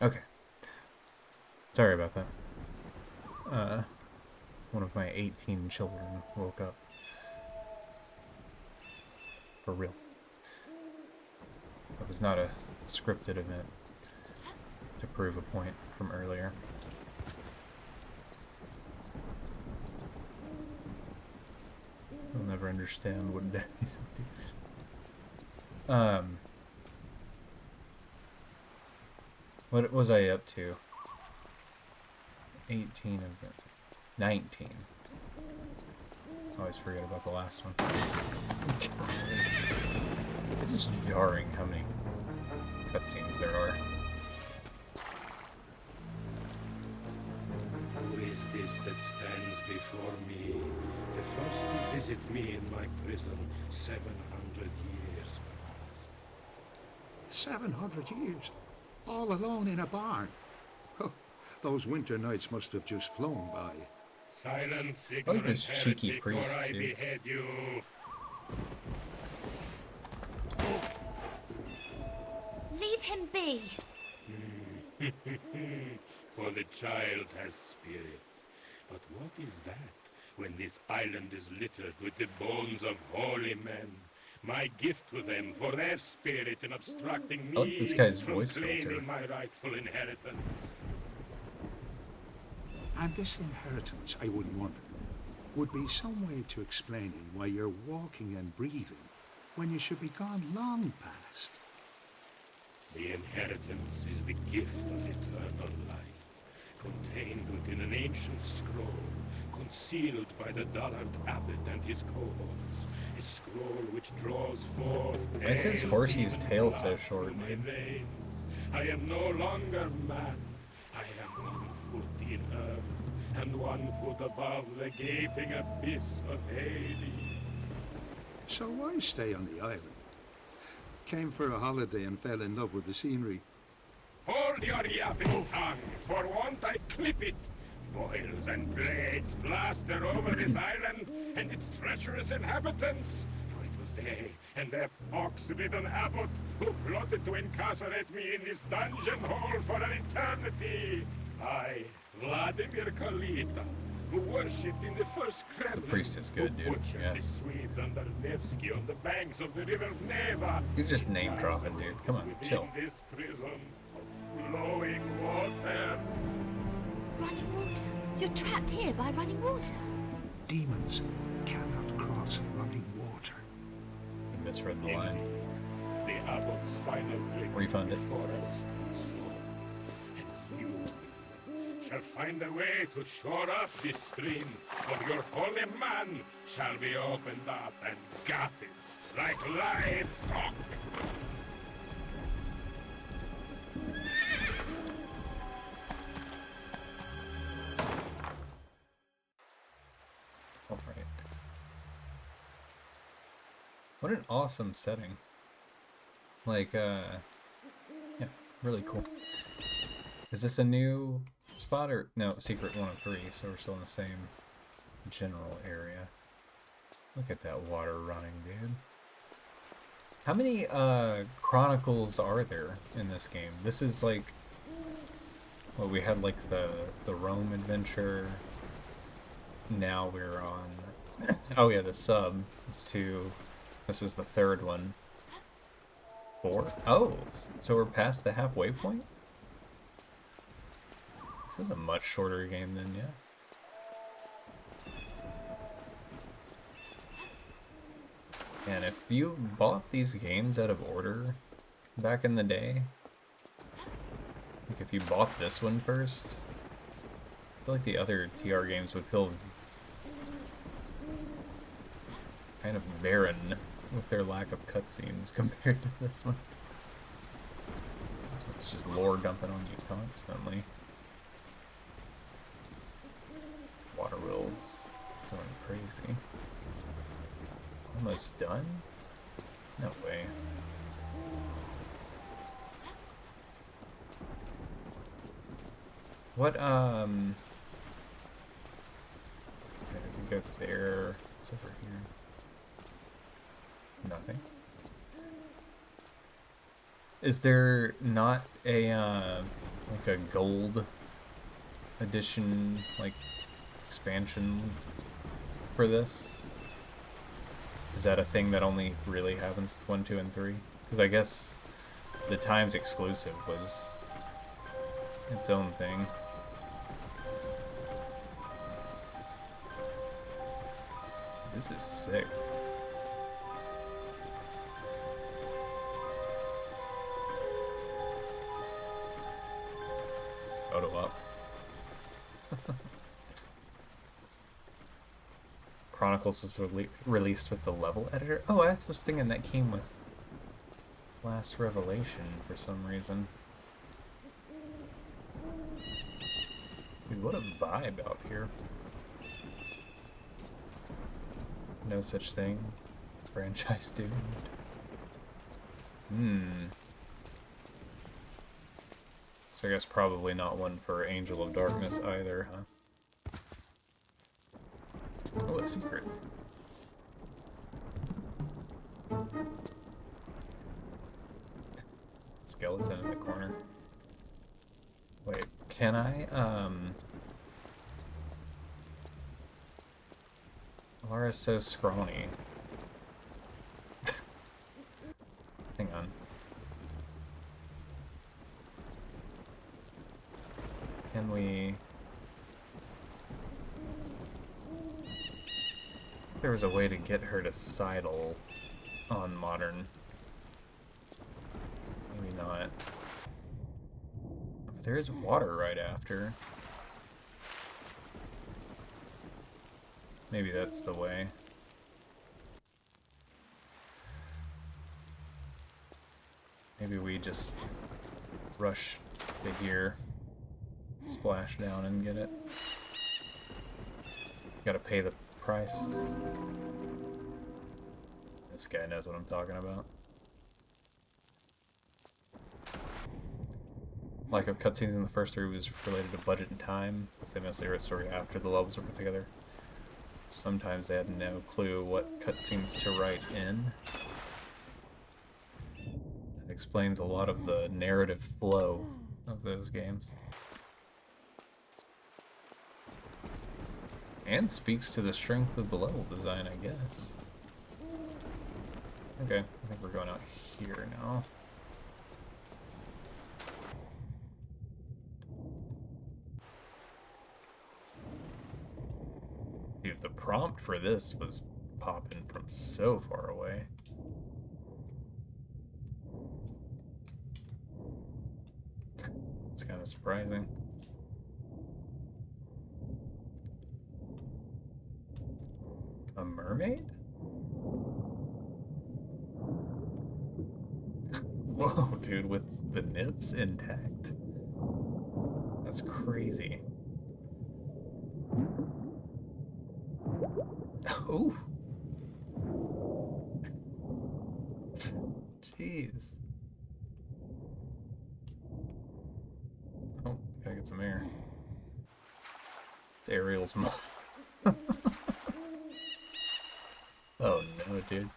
Okay. Sorry about that. One of my 18 children woke up. For real. That was not a scripted event to prove a point from earlier. I'll never understand what daddy's up to. What was I up to? 18 of them. 19. I always forget about the last one. It's just jarring how many cutscenes there are. Who is this that stands before me? The first to visit me in my prison 700 years past. 700 years? All alone in a barn? Oh, those winter nights must have just flown by. Silence, I like ignorant this cheeky heretic, priest, or I dude. behead you. Leave him be. For the child has spirit. But what is that when this island is littered with the bones of holy men? My gift to them for their spirit in obstructing I like me this guy's from voice claiming filter. my rightful inheritance. And this inheritance, I would wonder, would be some way to explaining why you're walking and breathing when you should be gone long past. The inheritance is the gift of eternal life, contained within an ancient scroll, concealed by the Dullard Abbot and his cohorts. A scroll which draws forth. Why is his pale horsey's pink tail blood so short, through my dude? veins. I am no longer man. I am 1 foot in earth, and 1 foot above the gaping abyss of Hades. So why stay on the island? Came for a holiday and fell in love with the scenery. Hold your yapping tongue, for want I clip it. Boils and blades plaster over this island and its treacherous inhabitants. For it was they and their pox-ridden abbot who plotted to incarcerate me in this dungeon hole for an eternity. I, Vladimir Kalita, who worshipped in the first Kremlin, The priest is good, who dude. butchered Yeah. the Swedes under Nevsky on the banks of the river Neva. You're just name dropping, dude. Come on, Within chill. this prison of flowing water. Running water. You're trapped here by running water. Demons cannot cross running water. I misread the line. The abbot's final trick Refund it. before I stood so. And you shall find a way to shore up this stream, or your holy man shall be opened up and gutted like livestock. Alright. What an awesome setting. Like, yeah, really cool. Is this a new spot or no? Secret 103, so we're still in the same general area. Look at that water running, dude. How many Chronicles are there in this game? This is like, well, we had like the Rome adventure. Now we're on, oh yeah, the sub. It's 2. This is the 3rd one. 4? Oh, so we're past the halfway point? This is a much shorter game than, yeah. And if you bought these games out of order back in the day, like if you bought this one first, I feel like the other TR games would feel kind of barren with their lack of cutscenes compared to this one. This one's just lore dumping on you constantly. Water wheels going crazy. Almost done? No way. What, okay, we can go there. What's over here? Nothing. Is there not a, like a gold edition, like, expansion for this? Is that a thing that only really happens with 1, 2, and 3? Because I guess the Times exclusive was its own thing. This is sick. Photo up. Chronicles was released with the level editor. Oh, I was thinking that came with Last Revelation for some reason. Dude, what a vibe out here. No such thing. Franchise doomed. So I guess probably not one for Angel of Darkness either, huh? Oh, a secret. Skeleton in the corner. Wait, can I, Laura's so scrawny. Hang on. Can we... There was a way to get her to sidle on modern. Maybe not. But there is water right after. Maybe that's the way. Maybe we just rush to here, splash down and get it. Gotta pay the price. This guy knows what I'm talking about. Lack of cutscenes in the first 3 was related to budget and time, as they mostly wrote story after the levels were put together. Sometimes they had no clue what cutscenes to write in. That explains a lot of the narrative flow of those games. And speaks to the strength of the level design, I guess. Okay, I think we're going out here now. Dude, the prompt for this was popping from so far away. It's kind of surprising. A mermaid? Whoa, dude, with the nips intact. That's crazy. Oh. Jeez. Oh, gotta get some air. It's Ariel's mom. Oh no, dude.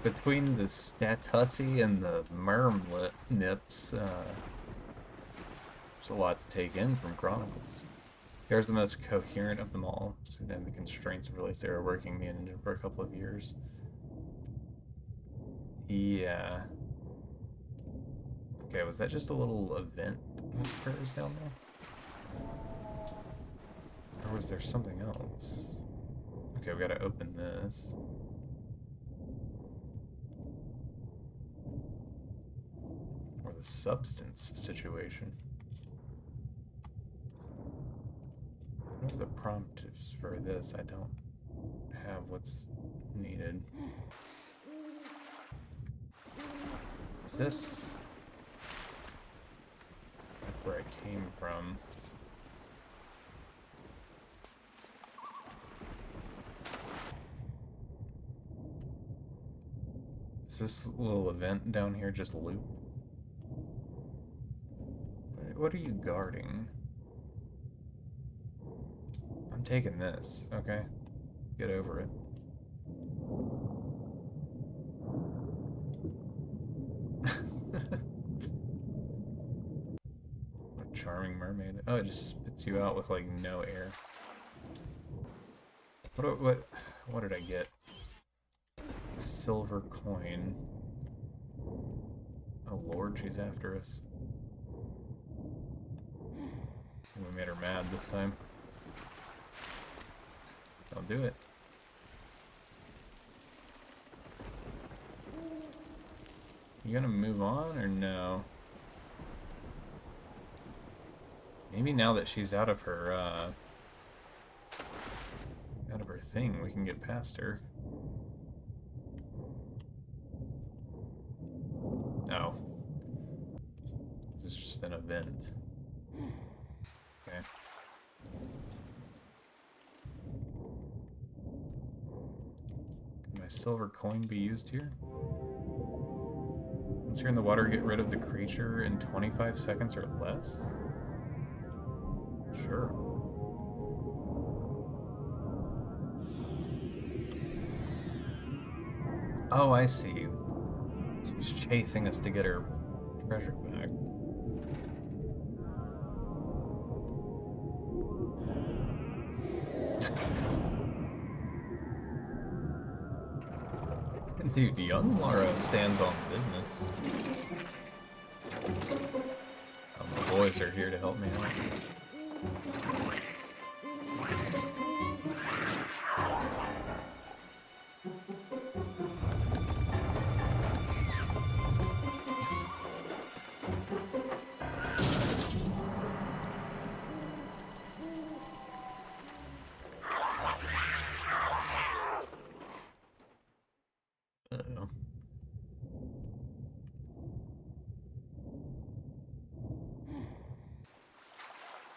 Between the Statussi and the Mermnips, there's a lot to take in from Chronicles. Here's the most coherent of them all, and the constraints of release. They were working the engine for a couple of years. Yeah. Okay, was that just a little event that occurs down there? Or was there something else? Okay, we gotta open this. Or the substance situation. What are the prompts for this? I don't have what's needed. Is this where I came from? Is this little event down here just loop? What are you guarding? I'm taking this, okay? Get over it. What a charming mermaid. Oh, it just spits you out with like no air. What did I get? Silver coin. Oh lord, she's after us. We made her mad this time. Don't do it. You gonna move on or no? Maybe now that she's out of her thing, we can get past her. No. This is just an event. Okay. Can my silver coin be used here? Once you're in the water, get rid of the creature in 25 seconds or less? Sure. Oh, I see. She's chasing us to get her treasure back. Dude, young Lara stands on business. My boys are here to help me out.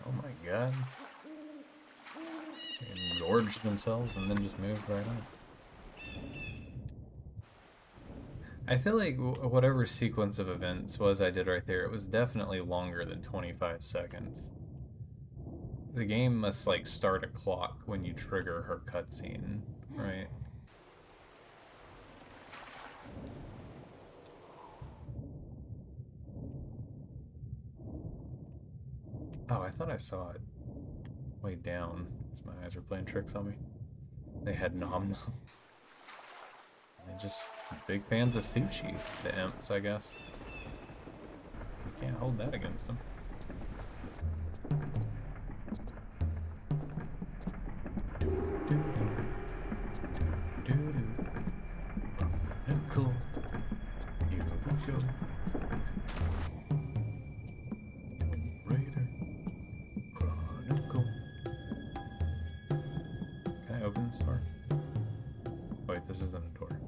Oh my god. They engorged themselves and then just moved right on. I feel like whatever sequence of events was I did right there, it was definitely longer than 25 seconds. The game must like start a clock when you trigger her cutscene, right? Oh, I thought I saw it way down as my eyes were playing tricks on me. They had Nom Nom. They're just big fans of sushi, the imps, I guess. You can't hold that against them. Cool. Here we go. Chronicle. Can I open this door? Wait, this isn't a door.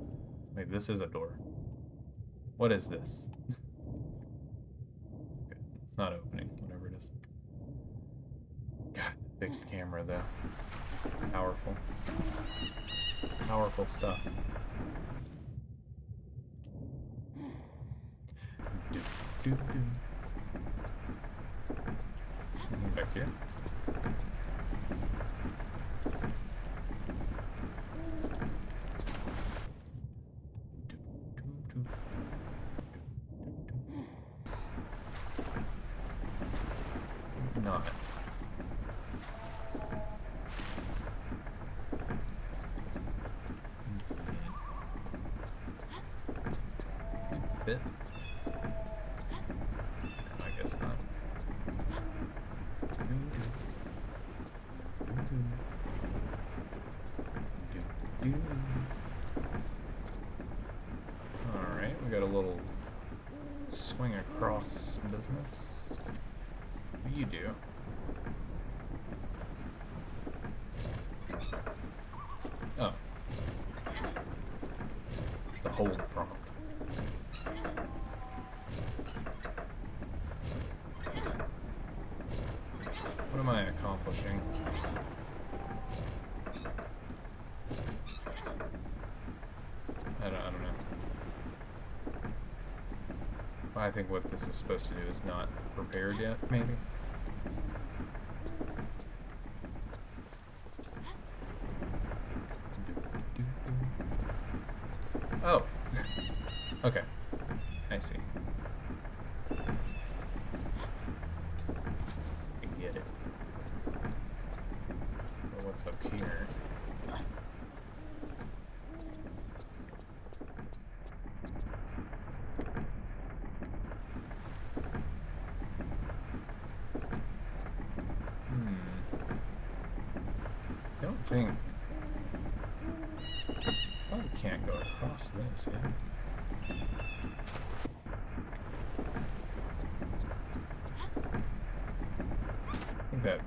Wait, this is a door. What is this? Okay, it's not opening, whatever it is. God, fixed camera though. Powerful. Powerful stuff. Something back here. it? I guess not. Alright, we got a little swing across business. What do you do? Oh. It's a hold prompt. What am I accomplishing? I don't know. I think what this is supposed to do is not prepared yet, maybe? Oh! Okay. I see. I get it. Well, what's up here? I don't think... Probably can't go across this, yeah. I think that...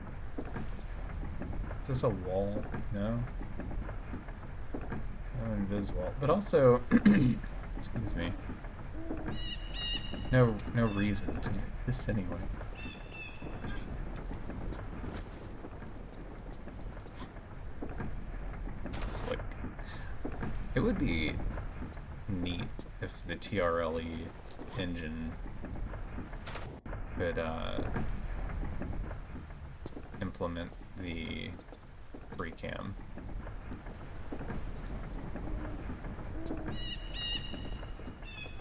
Is this a wall? No? No invis wall. But also... excuse me. No reason to do this anyway. It's like... It would be neat if the TRLE engine could implement the free cam.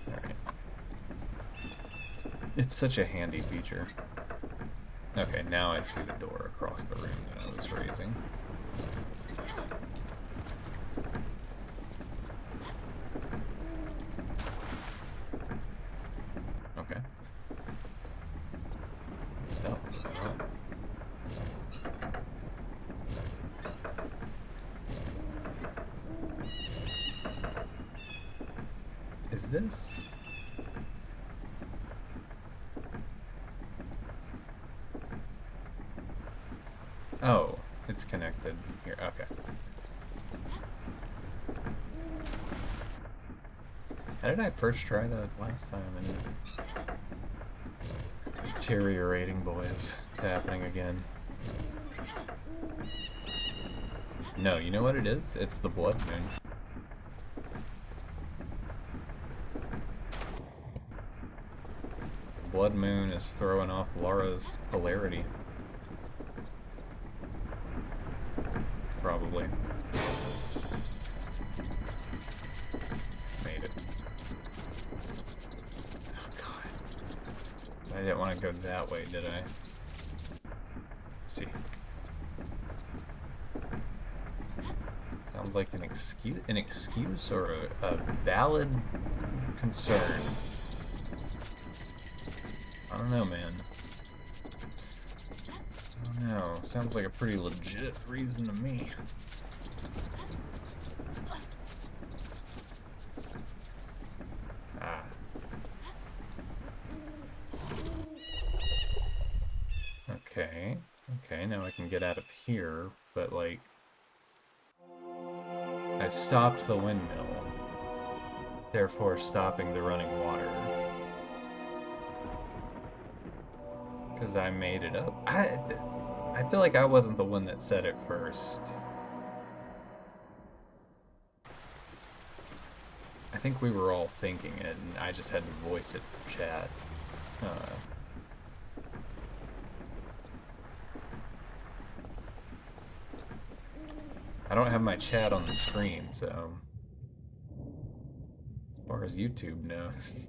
Alright. It's such a handy feature. Okay, now I see the door across the room that I was raising. Okay. No. Is this... Oh, it's connected here. Okay. How did I first try that last time? And deteriorating, boys. It's happening again. No, you know what it is? It's the blood moon. Blood moon is throwing off Laura's polarity. Probably. Made it. Oh god. I didn't want to go that way, did I? Let's see. Sounds like an excuse or a valid concern. I don't know, man. I don't know. Sounds like a pretty legit reason to me. Ah. Okay. Okay, now I can get out of here, but like... I stopped the windmill, therefore stopping the running water. Because I made it up. I feel like I wasn't the one that said it first. I think we were all thinking it, and I just had to voice it in chat. I don't have my chat on the screen, so... As far as YouTube knows...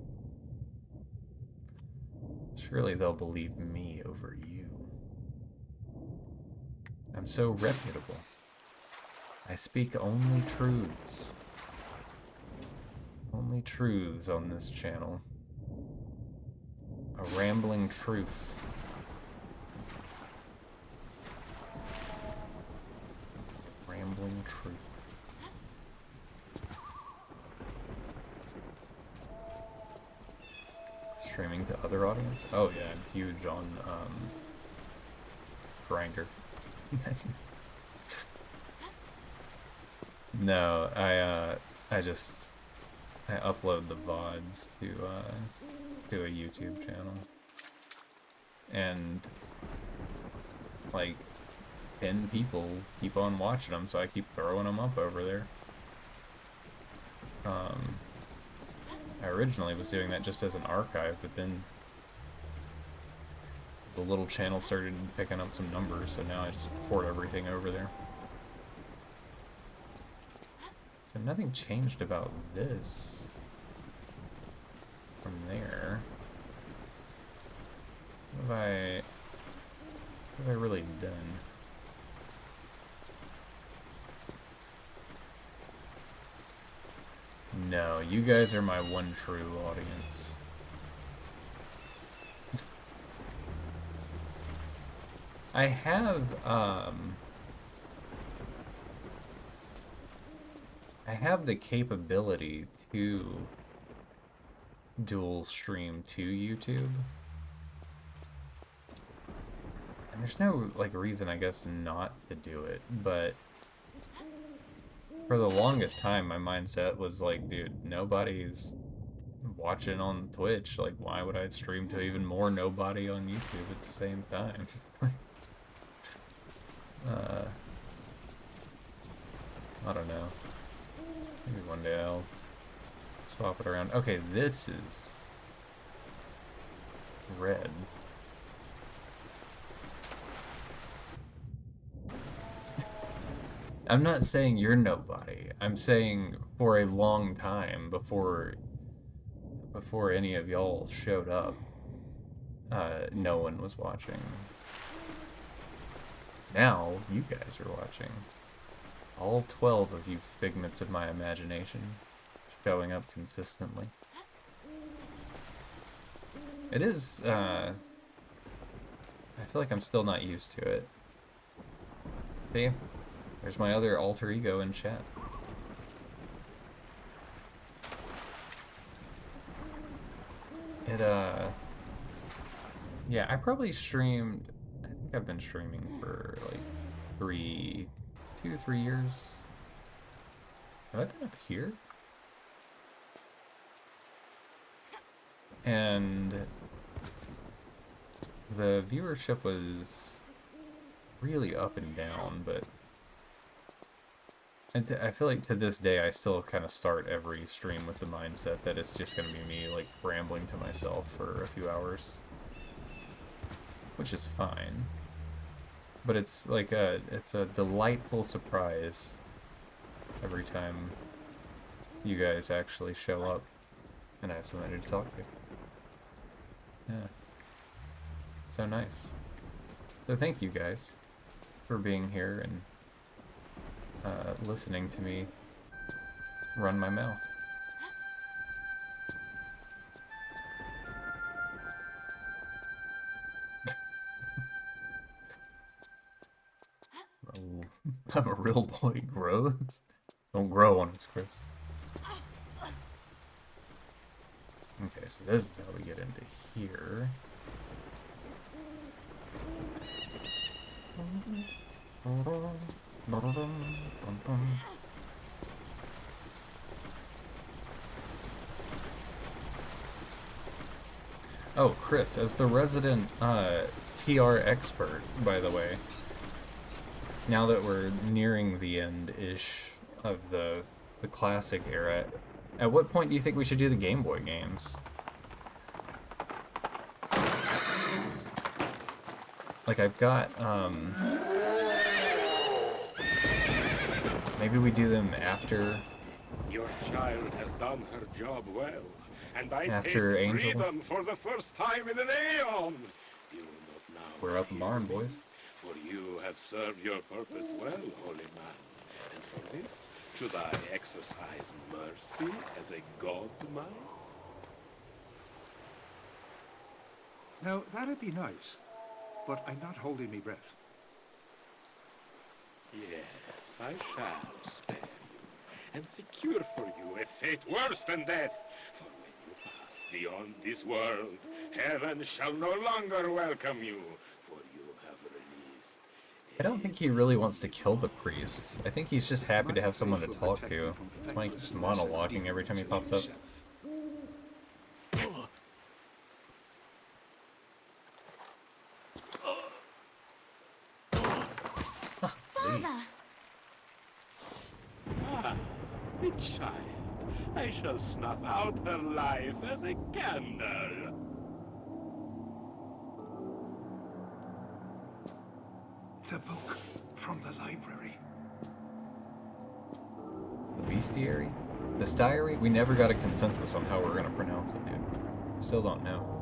Surely they'll believe me over you. I'm so reputable. I speak only truths. Only truths on this channel. A rambling truth. Rambling truth. Streaming to other audience? Oh yeah, I'm huge on Grindr. No, I upload the VODs to a YouTube channel. And like 10 people keep on watching them, so I keep throwing them up over there. I originally was doing that just as an archive, but then the little channel started picking up some numbers, so now I just port everything over there. So nothing changed about this from there. What have I really done? No, you guys are my one true audience. I have the capability to dual stream to YouTube. And there's no like reason, I guess, not to do it, but for the longest time my mindset was like, dude, nobody's watching on Twitch, like why would I stream to even more nobody on YouTube at the same time? I don't know. Maybe one day I'll swap it around. Okay, this is red. I'm not saying you're nobody. I'm saying for a long time before any of y'all showed up, no one was watching. Now you guys are watching. All 12 of you figments of my imagination showing up consistently. It is, I feel like I'm still not used to it. See? There's my other alter ego in chat. Yeah, I probably streamed, I think I've been streaming for like 2 to 3 years. Have I been up here? And the viewership was really up and down, but I feel like to this day I still kind of start every stream with the mindset that it's just going to be me like rambling to myself for a few hours, which is fine. But it's like it's a delightful surprise every time you guys actually show up and I have somebody to talk to. Yeah. So nice. So thank you guys for being here and listening to me run my mouth. I'm a real boy. Grows? Don't grow on us, Chris. Okay, so this is how we get into here. Oh, Chris, as the resident TR expert, by the way, now that we're nearing the end-ish of the classic era, at what point do you think we should do the Game Boy games? Like, I've got, maybe we do them after... Your child has done her job well, and I after taste Angel. freedom for the first time in an aeon. You will not now We're up in barn, boys. for you have served your purpose well, holy man, for this? Should I exercise mercy as a god might? Now, that'd be nice, but I'm not holding me breath. Yes, I shall spare you, and secure for you a fate worse than death. For when you pass beyond this world, heaven shall no longer welcome you, for you have released. I don't think he really wants to kill the priest. I think he's just happy to have someone to talk to. It's like monologuing every time he pops up. Father! Ah, a child. I shall snuff out her life as a candle. The book from the library. The bestiary? This diary? We never got a consensus on how we're gonna pronounce it, dude. Still don't know.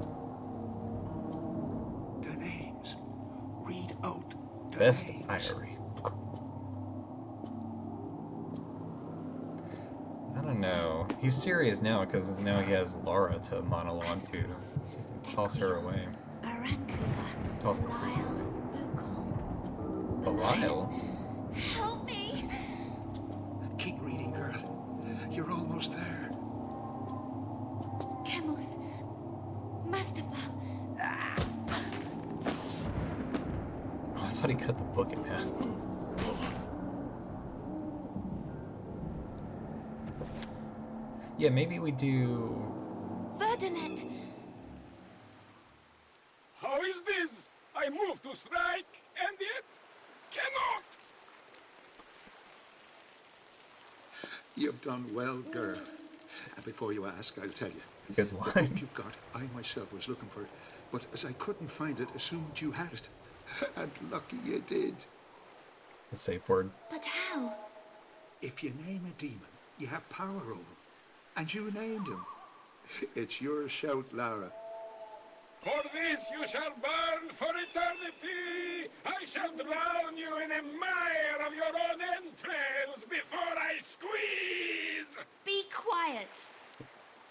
The names. Read out the Best names. diary. I don't know. He's serious now because now he has Laura to monologue to. So he can toss her away. Arancula, Toss the priest Belial, away. Bucom. Belial? Help me! Keep reading, girl. You're almost there. Chemos. Mustafal. Oh, I thought he cut the book in half. Yeah, maybe we do... Verdalet. How is this? I move to strike, and yet cannot. You've done well, girl. And before you ask, I'll tell you. Good The book line. you've got, I myself was looking for it, but as I couldn't find it, assumed you had it. And lucky you did. It's a safe word. But how? If you name a demon, you have power over him. And you named him. It's your shout, Lara. For this you shall burn for eternity. I shall drown you in a mire of your own entrails before I squeeze. Be quiet.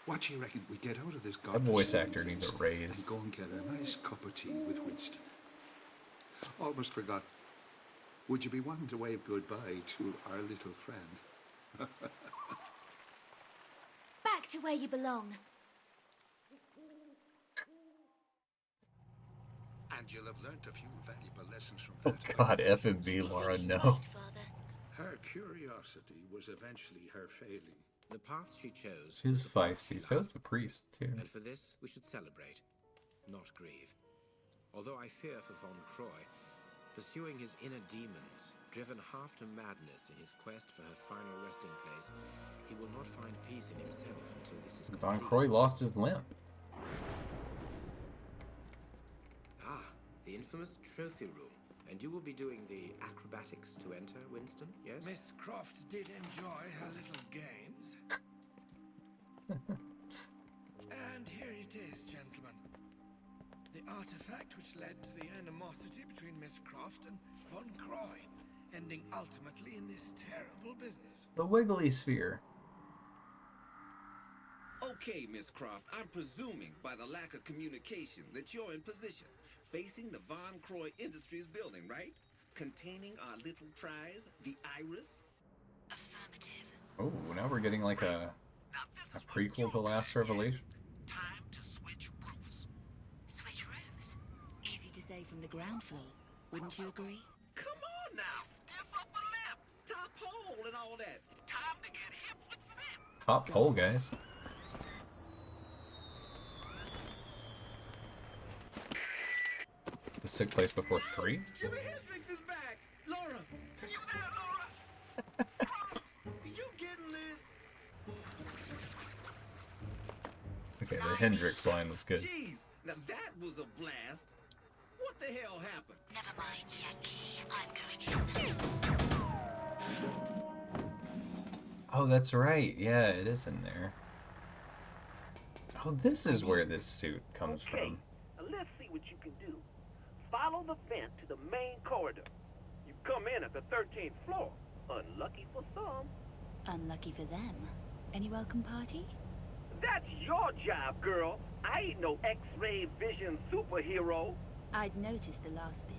What do you reckon we get out of this That voice godforsaken actor needs a place raise. and go and get a nice cup of tea with Winston? Almost forgot. Would you be wanting to wave goodbye to our little friend? Back to where you belong. And you'll have learnt a few valuable lessons from Oh that. god, F and B, Laura, no. Right, Father. Her curiosity was eventually her failing. The path she chose. She's was the path she feisty. So loved. is the priest, too. And for this, we should celebrate, not grieve. Although I fear for Von Croy, pursuing his inner demons, driven half to madness in his quest for her final resting place, he will not find peace in himself until this is Don complete. Croy lost his limp. Ah, the infamous trophy room. And you will be doing the acrobatics to enter, Winston, yes? Miss Croft did enjoy her little games. And here it is, gentlemen. The artifact which led to the animosity between Miss Croft and Von Croy, ending ultimately in this terrible business. The Wiggly Sphere. Okay, Miss Croft, I'm presuming by the lack of communication that you're in position, facing the Von Croy Industries building, right? Containing our little prize, the Iris? Affirmative. Oh, now we're getting like a prequel to Last Revelation. Time to switch roofs. Switch roofs. Easy to say from the ground floor. Wouldn't you agree? Come on now, stiff upper lip, top hole and all that. Time to get hip with zip. Top hole, guys. This took place before 3? Jimi Hendrix is back. Laura, you there, Laura? Croft, you getting this? Okay, the Hendrix line was good. Jeez, now that was a blast. What the hell happened? Never mind, Yankee. I'm going in. Oh, that's right. Yeah, it is in there. Oh, this is where this suit comes from. Now let's see what you can do. Follow the vent to the main corridor. You come in at the 13th floor. Unlucky for some. Unlucky for them. Any welcome party? That's your job, girl. I ain't no X-ray vision superhero. I'd noticed the last bit.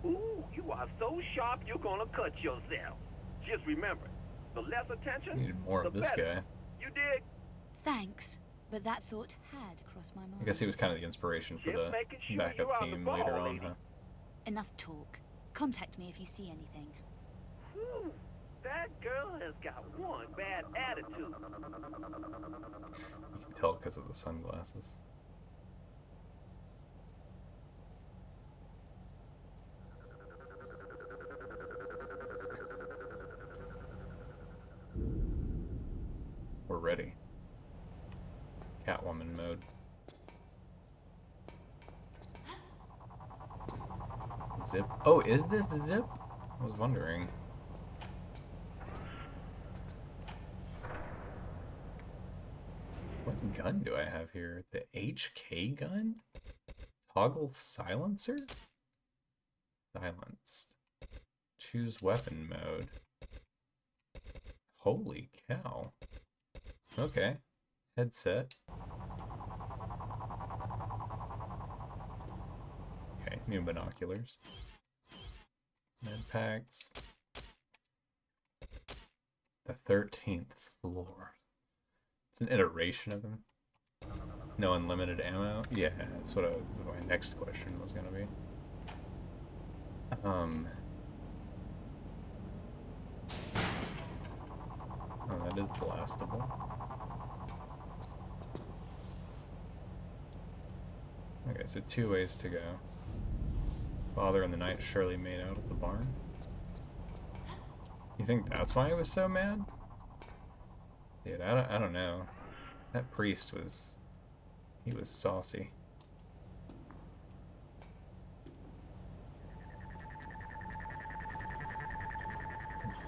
Ooh, you are so sharp you're gonna cut yourself. Just remember, the less attention, Needed more the of this better. guy. You dig? Thanks, but that thought had crossed my mind. I guess he was kind of the inspiration for Just the making sure backup you're on the team ball, later on, lady. huh? Enough talk. Contact me if you see anything. Whew, that girl has got one bad attitude. You can tell because of the sunglasses. We're ready. Catwoman mode. Zip. Oh, is this the zip? I was wondering. What gun do I have here? The HK gun? Toggle silencer? Silenced. Choose weapon mode. Holy cow. Okay. Headset. Okay, new binoculars. Med packs. The 13th floor. It's an iteration of him. No unlimited ammo? Yeah, that's what my next question was gonna be. Oh, that is blastable. Okay, so 2 ways to go. Father in the night surely made out at the barn. You think that's why he was so mad? Dude, I don't know. That priest he was saucy.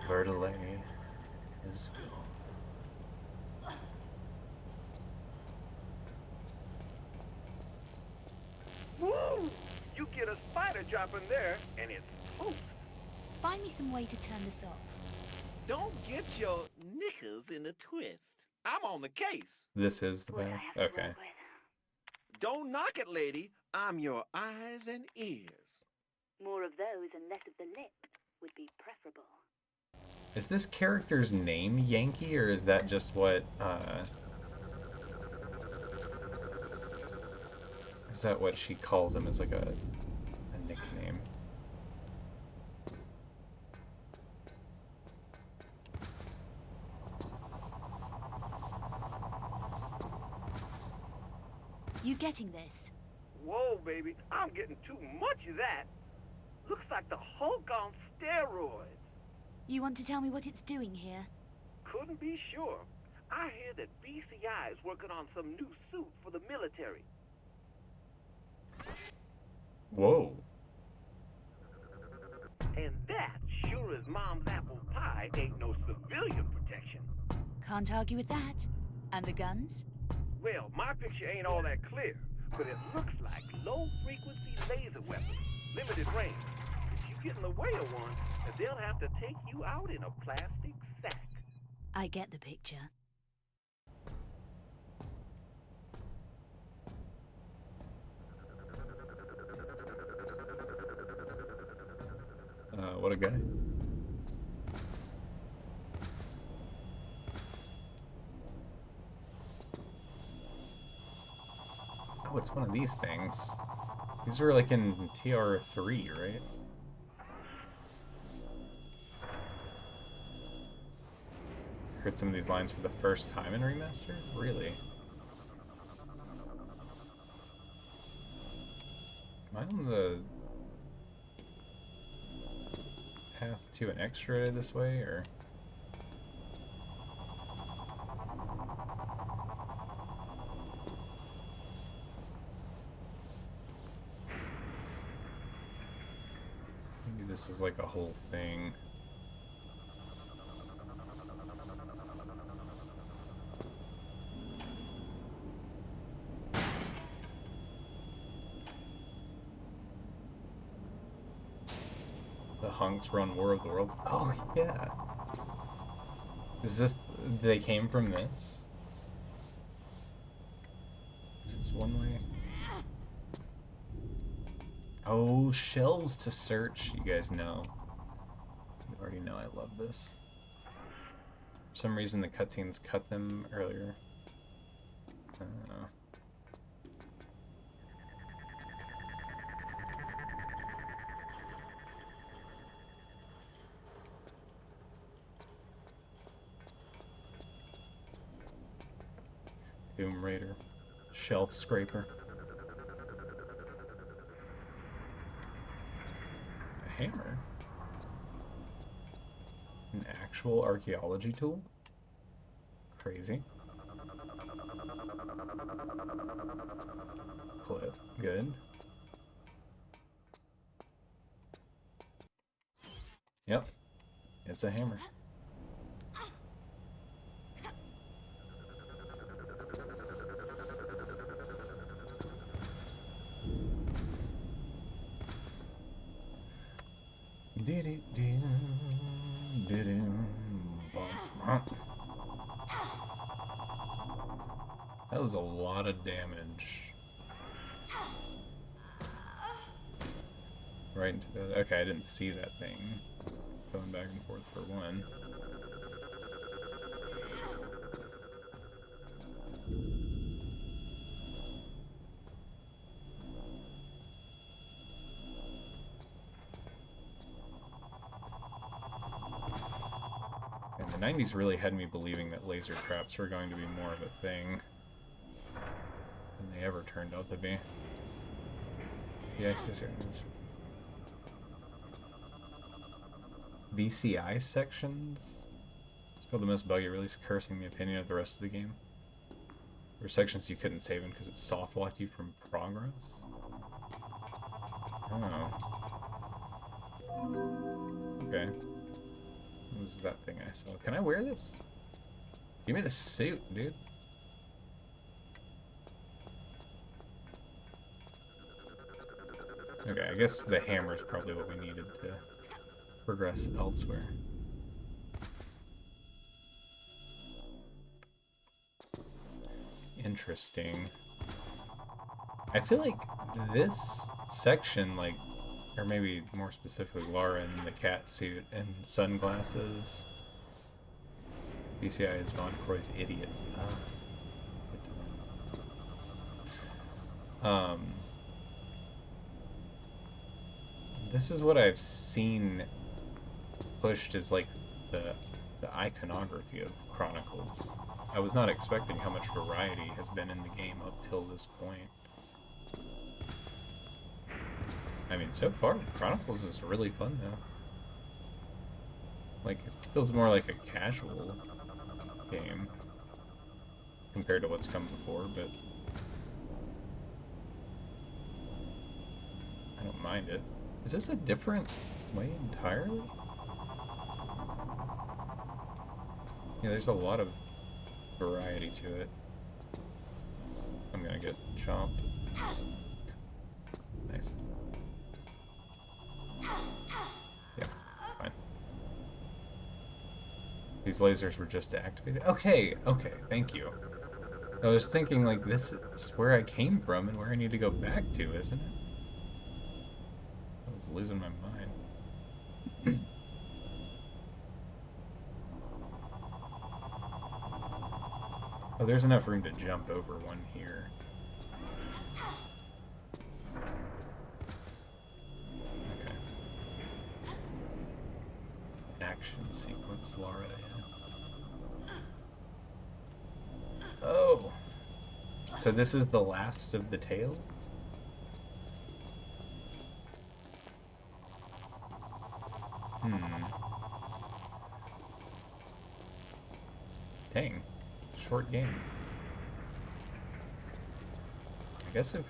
Verdelay is gone. Woo! You get a spider drop in there, and it's poof. Find me some way to turn this off. Don't get your knickers in a twist. I'm on the case. This is the path? Okay. Don't knock it, lady. I'm your eyes and ears. More of those and less of the lip would be preferable. Is this character's name Yankee, or is that just what, is that what she calls him as like a nickname? You getting this? Whoa, baby, I'm getting too much of that. Looks like the Hulk on steroids. You want to tell me what it's doing here? Couldn't be sure. I hear that BCI is working on some new suit for the military. Whoa. And that, sure as mom's apple pie, ain't no civilian protection. Can't argue with that. And the guns? Well, my picture ain't all that clear, but it looks like low-frequency laser weapons, limited range. If you get in the way of one, they'll have to take you out in a plastic sack. I get the picture. What a guy. Oh, it's one of these things. These were like in TR3, right? Heard some of these lines for the first time in Remaster? Really? Am I on the path to an extra this way, or? Maybe this is like a whole thing. monks run War of the Worlds. Oh yeah. Is this, they came from this? This is one way. Oh, shelves to search. You guys know. You already know I love this. For some reason the cutscenes cut them earlier. I don't know. Tomb Raider. Shelf scraper. A hammer. An actual archaeology tool? Crazy. Clip. Good. Yep. It's a hammer. That was a lot of damage. Right into the... Okay, I didn't see that thing. Going back and forth for one. And the 90s really had me believing that laser traps were going to be more of a thing than they ever turned out to be. Yes, yes, yes. VCI sections? It's called the most buggy release, cursing the opinion of the rest of the game. There were sections you couldn't save in because it soft-locked you from progress? Oh. Okay. What was that thing I saw? Can I wear this? Give me the suit, dude. Okay, I guess the hammer is probably what we needed to progress elsewhere. Interesting. I feel like this section, like, or maybe more specifically Laura in the cat suit and sunglasses. BCI is Von Croy's idiots. This is what I've seen pushed as like the iconography of Chronicles. I was not expecting how much variety has been in the game up till this point. I mean, so far, Chronicles is really fun though. Like, it feels more like a casual game compared to what's come before, but I don't mind it. Is this a different way entirely? Yeah, there's a lot of variety to it. I'm gonna get chomped. Nice. Yeah, fine. These lasers were just activated. Okay, okay, thank you. I was thinking, like, this is where I came from and where I need to go back to, isn't it? I was losing my mind. Oh, there's enough room to jump over one here. Okay. Action sequence, Laura. Yeah. Oh! So this is the last of the tales? Dang. Short game. I guess if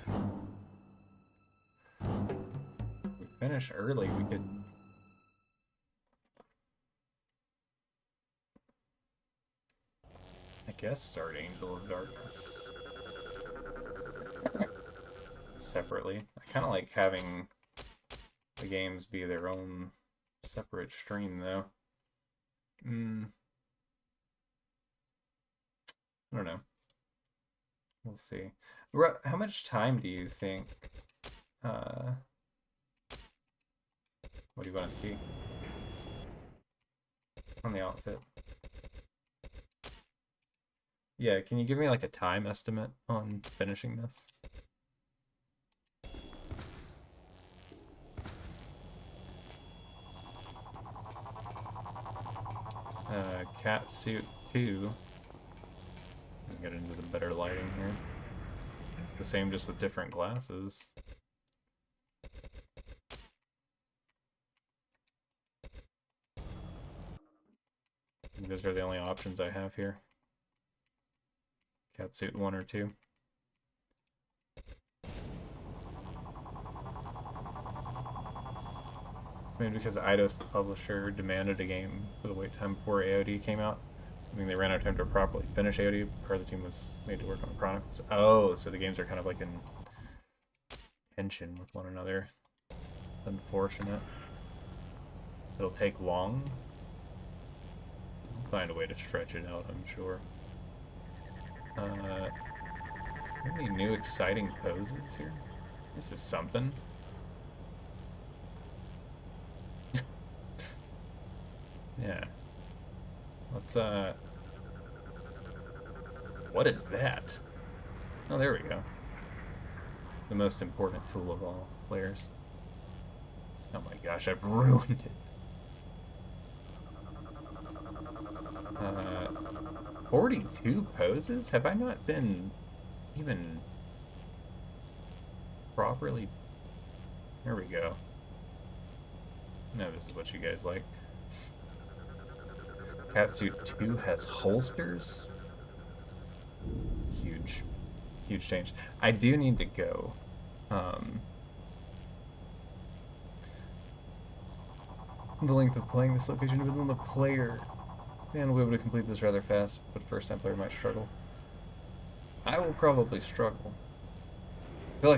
we finish early, we could... I guess start Angel of Darkness separately. I kind of like having the games be their own separate stream though. I don't know. We'll see. How much time do you think? What do you want to see on the outfit? Yeah, can you give me like a time estimate on finishing this? Cat suit 2. Get into the better lighting here. It's the same, just with different glasses. Those are the only options I have here. Catsuit 1 or 2. Maybe because Eidos, the publisher, demanded a game for the wait time before AOD came out. I mean, they ran out of time to properly finish AOD. Part of the team was made to work on Chronicles. Oh, so the games are kind of like in tension with one another. Unfortunate. It'll take long. Find a way to stretch it out, I'm sure. Any new exciting poses here? This is something. Yeah. Let's, what is that? Oh, there we go. The most important tool of all players. Oh my gosh, I've ruined it. 42 poses? Have I not been even properly... There we go. No, this is what you guys like. Catsuit 2 has holsters? Huge. Huge change. I do need to go. The length of playing this location depends on the player. Man, we'll be able to complete this rather fast, but first-time player might struggle. I will probably struggle. I feel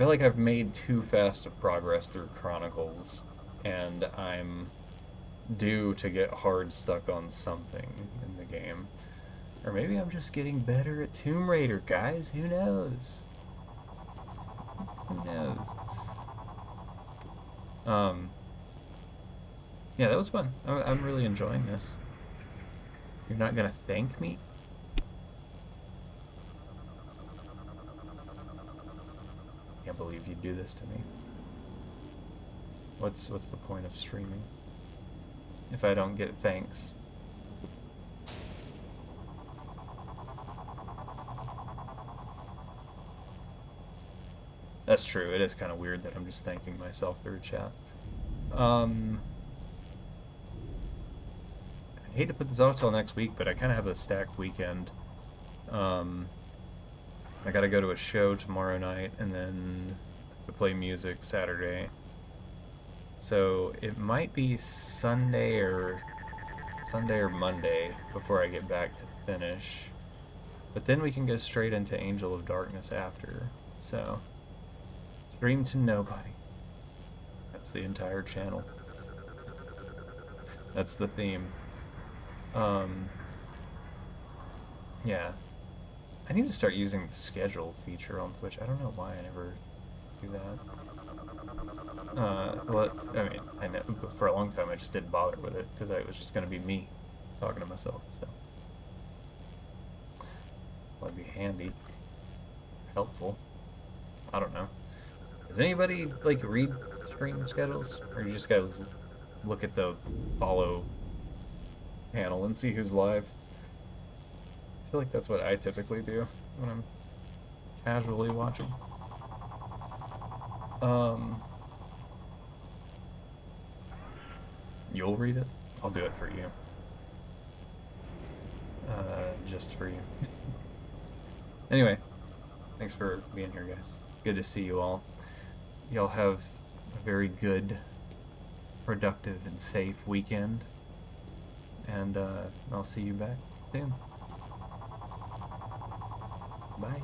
like I've made too fast of progress through Chronicles, and I'm due to get hard stuck on something in the game. Or maybe I'm just getting better at Tomb Raider, guys. Who knows? Who knows? Yeah, that was fun. I'm really enjoying this. You're not gonna thank me? Can't believe you'd do this to me. What's the point of streaming if I don't get thanks? That's true. It is kind of weird that I'm just thanking myself through chat. I hate to put this off till next week, but I kind of have a stacked weekend. I gotta go to a show tomorrow night, and then to play music Saturday. So it might be Sunday or Monday before I get back to finish. But then we can go straight into Angel of Darkness after. So, stream to nobody. That's the entire channel. That's the theme. Yeah. I need to start using the schedule feature on Twitch. I don't know why I never do that. Well, I mean, I know, but for a long time I just didn't bother with it because it was just going to be me talking to myself, so. That'd be handy. Helpful. I don't know. Does anybody, like, read stream schedules? Or you just guys look at the follow panel and see who's live? I feel like that's what I typically do when I'm casually watching. You'll read it? I'll do it for you. Just for you. Anyway, thanks for being here, guys. Good to see you all. Y'all have a very good, productive, and safe weekend. And I'll see you back soon. Bye.